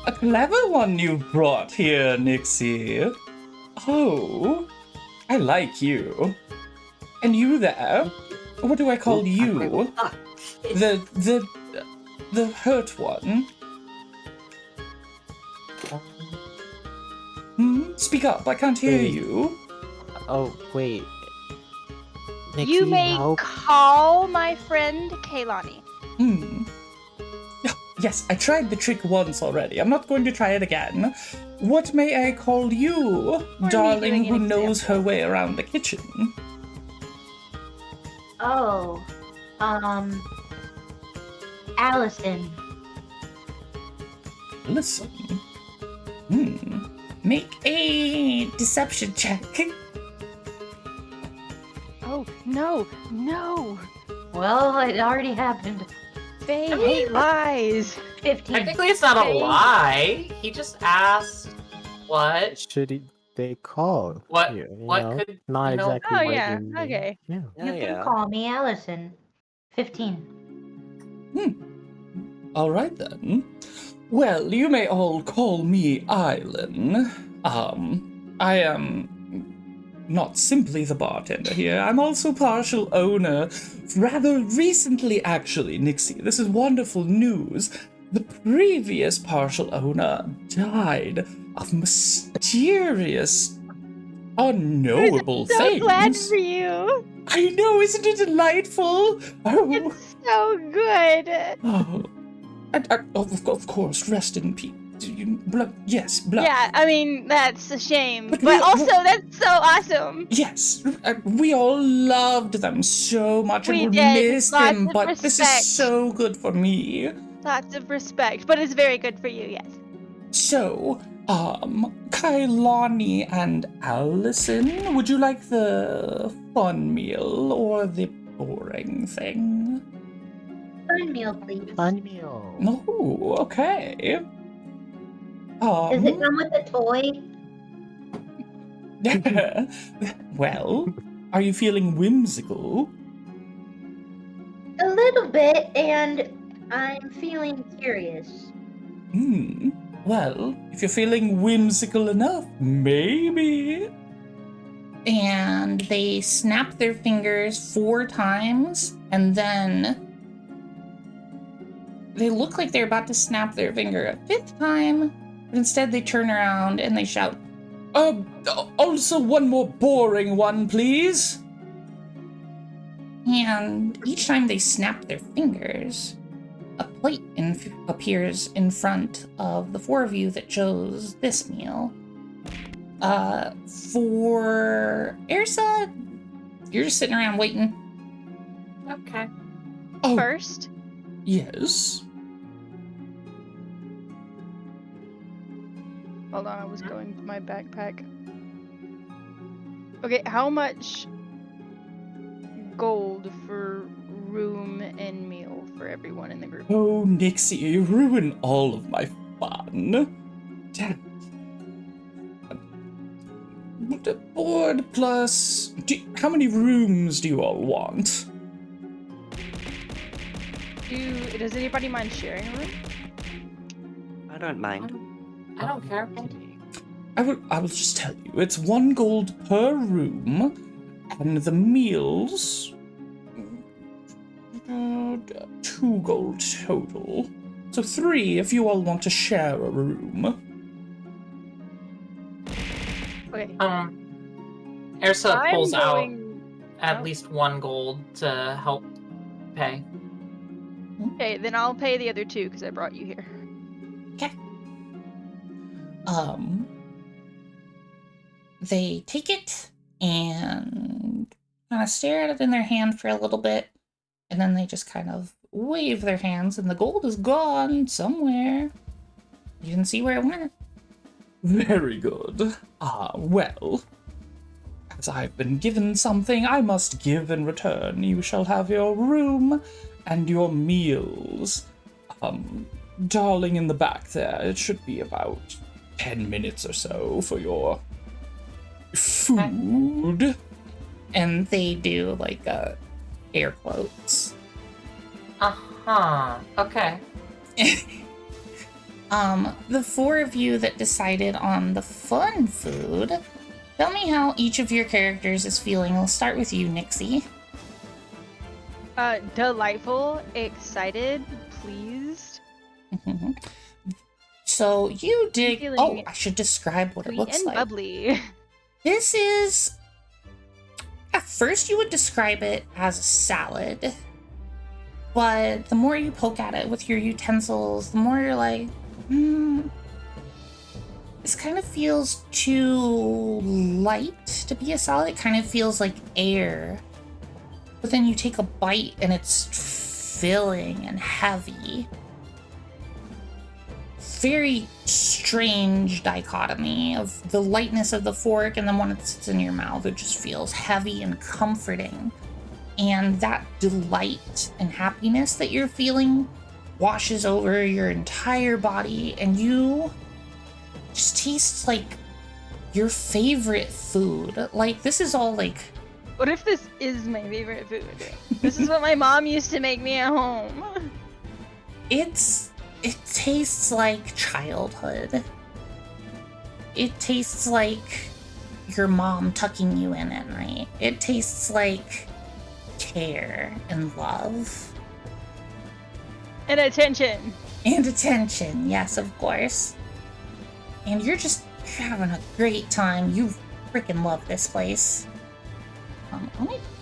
A clever one you brought here, Nixie. Oh, I like you. And you there? What do I call you? The hurt one. speak up. I can't hear Wait. you. Oh, wait. You Nixie, may help. call my friend Kaylani. Yes, I tried the trick once already. I'm not going to try it again. What may I call you, me darling, doing who an knows her way around the kitchen? Oh, Allison. Listen. Make a deception check. Oh, no, no. Well, it already happened. They hate lies. 15. Technically, it's not a Okay. lie. He just asked what They call What- you, what know? could- Not you know- exactly Oh, what yeah, you mean. okay. Yeah. You can yeah. call me Allison. 15. All right then. Well, you may all call me Eileen. I am not simply the bartender here. I'm also partial owner. Rather recently, actually, Nixie. This is wonderful news. The previous partial owner died of mysterious, unknowable So things. glad for you. I know, isn't it delightful? Oh. It's so good. Oh, of course, rest in peace. Yes, blood. Yeah, I mean, that's a shame. But But, we- also, that's so awesome. Yes, we all loved them so much We and did. will miss Lots them, of but this respect. is so good for me. Lots of respect, but it's very good for you, yes. So, Kailani and Allison, would you like the fun meal or the boring thing? Fun meal, please. Fun meal. Oh, okay. Does it come with a toy? Well, are you feeling whimsical? A little bit, and I'm feeling curious. Well, if you're feeling whimsical enough, maybe. And they snap their fingers 4 times, and then they look like they're about to snap their finger a 5th time, but instead they turn around and they shout, Also one more boring one, please. and each time they snap their fingers, a plate appears in front of the 4 of you that chose this meal. For Ersa, you're just sitting around waiting. Okay. Oh, First, yes. hold on, I was going to my backpack. Okay, how much gold for room and meal for everyone in the group? Oh, Nixie, you ruin all of my fun. Damn. The board plus... how many rooms do you all want? Does anybody mind sharing a room? I don't mind. I don't care. I will just tell you, it's 1 gold per room, and the meals... 2 gold total. So 3 if you all want to share a room. Okay. Ersa I'm pulls out going... at oh. least 1 gold to help pay. Okay, then I'll pay the other 2 because I brought you here. They take it and kind of stare at it in their hand for a little bit, and then they just kind of wave their hands, and the gold is gone somewhere. You didn't see where it went. Very good. Well, as I've been given something, I must give in return. You shall have your room and your meals. Darling in the back there, it should be about 10 minutes or so for your food. And they do like air quotes. Okay. The 4 of you that decided on the fun food, tell me how each of your characters is feeling. We'll start with you, Nixie. Delightful, excited, pleased. So you dig. feeling Oh, I should describe what it Sweet looks and like. bubbly. This is. At first, you would describe it as a salad. But the more you poke at it with your utensils, the more you're like, this kind of feels too light to be a salad. It kind of feels like air. But then you take a bite and it's filling and heavy. Very strange dichotomy of the lightness of the fork, and then when it sits in your mouth, it just feels heavy and comforting. And that delight and happiness that you're feeling washes over your entire body, and you just taste like your favorite food. Like, this is all like... What if this is my favorite food? This is what my mom used to make me at home. It tastes like childhood. It tastes like your mom tucking you in at night. It tastes like care and love. And attention. And attention, yes, of course. And you're having a great time. You freaking love this place.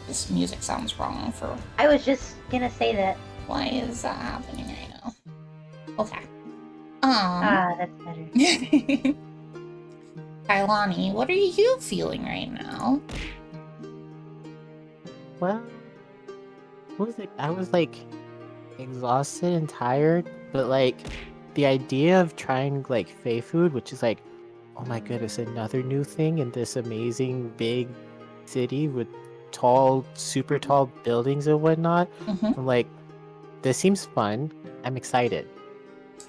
This music sounds wrong for... I was just gonna say that. Why is that happening right now? Okay. That's better. Kailani, what are you feeling right now? Well, what was it? I was like exhausted and tired, but like the idea of trying like Fae food, which is like, oh my goodness, another new thing in this amazing big city with tall, super tall buildings and whatnot. I'm like, this seems fun. I'm excited.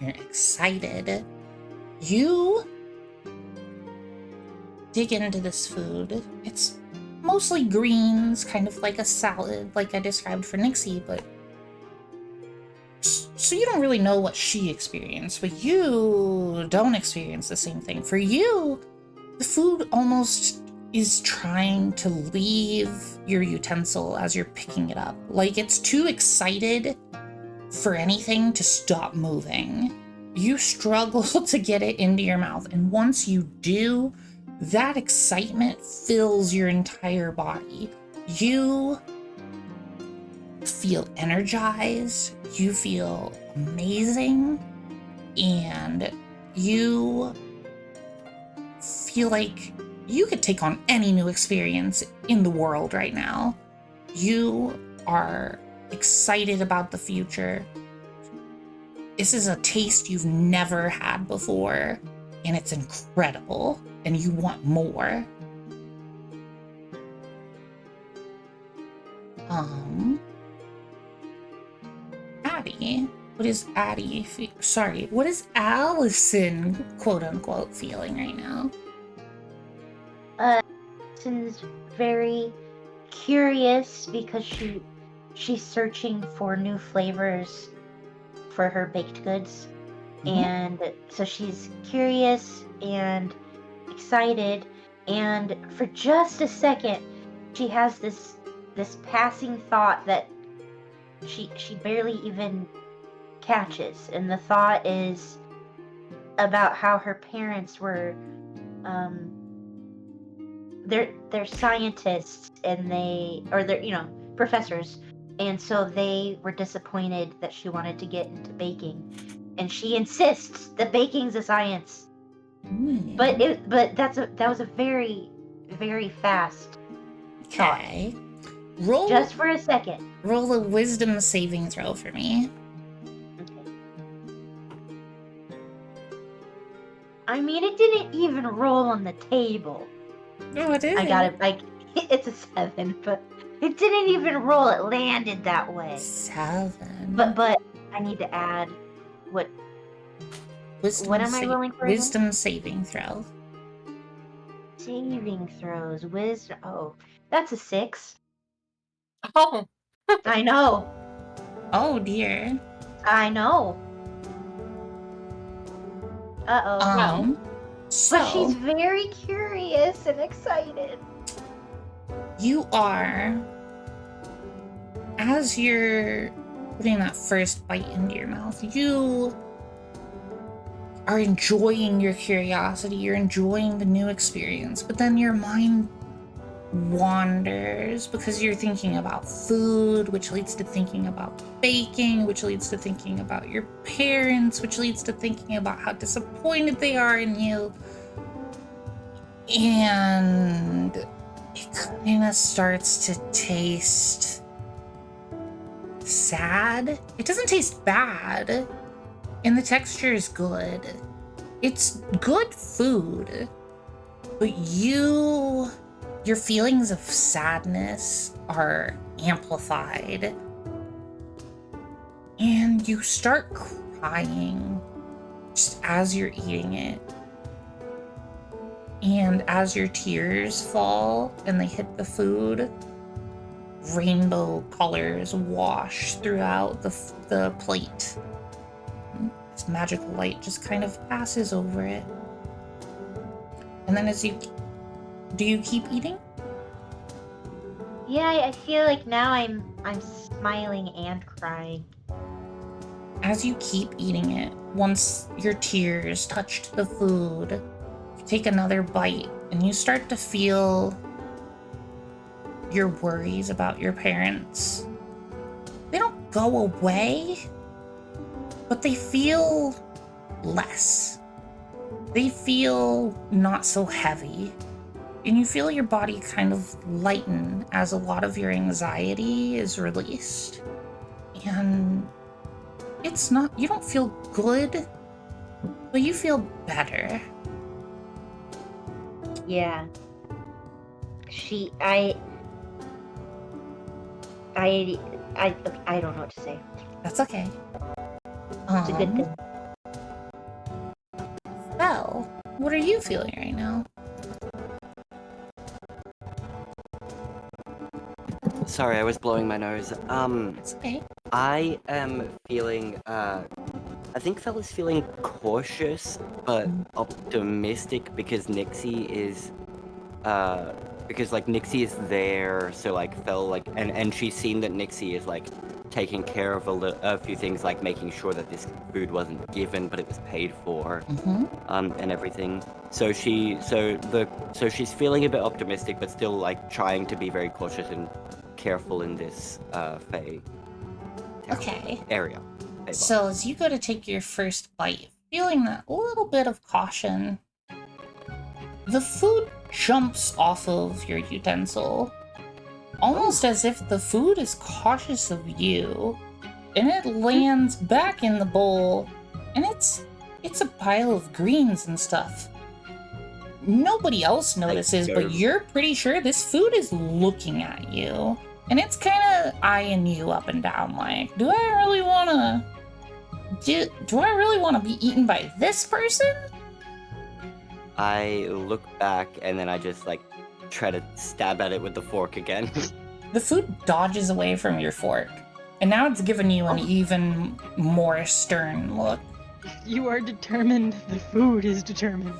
You're excited. You dig into this food. It's mostly greens, kind of like a salad, like I described for Nixie, but... So you don't really know what she experienced, but you don't experience the same thing. For you, the food almost is trying to leave your utensil as you're picking it up. Like, it's too excited for anything to stop moving. You struggle to get it into your mouth, and once you do, that excitement fills your entire body. You feel energized, you feel amazing, and you feel like you could take on any new experience in the world right now. You are excited about the future. This is a taste you've never had before, and it's incredible, and you want more. Addie, what is Addie? What is Allison, quote unquote, feeling right now? Allison's very curious because she's searching for new flavors for her baked goods. And so she's curious and excited, and for just a second she has this passing thought that she barely even catches, and the thought is about how her parents were they're scientists, and they're professors, and so they were disappointed that she wanted to get into baking, and she insists that baking's a science. But that was a very, very fast thought. Okay. Just for a second. Roll a wisdom saving throw for me. Okay. I mean, it didn't even roll on the table. Oh, it is. I got it. Like, it's a 7, but it didn't even roll. It landed that way. 7. But I need to add what am I rolling for? Wisdom saving throw. Saving throws. Wisdom. Oh, that's a 6. Oh. I know. Oh dear. I know. Uh-oh. So but she's very curious and excited. You are, as you're putting that first bite into your mouth, you are enjoying your curiosity, you're enjoying the new experience, but then your mind wanders because you're thinking about food, which leads to thinking about baking, which leads to thinking about your parents, which leads to thinking about how disappointed they are in you. And it kind of starts to taste sad. It doesn't taste bad, and the texture is good. It's good food, but your feelings of sadness are amplified, and you start crying just as you're eating it. And as your tears fall and they hit the food, rainbow colors wash throughout the plate. This magical light just kind of passes over it. And then do you keep eating? Yeah, I feel like now I'm smiling and crying. As you keep eating it, once your tears touched the food, you take another bite and you start to feel your worries about your parents. They don't go away, but they feel less. They feel not so heavy. And you feel your body kind of lighten as a lot of your anxiety is released. And it's not, you don't feel good, but you feel better. Yeah. I don't know what to say. That's okay. It's a good thing. Belle, what are you feeling right now? Sorry, I was blowing my nose. It's okay. I am feeling, I think Fel is feeling cautious, but optimistic because Nixie is, Nixie is there, so, like, Fel, like, and she's seen that Nixie is, like, taking care of a few things, like making sure that this food wasn't given, but it was paid for, and everything. So she's feeling a bit optimistic, but still, like, trying to be very cautious and careful in this, Fae area. So as you go to take your first bite, feeling that little bit of caution, the food jumps off of your utensil, almost as if the food is cautious of you, and it lands back in the bowl, and it's a pile of greens and stuff. Nobody else notices, but you're pretty sure this food is looking at you. And it's kind of eyeing you up and down, like, do I really want to be eaten by this person? I look back and then I just, like, try to stab at it with the fork again. The food dodges away from your fork, and now it's giving you an even more stern look. You are determined. The food is determined.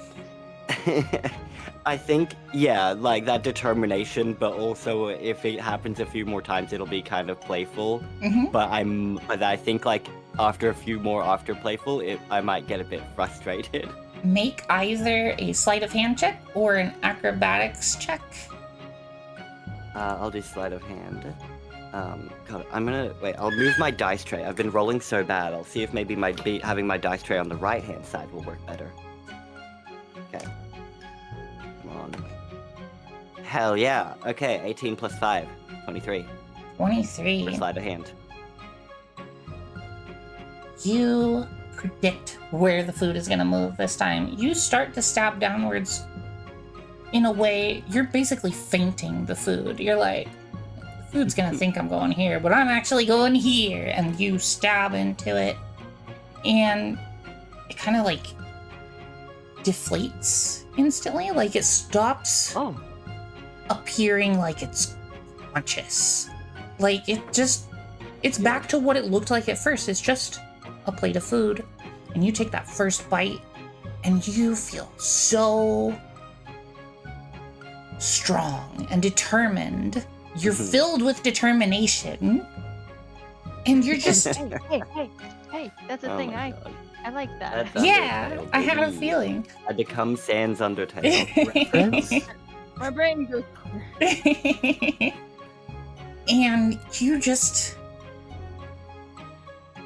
I think, yeah, like that determination, but also if it happens a few more times, it'll be kind of playful. But I think, like, after a few more after playful, I might get a bit frustrated. Make either a sleight of hand check or an acrobatics check. I'll do sleight of hand. God, I'll move my dice tray. I've been rolling so bad. I'll see if maybe having my dice tray on the right-hand side will work better. Okay. Come on. Hell yeah. Okay, 18 plus 5. 23. 23. For sleight of hand. You predict where the food is going to move this time. You start to stab downwards in a way, you're basically feinting the food. You're like, the food's going to think I'm going here, but I'm actually going here. And you stab into it, and it kind of, like, deflates instantly. Like, it stops appearing like it's conscious. Like, it's back to what it looked like at first. It's just a plate of food, and you take that first bite, and you feel so strong and determined. You're filled with determination, and you're just... Hey, that's the thing. I like that. That's Yeah, Undertale, I had a baby. feeling. I become Sans Undertale. My brain goes. And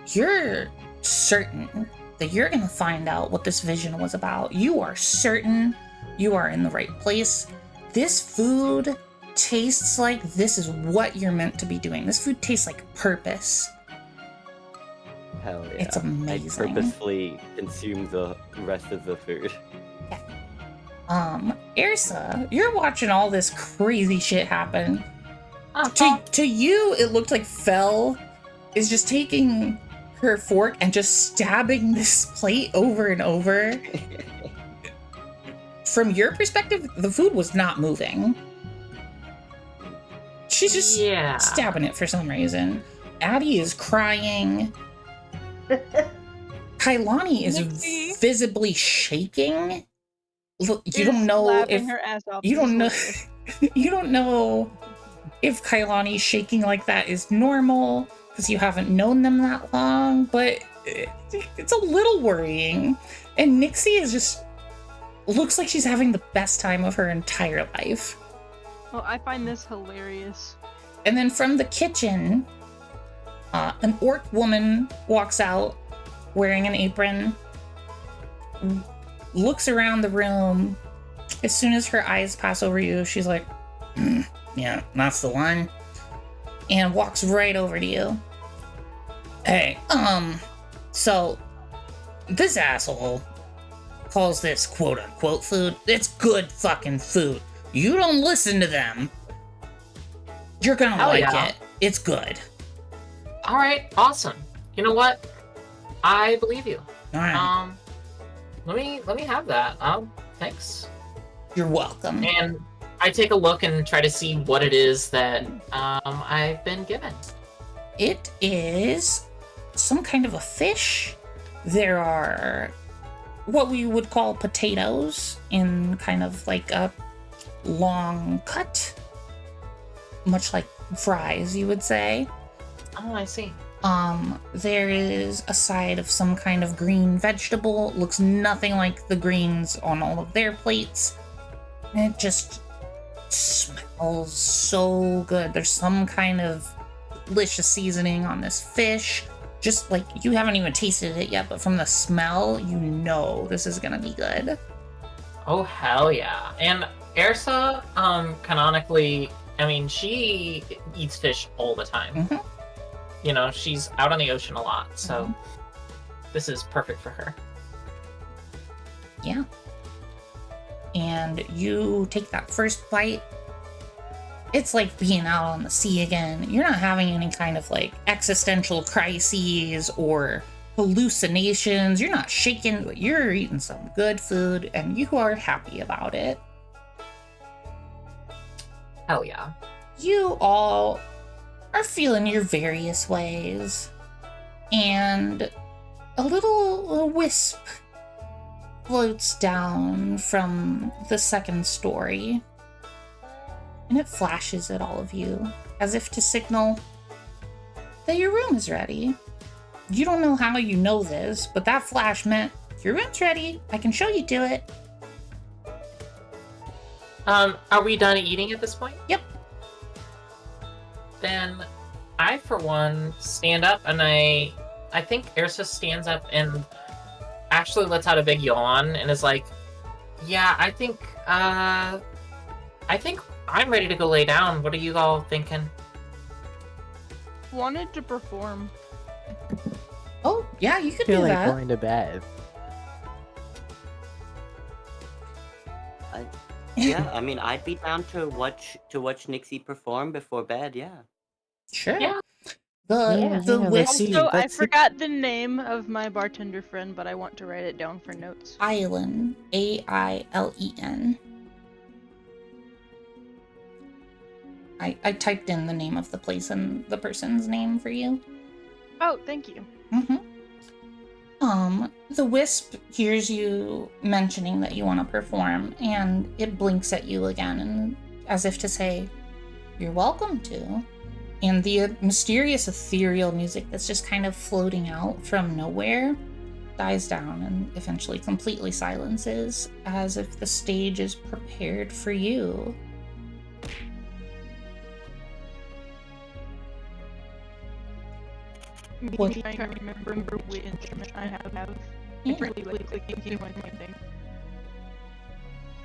you're certain that you're gonna find out what this vision was about. You are certain you are in the right place. This food tastes like this is what you're meant to be doing. This food tastes like purpose. Hell yeah. It's amazing. I purposefully consume the rest of the food. Ersa, you're watching all this crazy shit happen. Uh-huh. To you, it looked like Fel is just taking her fork and just stabbing this plate over and over. From your perspective, the food was not moving. She's just Yeah. stabbing it for some reason. Addie is crying. Kailani is Nixie. visibly shaking. Look, you don't Is know laughing if her ass off. you don't know This is you don't know if Kailani shaking like that is normal because you haven't known them that long, but it's a little worrying. And Nixie is just looks like she's having the best time of her entire life. Well, I find this hilarious. And then from the kitchen, an orc woman walks out wearing an apron, looks around the room. As soon as her eyes pass over you, she's like, yeah, that's the one. And walks right over to you. Hey, so this asshole calls this quote unquote food. It's good fucking food. You don't listen to them. You're gonna Hell like yeah. it. It's good. All right, awesome. You know what? I believe you. All right. Let me have that. Thanks. You're welcome. And I take a look and try to see what it is that I've been given. It is some kind of a fish. There are what we would call potatoes in kind of like a long cut, much like fries, you would say. Oh, I see. There is a side of some kind of green vegetable. It looks nothing like the greens on all of their plates. And it just smells so good. There's some kind of delicious seasoning on this fish. Just like, you haven't even tasted it yet, but from the smell, you know this is gonna be good. Oh, hell yeah. And Ersa, canonically, I mean, she eats fish all the time. Mhm. You know, she's out on the ocean a lot, so this is perfect for her. Yeah. And you take that first bite. It's like being out on the sea again. You're not having any kind of like existential crises or hallucinations. You're not shaking, but you're eating some good food and you are happy about it. Hell yeah. You all are feeling your various ways. And a little wisp floats down from the second story. And it flashes at all of you as if to signal that your room is ready. You don't know how you know this, but that flash meant your room's ready. I can show you to it. Are we done eating at this point? Yep. Then I, for one, stand up and I think Ersa stands up and actually lets out a big yawn and is like, yeah, I think I'm ready to go lay down. What are you all thinking? Wanted to perform. Oh, yeah, you could I feel do like that. going to bed. Yeah, I mean, I'd be down to watch Nixie perform before bed. Yeah. Sure. Yeah. The let's wisp see. Also, I Let's see. forgot the name of my bartender friend, but I want to write it down for notes. Ailen, Ailen. I typed in the name of the place and the person's name for you. Oh, thank you. The wisp hears you mentioning that you want to perform, and it blinks at you again, and as if to say, "You're welcome to." And the mysterious ethereal music that's just kind of floating out from nowhere dies down and eventually completely silences, as if the stage is prepared for you. What? I'm trying to remember which instrument I have. Yeah. Really clicking one thing.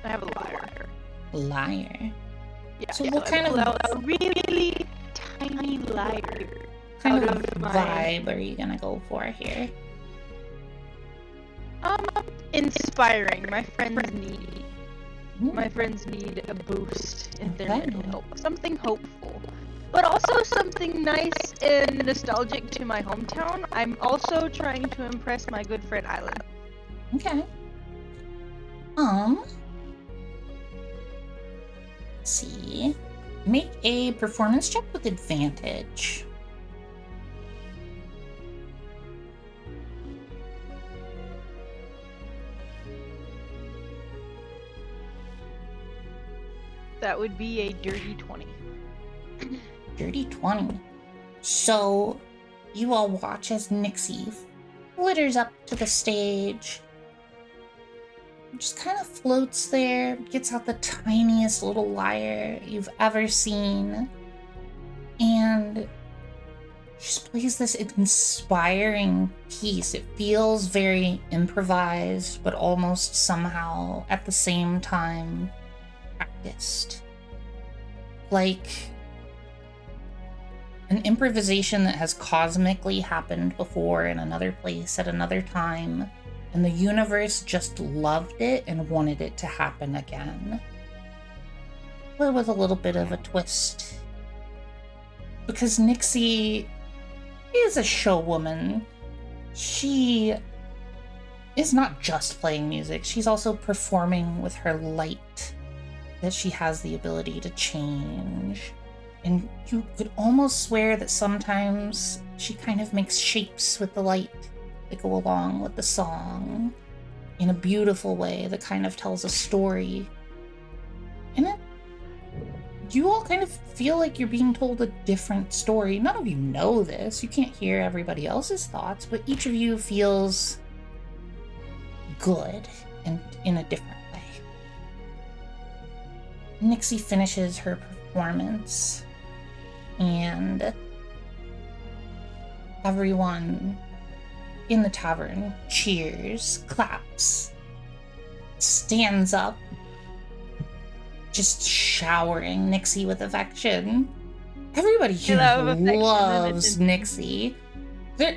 I have a lyre. Lyre. Yeah. So yeah, what I kind pulled of out a really tiny lyre? kind out of of my- vibe are you gonna go for here? Inspiring. My friends need a boost in their Okay. mental health. Something hopeful. But also something nice and nostalgic to my hometown. I'm also trying to impress my good friend Aiya. Okay. Let's see. Make a performance check with advantage. That would be a dirty 20. Dirty 20. So, you all watch as Nixie flitters up to the stage. Just kind of floats there, gets out the tiniest little lyre you've ever seen. And she just plays this inspiring piece. It feels very improvised, but almost somehow at the same time practiced. Like an improvisation that has cosmically happened before in another place at another time, and the universe just loved it and wanted it to happen again. But with a little bit of a twist. Because Nixie is a showwoman. She is not just playing music, she's also performing with her light that she has the ability to change. And you could almost swear that sometimes she kind of makes shapes with the light that go along with the song in a beautiful way that kind of tells a story. And it, you all kind of feel like you're being told a different story. None of you know this. You can't hear everybody else's thoughts, but each of you feels good and in a different way. Nixie finishes her performance, and everyone in the tavern cheers, claps, stands up, just showering Nixie with affection. Everybody here loves Nixie.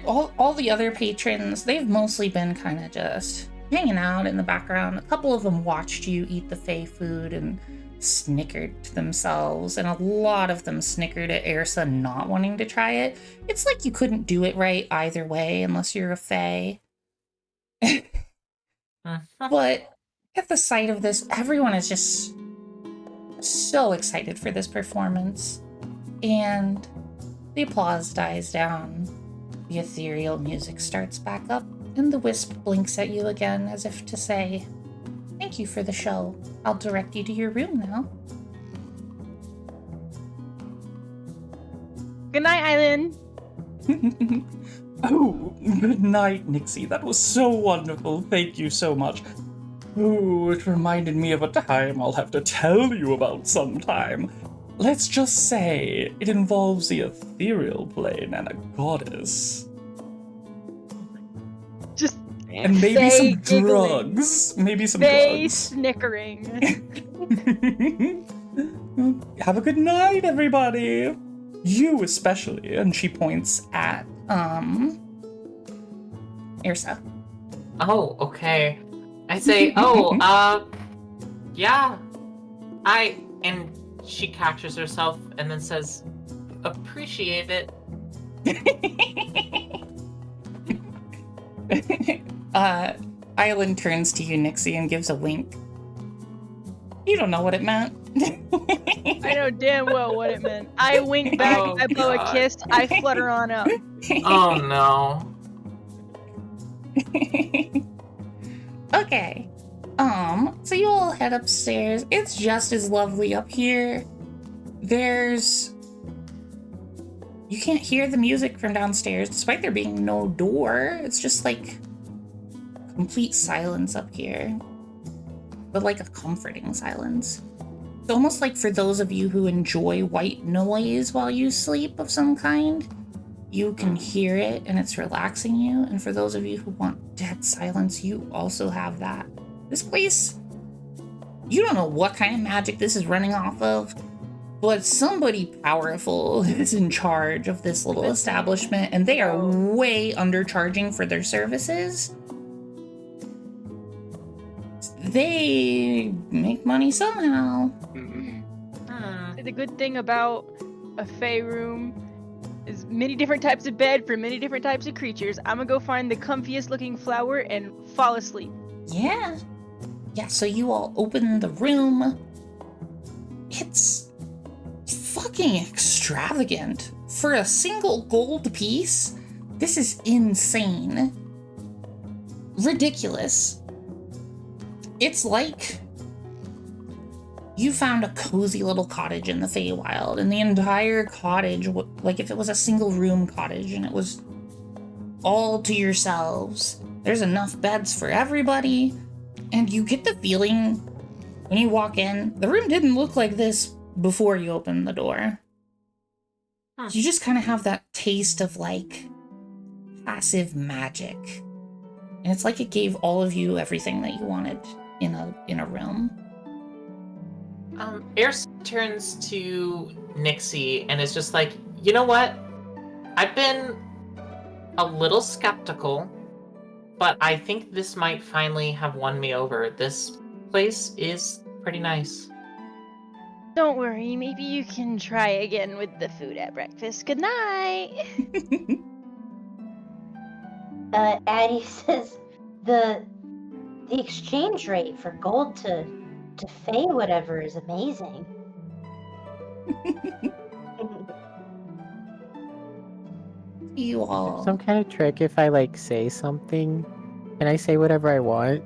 All the other patrons, they've mostly been kind of just hanging out in the background. A couple of them watched you eat the Fae food and snickered to themselves, and a lot of them snickered at Ersa not wanting to try it. It's like you couldn't do it right either way unless you're a Fae. But at the sight of this, everyone is just so excited for this performance, and the applause dies down. The ethereal music starts back up, and the wisp blinks at you again as if to say, "Thank you for the show. I'll direct you to your room now." Good night, Island. Oh, good night, Nixie. That was so wonderful. Thank you so much. Oh, it reminded me of a time I'll have to tell you about sometime. Let's just say it involves the ethereal plane and a goddess. Just And maybe Faye some giggling. drugs. Maybe some Faye drugs. snickering. Have a good night, everybody. You especially. And she points at, Ersa. Oh, okay. I say, yeah. And she catches herself and then says, appreciate it. Island turns to you, Nixie, and gives a wink. You don't know what it meant. I know damn well what it meant. I wink back, Oh, I blow God. a kiss, I flutter on up. Oh no. Okay. So you all head upstairs. It's just as lovely up here. You can't hear the music from downstairs, despite there being no door. It's just like complete silence up here, but like a comforting silence. It's almost like for those of you who enjoy white noise while you sleep of some kind, you can hear it and it's relaxing you. And for those of you who want dead silence, you also have that. This place, you don't know what kind of magic this is running off of, but somebody powerful is in charge of this little establishment, and they are way undercharging for their services. They make money somehow. The good thing about a Fey room is many different types of bed for many different types of creatures. I'm gonna go find the comfiest looking flower and fall asleep. Yeah. Yeah, so you all open the room. It's fucking extravagant. For a single gold piece, this is insane. Ridiculous. It's like you found a cozy little cottage in the Feywild, and the entire cottage, like if it was a single room cottage and it was all to yourselves, there's enough beds for everybody, and you get the feeling when you walk in, the room didn't look like this before you opened the door. You just kind of have that taste of like passive magic, and it's like it gave all of you everything that you wanted in a room. Eris turns to Nixie and is just like, you know what? I've been a little skeptical, but I think this might finally have won me over. This place is pretty nice. Don't worry, maybe you can try again with the food at breakfast. Good night. Addie says the exchange rate for gold to Fey whatever is amazing. You all. Some kind of trick if I like say something. Can I say whatever I want?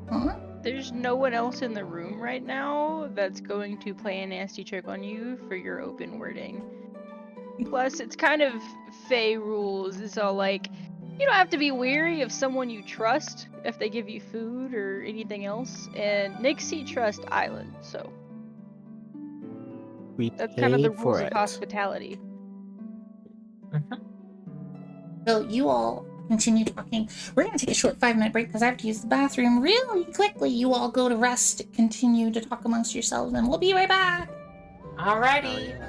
Huh? There's no one else in the room right now that's going to play a nasty trick on you for your open wording. Plus, it's kind of Fey rules. It's all like, you don't have to be weary of someone you trust if they give you food or anything else. And Nixie trust Island, so We that's kind of the paid for rules of it. hospitality. So you all continue talking. We're going to take a short 5-minute break because I have to use the bathroom really quickly. You all go to rest, continue to talk amongst yourselves, and we'll be right back. Alrighty.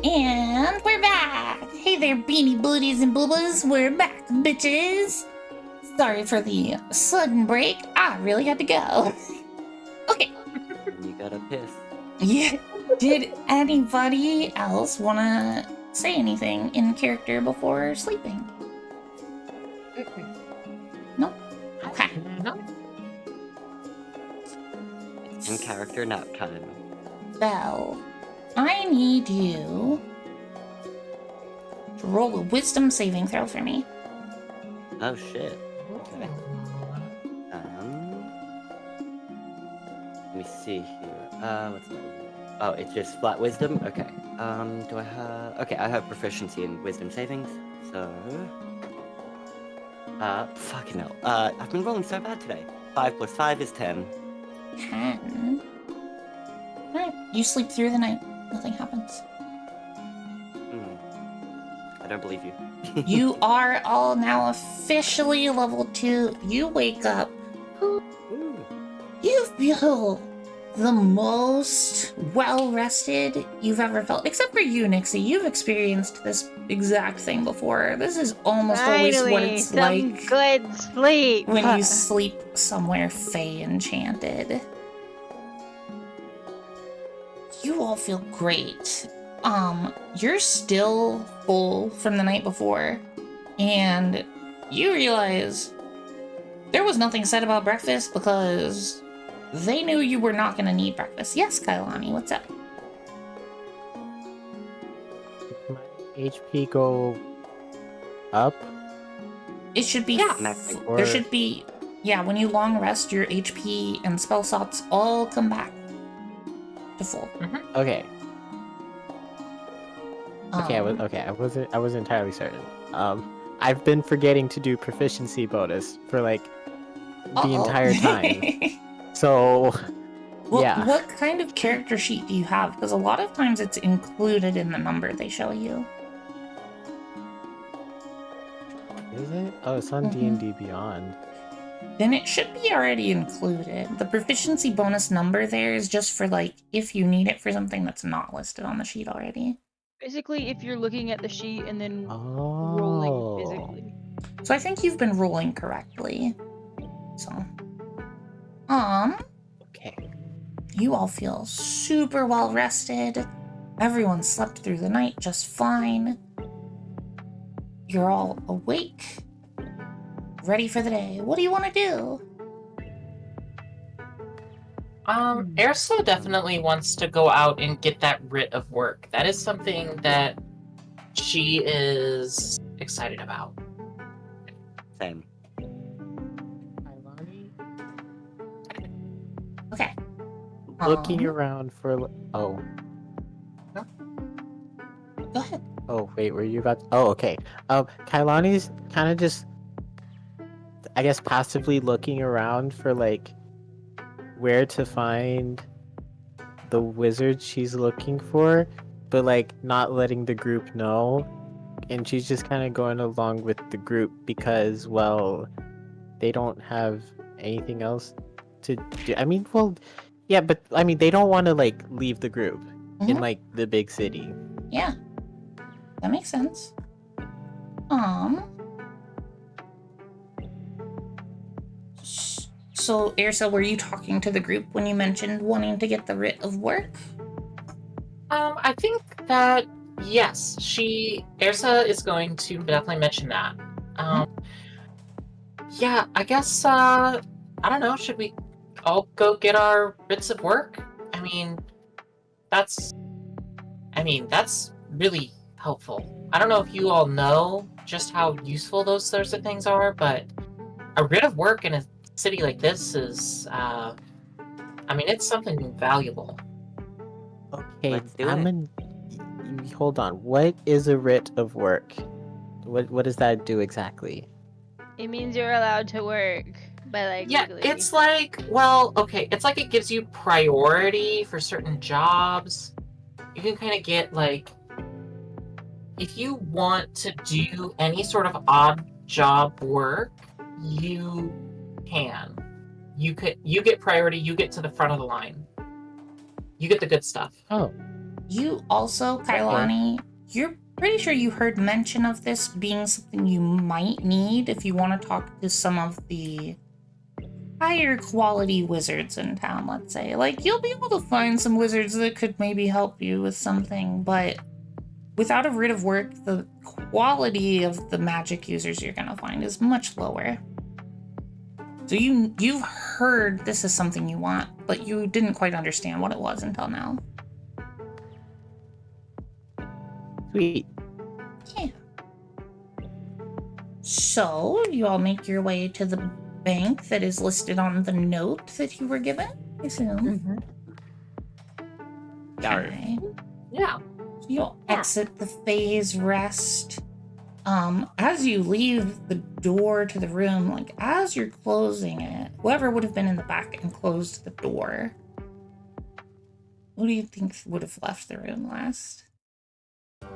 And we're back! Hey there, beanie booties and boobas, we're back, bitches! Sorry for the sudden break, I really had to go. Okay. You gotta piss. Yeah. Did anybody else wanna say anything in character before sleeping? No? Okay. No. In character nap time. Belle, I need you to roll a wisdom saving throw for me. Oh shit. Okay. Let me see here. What's that? Oh, it's just flat wisdom? Okay. Do I have... Okay, I have proficiency in wisdom savings, so... fucking hell. I've been rolling so bad today. 5 plus 5 is 10. 10. Alright, you sleep through the night. Nothing happens. I don't believe you. You are all now officially level 2. You wake up. Ooh. You feel the most well-rested you've ever felt. Except for you, Nixie. You've experienced this exact thing before. This is almost always what it's some like good sleep. when you sleep somewhere fey enchanted. You all feel great. You're still full from the night before, and you realize there was nothing said about breakfast because they knew you were not going to need breakfast. Yes, Kailani, what's up? Did my HP go up? It should be... there should be... Yeah, when you long rest, your HP and spell slots all come back to full. Okay. Okay, I wasn't entirely certain. I've been forgetting to do proficiency bonus for like the entire time. So yeah. What kind of character sheet do you have? Because a lot of times it's included in the number they show you. Is it? Oh, it's on D&D Beyond. Then it should be already included. The proficiency bonus number there is just for like if you need it for something that's not listed on the sheet already. Basically, if you're looking at the sheet and then rolling Oh. physically. So I think you've been rolling correctly. So, Okay. you all feel super well rested. Everyone slept through the night just fine. You're all awake, ready for the day. What do you want to do? Erso definitely wants to go out and get that writ of work. That is something that she is excited about. Same. Okay. Looking around for... Oh. Go ahead. Oh, wait, were you about... Oh, okay. Kailani's kind of just, I guess, passively looking around for, like, where to find the wizard she's looking for, but, like, not letting the group know. And she's just kind of going along with the group because, well, they don't have anything else to do. I mean, well, yeah, but, I mean, they don't want to, like, leave the group in, like, the big city. Yeah. That makes sense. So, Airsa, were you talking to the group when you mentioned wanting to get the writ of work? I think that yes, Ersa is going to definitely mention that. Yeah, I guess I don't know, should we all go get our bits of work? That's that's really helpful. I don't know if you all know just how useful those sorts of things are, but a writ of work in a city like this is it's something valuable. Okay, Let's do it. Hold on. What is a writ of work? What does that do exactly? It means you're allowed to work by legally. It's like, well, okay, it's like it gives you priority for certain jobs. You can kind of get if you want to do any sort of odd job work, you can. You get priority, you get to the front of the line. You get the good stuff. Oh. You also, Kailani, you're pretty sure you heard mention of this being something you might need if you want to talk to some of the higher quality wizards in town, let's say. You'll be able to find some wizards that could maybe help you with something, but without a writ of work, the quality of the magic users you're gonna find is much lower. So you've heard this is something you want, but you didn't quite understand what it was until now. Sweet. Yeah. So, you all make your way to the bank that is listed on the note that you were given, I assume. Okay. Yeah. So you'll exit the phase rest. As you leave the door to the room, as you're closing it, whoever would have been in the back and closed the door, who do you think would have left the room last? I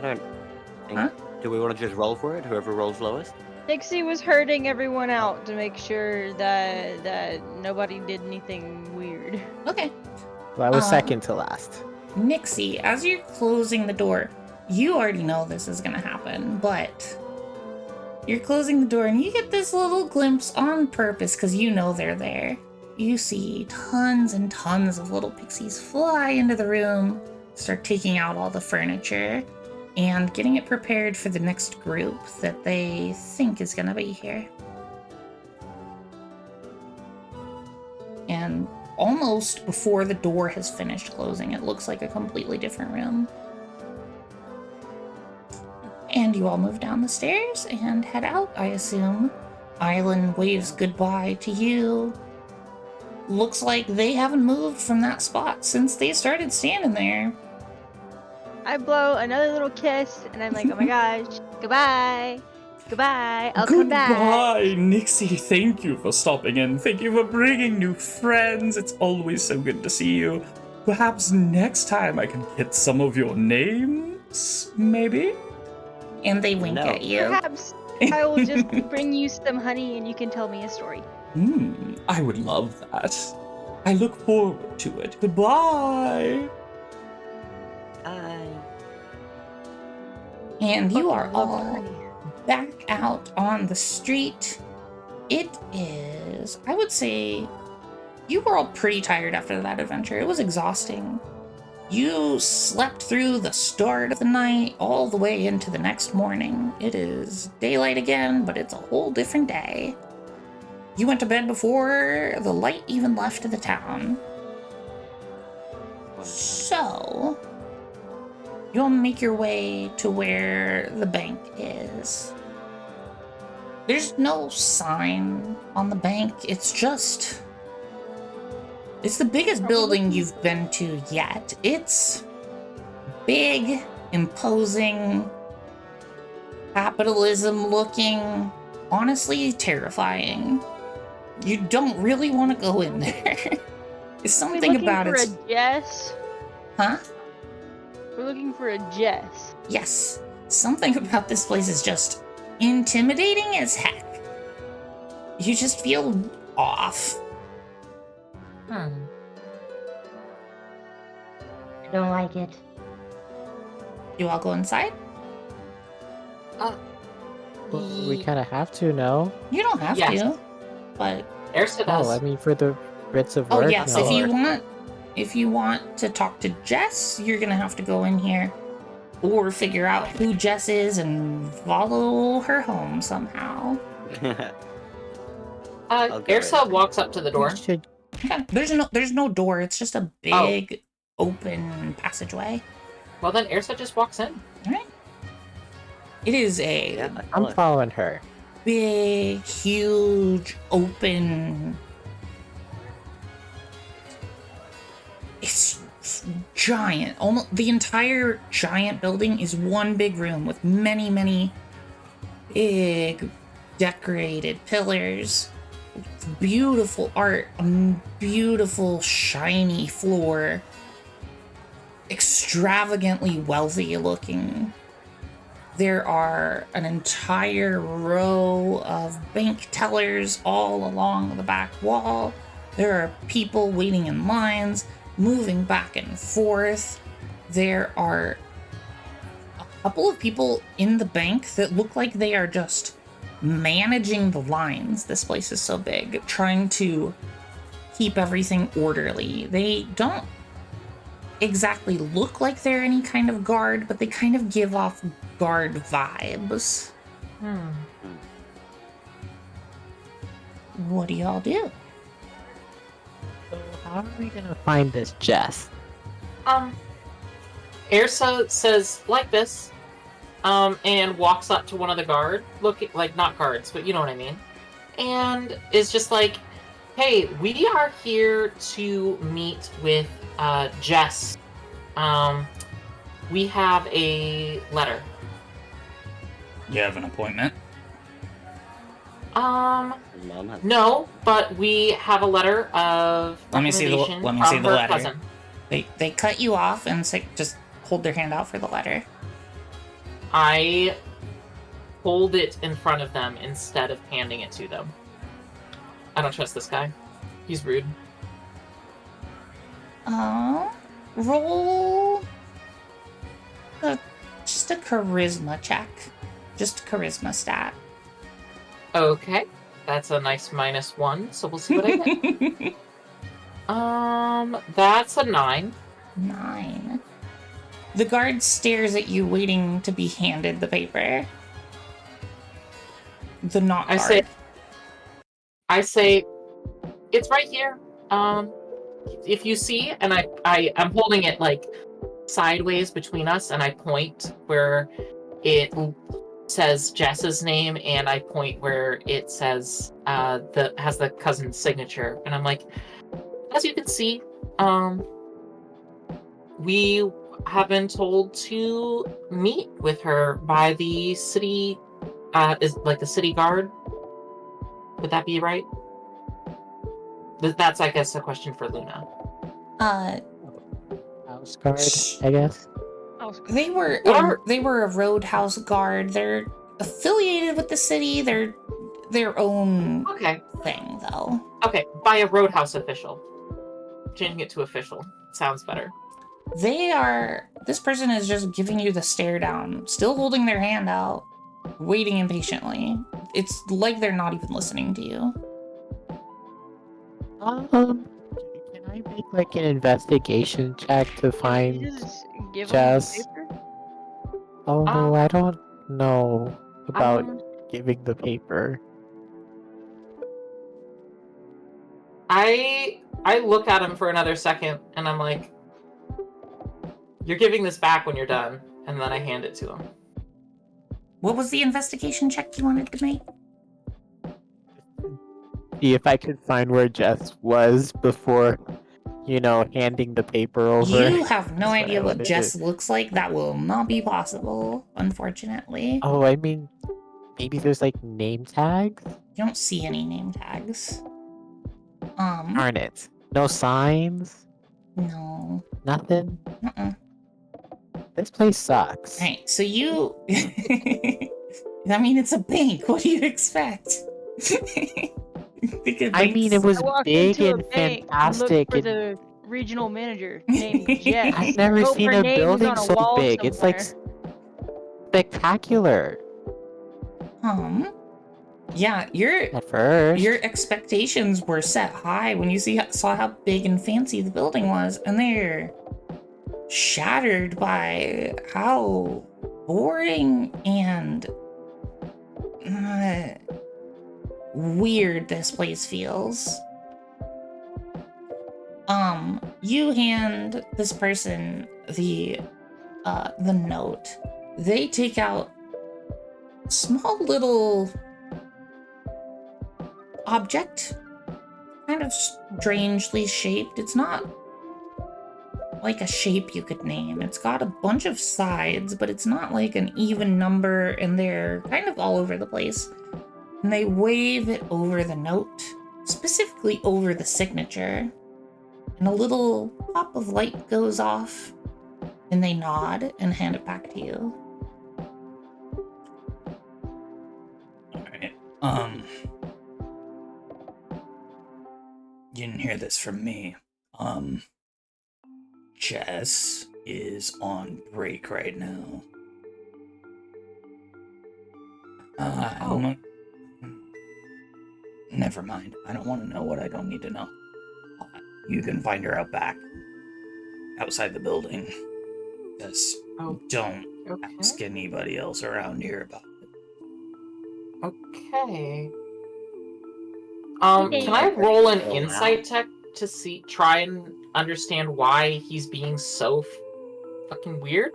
don't think. Huh? Do we want to just roll for it? Whoever rolls lowest? Nixie was herding everyone out to make sure that nobody did anything weird. Okay. Well, I was second to last. Nixie, as you're closing the door, you already know this is gonna happen, but you're closing the door and you get this little glimpse on purpose because you know they're there. You see tons and tons of little pixies fly into the room, start taking out all the furniture, and getting it prepared for the next group that they think is gonna be here. And almost before the door has finished closing, it looks like a completely different room. And you all move down the stairs and head out, I assume. Island waves goodbye to you. Looks like they haven't moved from that spot since they started standing there. I blow another little kiss, and I'm like, oh my gosh, goodbye. Goodbye, I'll come back. Goodbye, Nixie. Thank you for stopping in. Thank you for bringing new friends. It's always so good to see you. Perhaps next time I can get some of your names, maybe? And they wink at you. Perhaps I will just bring you some honey and you can tell me a story. I would love that. I look forward to it. Goodbye. Bye. And you are all back out on the street. It is, I would say, you were all pretty tired after that adventure. It was exhausting. You slept through the start of the night all the way into the next morning. It is daylight again, but it's a whole different day. You went to bed before the light even left the town. So, you'll make your way to where the bank is. There's no sign on the bank. It's the biggest building you've been to yet. It's big, imposing, capitalism looking, honestly terrifying. You don't really want to go in there. It's something about it. We're looking for a Jess? Huh? We're looking for a Jess. Yes. Something about this place is just intimidating as heck. You just feel off. I don't like it. You all go inside? We kind of have to, no? You don't have Yes. to, but Ersa Oh, does. I mean, for the bits of oh work. yes, no. if you want to talk to Jess, you're gonna have to go in here, or figure out who Jess is and follow her home somehow. I'll go Ersa in. walks up to the door. We should. Okay. There's no door. It's just a big open passageway. Well, then Ersa just walks in. All right. It is a Yeah, I'm following her. big, huge, open. It's giant. Almost the entire giant building is one big room with many, many big decorated pillars. Beautiful art, beautiful shiny floor. Extravagantly wealthy looking. There are an entire row of bank tellers all along the back wall. There are people waiting in lines, moving back and forth. There are a couple of people in the bank that look like they are just managing the lines. This place is so big, trying to keep everything orderly. They don't exactly look like they're any kind of guard, but they kind of give off guard vibes. What do y'all do? So how are we gonna find this Jess? Ersa says like this, and walks up to one of the guard, looking like not guards, but you know what I mean, and is just like, "Hey, we are here to meet with Jess. We have a letter." You have an appointment? Mom has No, but we have a letter of Let me see the recommendation from her letter. cousin. They cut you off and say, just hold their hand out for the letter. I hold it in front of them instead of handing it to them. I don't trust this guy. He's rude. Roll just a charisma check. Just a charisma stat. Okay, that's a nice -1, so we'll see what I get. That's a 9. 9. The guard stares at you, waiting to be handed the paper. The not guard. I say, it's right here. If you see, and I'm holding it like sideways between us, and I point where it says Jess's name, and I point where it says has the cousin's signature, and I'm like, as you can see, we have been told to meet with her by the city, is like the city guard. Would that be right? That's, I guess, a question for Luna. House guard, I guess. They were a roadhouse guard. They're affiliated with the city. They're their own thing, though. Okay, by a roadhouse official. Changing it to official sounds better. This person is just giving you the stare down, still holding their hand out, waiting impatiently. It's like they're not even listening to you. Can I make like an investigation check to find Jess? Oh, I don't know about giving the paper. I look at him for another second, and I'm like, "You're giving this back when you're done," and then I hand it to him. What was the investigation check you wanted to make? See if I could find where Jess was before, handing the paper over. You have no That's idea I what wanted Jess to- looks like. That will not be possible, unfortunately. Oh, I mean, maybe there's like name tags? You don't see any name tags. Darn it. No signs? No. Nothing? Uh-uh. This place sucks. Alright, so you... I mean, it's a bank. What do you expect? I mean, it was big and fantastic. Look for the regional manager named Jess. I've never Hope seen her a name's building on a so wall big. It's like somewhere. spectacular. Yeah, your At first. expectations were set high when you saw how big and fancy the building was, and they're shattered by how boring and weird this place feels. You hand this person the note. They take out a small little object, kind of strangely shaped. It's not like a shape you could name. It's got a bunch of sides, but it's not like an even number, and they're kind of all over the place. And they wave it over the note, specifically over the signature. And a little pop of light goes off, and they nod and hand it back to you. Alright. You didn't hear this from me. Jess is on break right now. Never mind. I don't want to know what I don't need to know. You can find her out back. Outside the building. Just don't ask anybody else around here about it. Okay. Can I roll an insight check to try and understand why he's being so fucking weird?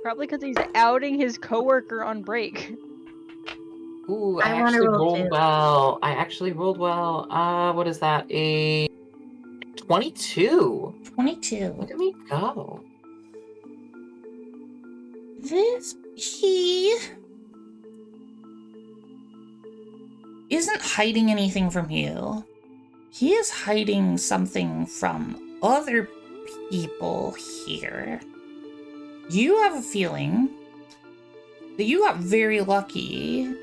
Probably because he's outing his coworker on break. Ooh, I wanna actually roll rolled too. well. I actually rolled well. What is that? A 22. 22. Look at me go. He isn't hiding anything from you. He is hiding something from other people here. You have a feeling that you got very lucky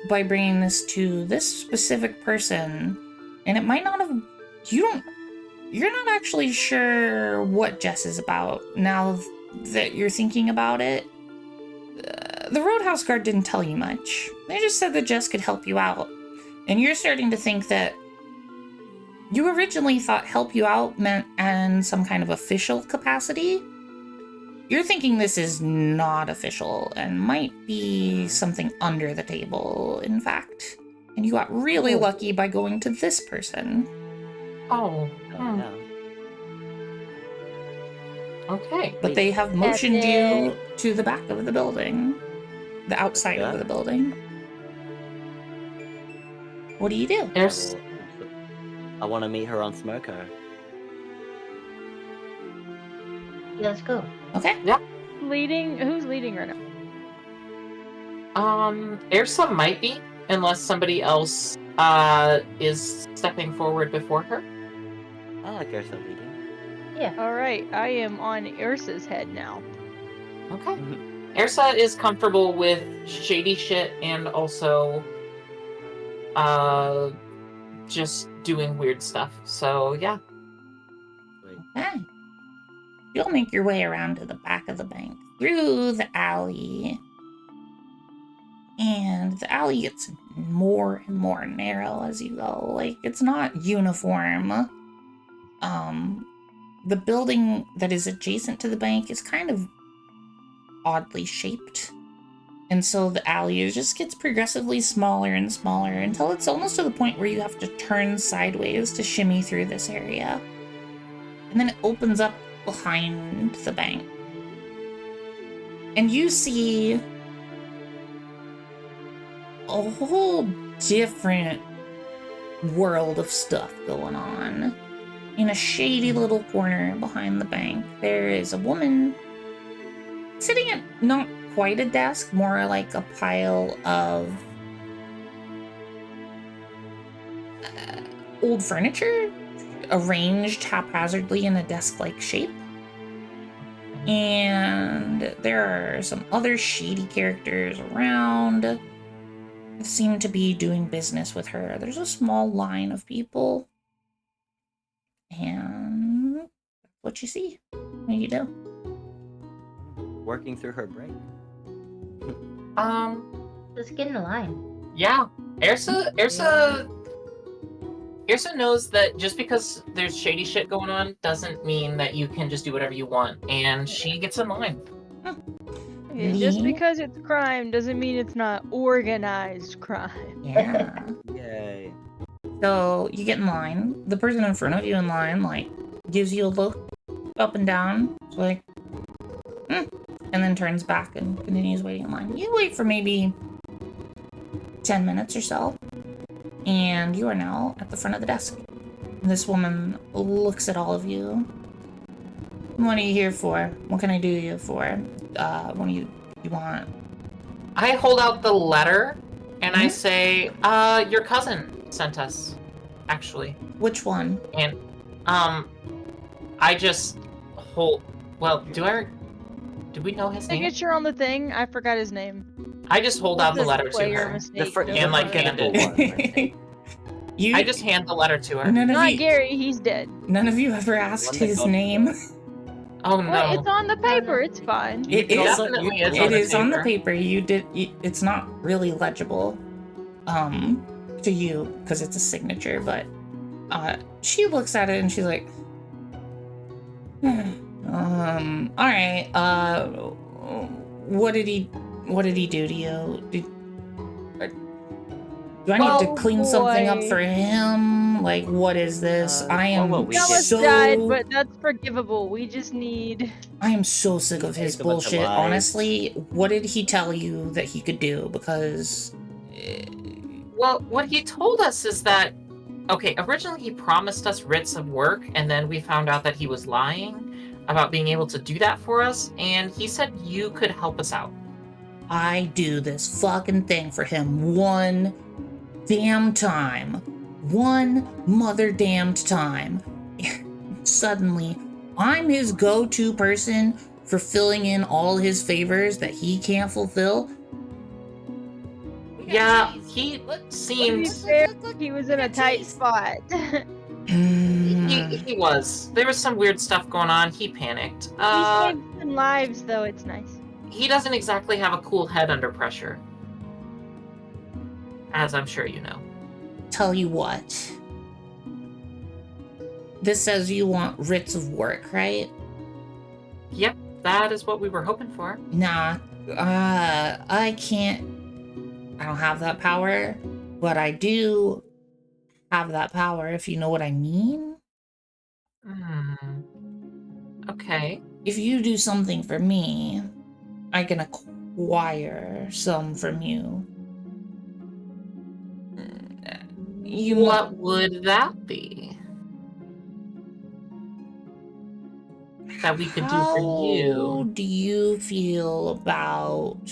by bringing this to this specific person, and it might not have. You're not actually sure what Jess is about now that you're thinking about it. The Roadhouse guard didn't tell you much. They just said that Jess could help you out. And you're starting to think that you originally thought help you out meant in some kind of official capacity. You're thinking this is not official and might be something under the table, in fact. And you got really lucky by going to this person. Oh. Yeah. Okay. But they have motioned you to the back of the building. The outside of the building. What do you do? I want to meet her on Smoko. Yeah, let's go. Okay. Yeah. Who's leading right now? Airsa might be, unless somebody else is stepping forward before her. I like Ursa leading. Yeah. Alright, I am on Ursa's head now. Okay. Airsa is comfortable with shady shit and also just doing weird stuff. So yeah. Okay. You'll make your way around to the back of the bank, through the alley. And the alley gets more and more narrow as you go. Like, it's not uniform. The building that is adjacent to the bank is kind of oddly shaped. And so the alley just gets progressively smaller and smaller until it's almost to the point where you have to turn sideways to shimmy through this area. And then it opens up behind the bank. And you see a whole different world of stuff going on. In a shady little corner behind the bank, there is a woman sitting at not quite a desk, more like a pile of old furniture arranged haphazardly in a desk-like shape. And there are some other shady characters around that seem to be doing business with her. There's a small line of people. And that's what you see. What do you do? Working through her break. Let's get in the line. Yeah, Ursa knows that just because there's shady shit going on doesn't mean that you can just do whatever you want, and she gets in line. Okay, just Me? because it's crime doesn't mean it's not organized crime. Yeah. Yay. So you get in line. The person in front of you in line, like, gives you a look up and down. It's like, and then turns back and continues waiting in line. You wait for maybe 10 minutes or so, and you are now at the front of the desk. This woman looks at all of you. What are you here for? What can I do you for? What do you want? I hold out the letter and I say, your cousin sent us, actually. Which one? And, I just hold, well, do we know his name? Signature on the thing. I forgot his name. I just hold out the letter to Player her. mistake. And, like, hand it. You, I just hand the letter to her. Not Gary. He's dead. None of you ever asked his name. Oh no. Well, it's on the paper. It's fine. It is. Definitely is It is on the paper. paper. It's not really legible, to you because it's a signature. But, she looks at it and she's like, all right. What did he do to you? Do I need to clean something up for him? Like, what is this? I am We almost died, but that's forgivable. We just need. I am so sick of his Saved a bunch of bullshit. lives. Honestly, what did he tell you that he could do? Because Well, what he told us is that, okay, originally he promised us writs of work, and then we found out that he was lying about being able to do that for us, and he said you could help us out. I do this fucking thing for him one damn time. One mother damned time. Suddenly, I'm his go-to person for filling in all his favors that he can't fulfill. Yeah, he seemed... He was in a tight spot. He was. There was some weird stuff going on. He panicked. He saved some lives, though. It's nice. He doesn't exactly have a cool head under pressure. As I'm sure you know. Tell you what. This says you want writs of work, right? Yep, that is what we were hoping for. Nah, I can't. I don't have that power, but I do have that power, if you know what I mean. Okay. If you do something for me, I can acquire some from you. What would that be? That we could do for How you? do you feel about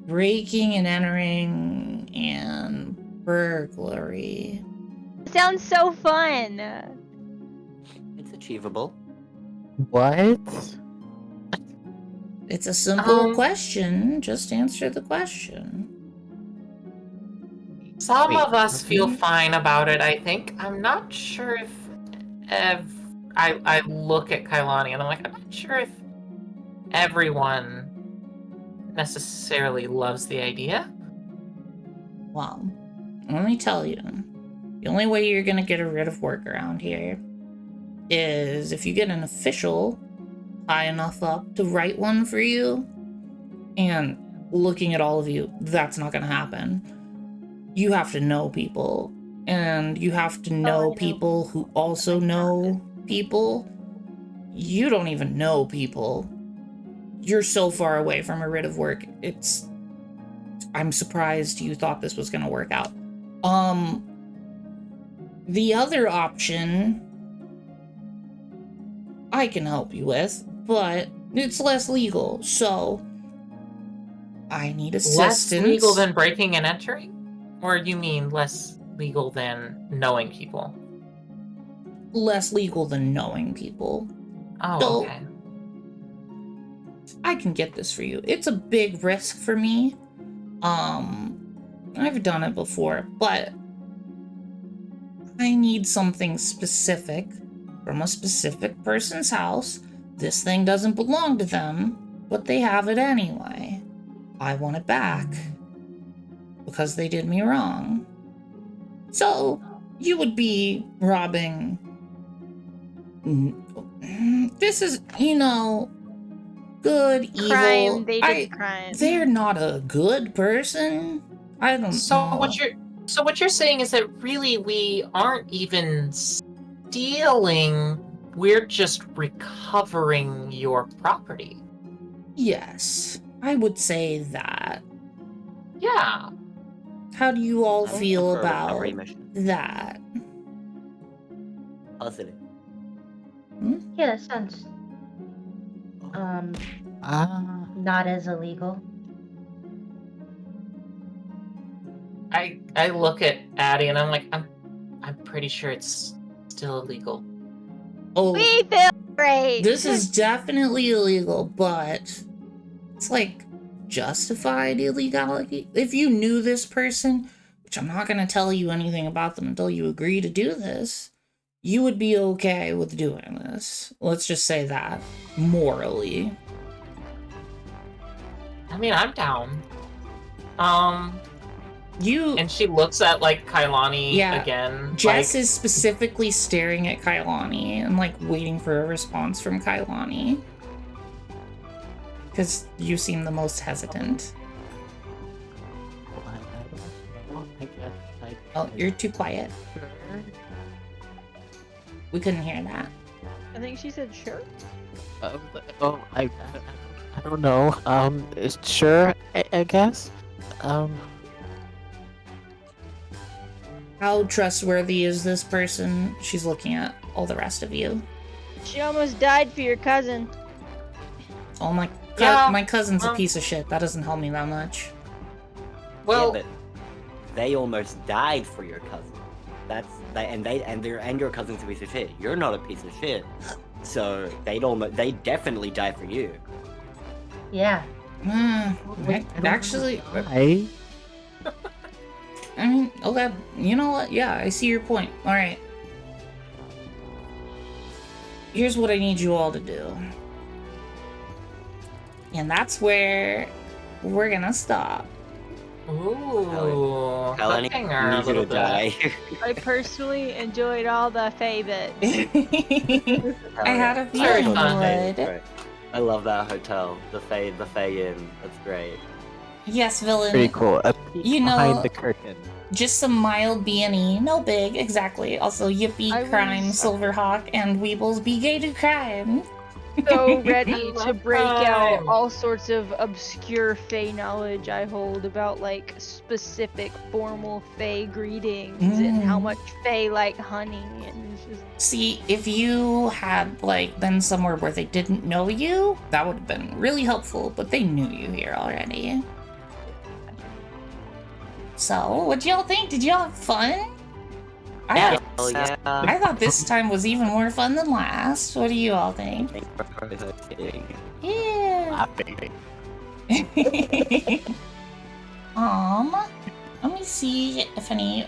breaking and entering and burglary? Sounds so fun. It's achievable. What? It's a simple question. Just answer the question. Some Wait, of us feel fine about it, I think. I'm not sure if I look at Kailani and I'm like, I'm not sure if everyone necessarily loves the idea. Well, let me tell you. The only way you're gonna get rid of work around here is if you get an official high enough up to write one for you. And looking at all of you, that's not gonna happen. You have to know people, and you have to know people who also know people. You don't even know people. You're so far away from a writ of work. I'm surprised you thought this was gonna work out. The other option I can help you with, but it's less legal, so I need assistance. Less legal than breaking and entering? Or you mean less legal than knowing people? Less legal than knowing people. Oh, So, okay. I can get this for you. It's a big risk for me. I've done it before, but I need something specific from a specific person's house. This thing doesn't belong to them, but they have it anyway. I want it back. because they did me wrong. So, you would be robbing. This is, good, evil. Crime. They did crime. They're not a good person. I don't know. What you're saying is that really we aren't even stealing. We're just recovering your property. Yes, I would say that. Yeah. How do you all feel prefer about recovery mission. that? Positive. Yeah, that sounds not as illegal. I look at Addie and I'm like, I'm pretty sure it's still illegal. Oh, We feel great. this is definitely illegal, but it's like justified illegality. If you knew this person, which I'm not going to tell you anything about them until you agree to do this, you would be okay with doing this. Let's just say that. Morally. I mean, I'm down. And she looks at like Kailani again. Jess is specifically staring at Kailani and like waiting for a response from Kailani. Because you seem the most hesitant. Oh, you're too quiet. We couldn't hear that. I think she said sure. I don't know. Sure, I guess. How trustworthy is this person? She's looking at all the rest of you. She almost died for your cousin. Oh my cousin's a piece of shit. That doesn't help me that much. Well, yeah, but they almost died for your cousin. And your cousin's a piece of shit. You're not a piece of shit. So they definitely died for you. Yeah. Actually, I mean, okay, you know what? Yeah, I see your point. Alright. Here's what I need you all to do. And that's where we're gonna stop. Ooh, Kailani hooking her a needs you little to bit. die. I personally enjoyed all the Fae bits. I had a Very feeling fun. you would. Right. I love that hotel. The Fae Inn. That's great. Yes, villain. pretty cool. A peek You know- behind the curtain. Just some mild B&E, no big, exactly. Also, Yippee, I Crime, was- Silverhawk, and Weebles be gay to crime. So ready to break out Crime. all sorts of obscure Fae knowledge I hold about like specific formal Fae greetings and how much Fae like honey and it's just See, if you had, like, been somewhere where they didn't know you, that would have been really helpful, but they knew you here already. So, what'd y'all think? Did y'all have fun? I thought this time was even more fun than last. What do you all think? Thanks for participating. Yeah. Laughing. Let me see if any.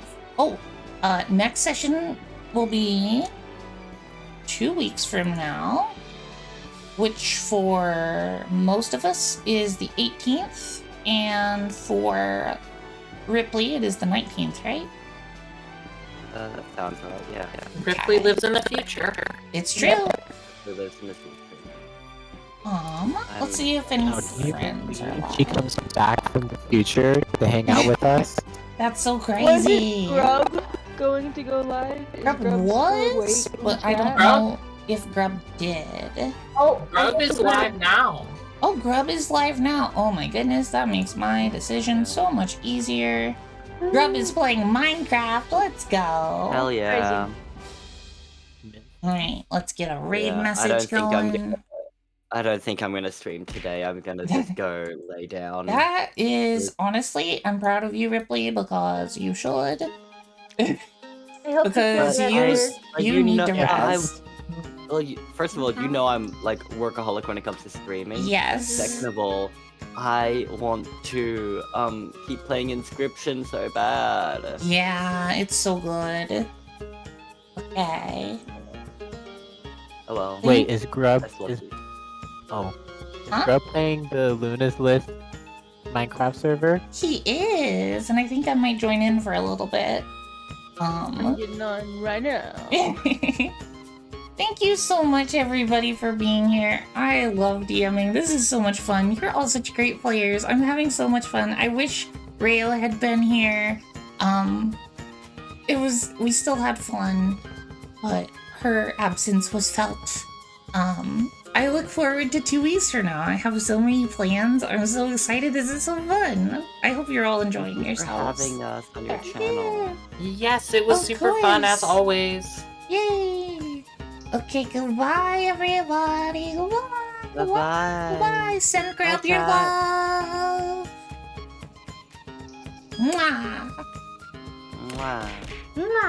Next session will be 2 weeks from now, which for most of us is the 18th, and for Ripley it is the 19th, right? That sounds right. Yeah. Ripley lives in the future. It's true. Who lives in the future? Let's see if any Oh, do you friends are believe she alive. comes back from the future to hang out with us? That's so Was crazy. it Grub going to go live? Is Grub Grub still was, awake in but I don't chat? know if Grub did. Oh, Grub is live now. Oh, Grub is live now. Oh my goodness, that makes my decision so much easier. Grub is playing Minecraft. Let's go. Hell yeah. Alright, let's get a raid Yeah, message going. I don't think I'm gonna stream today. I'm gonna just go lay down. That is, honestly, I'm proud of you, Ripley, because you should. I hope Because you you, feel better. you need know- to I- rest. Well, first of all, you know I'm like workaholic when it comes to streaming. Yes. Second of all, I want to keep playing Inscription so bad. Yeah, it's so good. Okay. Oh well. Wait, is Grub That's is lucky. oh Huh? Grub playing the Luna's list Minecraft server? He is, and I think I might join in for a little bit. I'm getting on right now. Thank you so much, everybody, for being here. I love DMing. This is so much fun. You're all such great players. I'm having so much fun. I wish Rail had been here. We still had fun, but her absence was felt. I look forward to 2 weeks from now. I have so many plans. I'm so excited. This is so fun. I hope you're all enjoying Thank you for yourselves. having us on your channel. Yes, it was Of super fun as course. always. Yay! Okay, goodbye, everybody. Goodbye. Bye-bye. Goodbye. Send grab your chat. love. Mwah. Mwah. Mwah.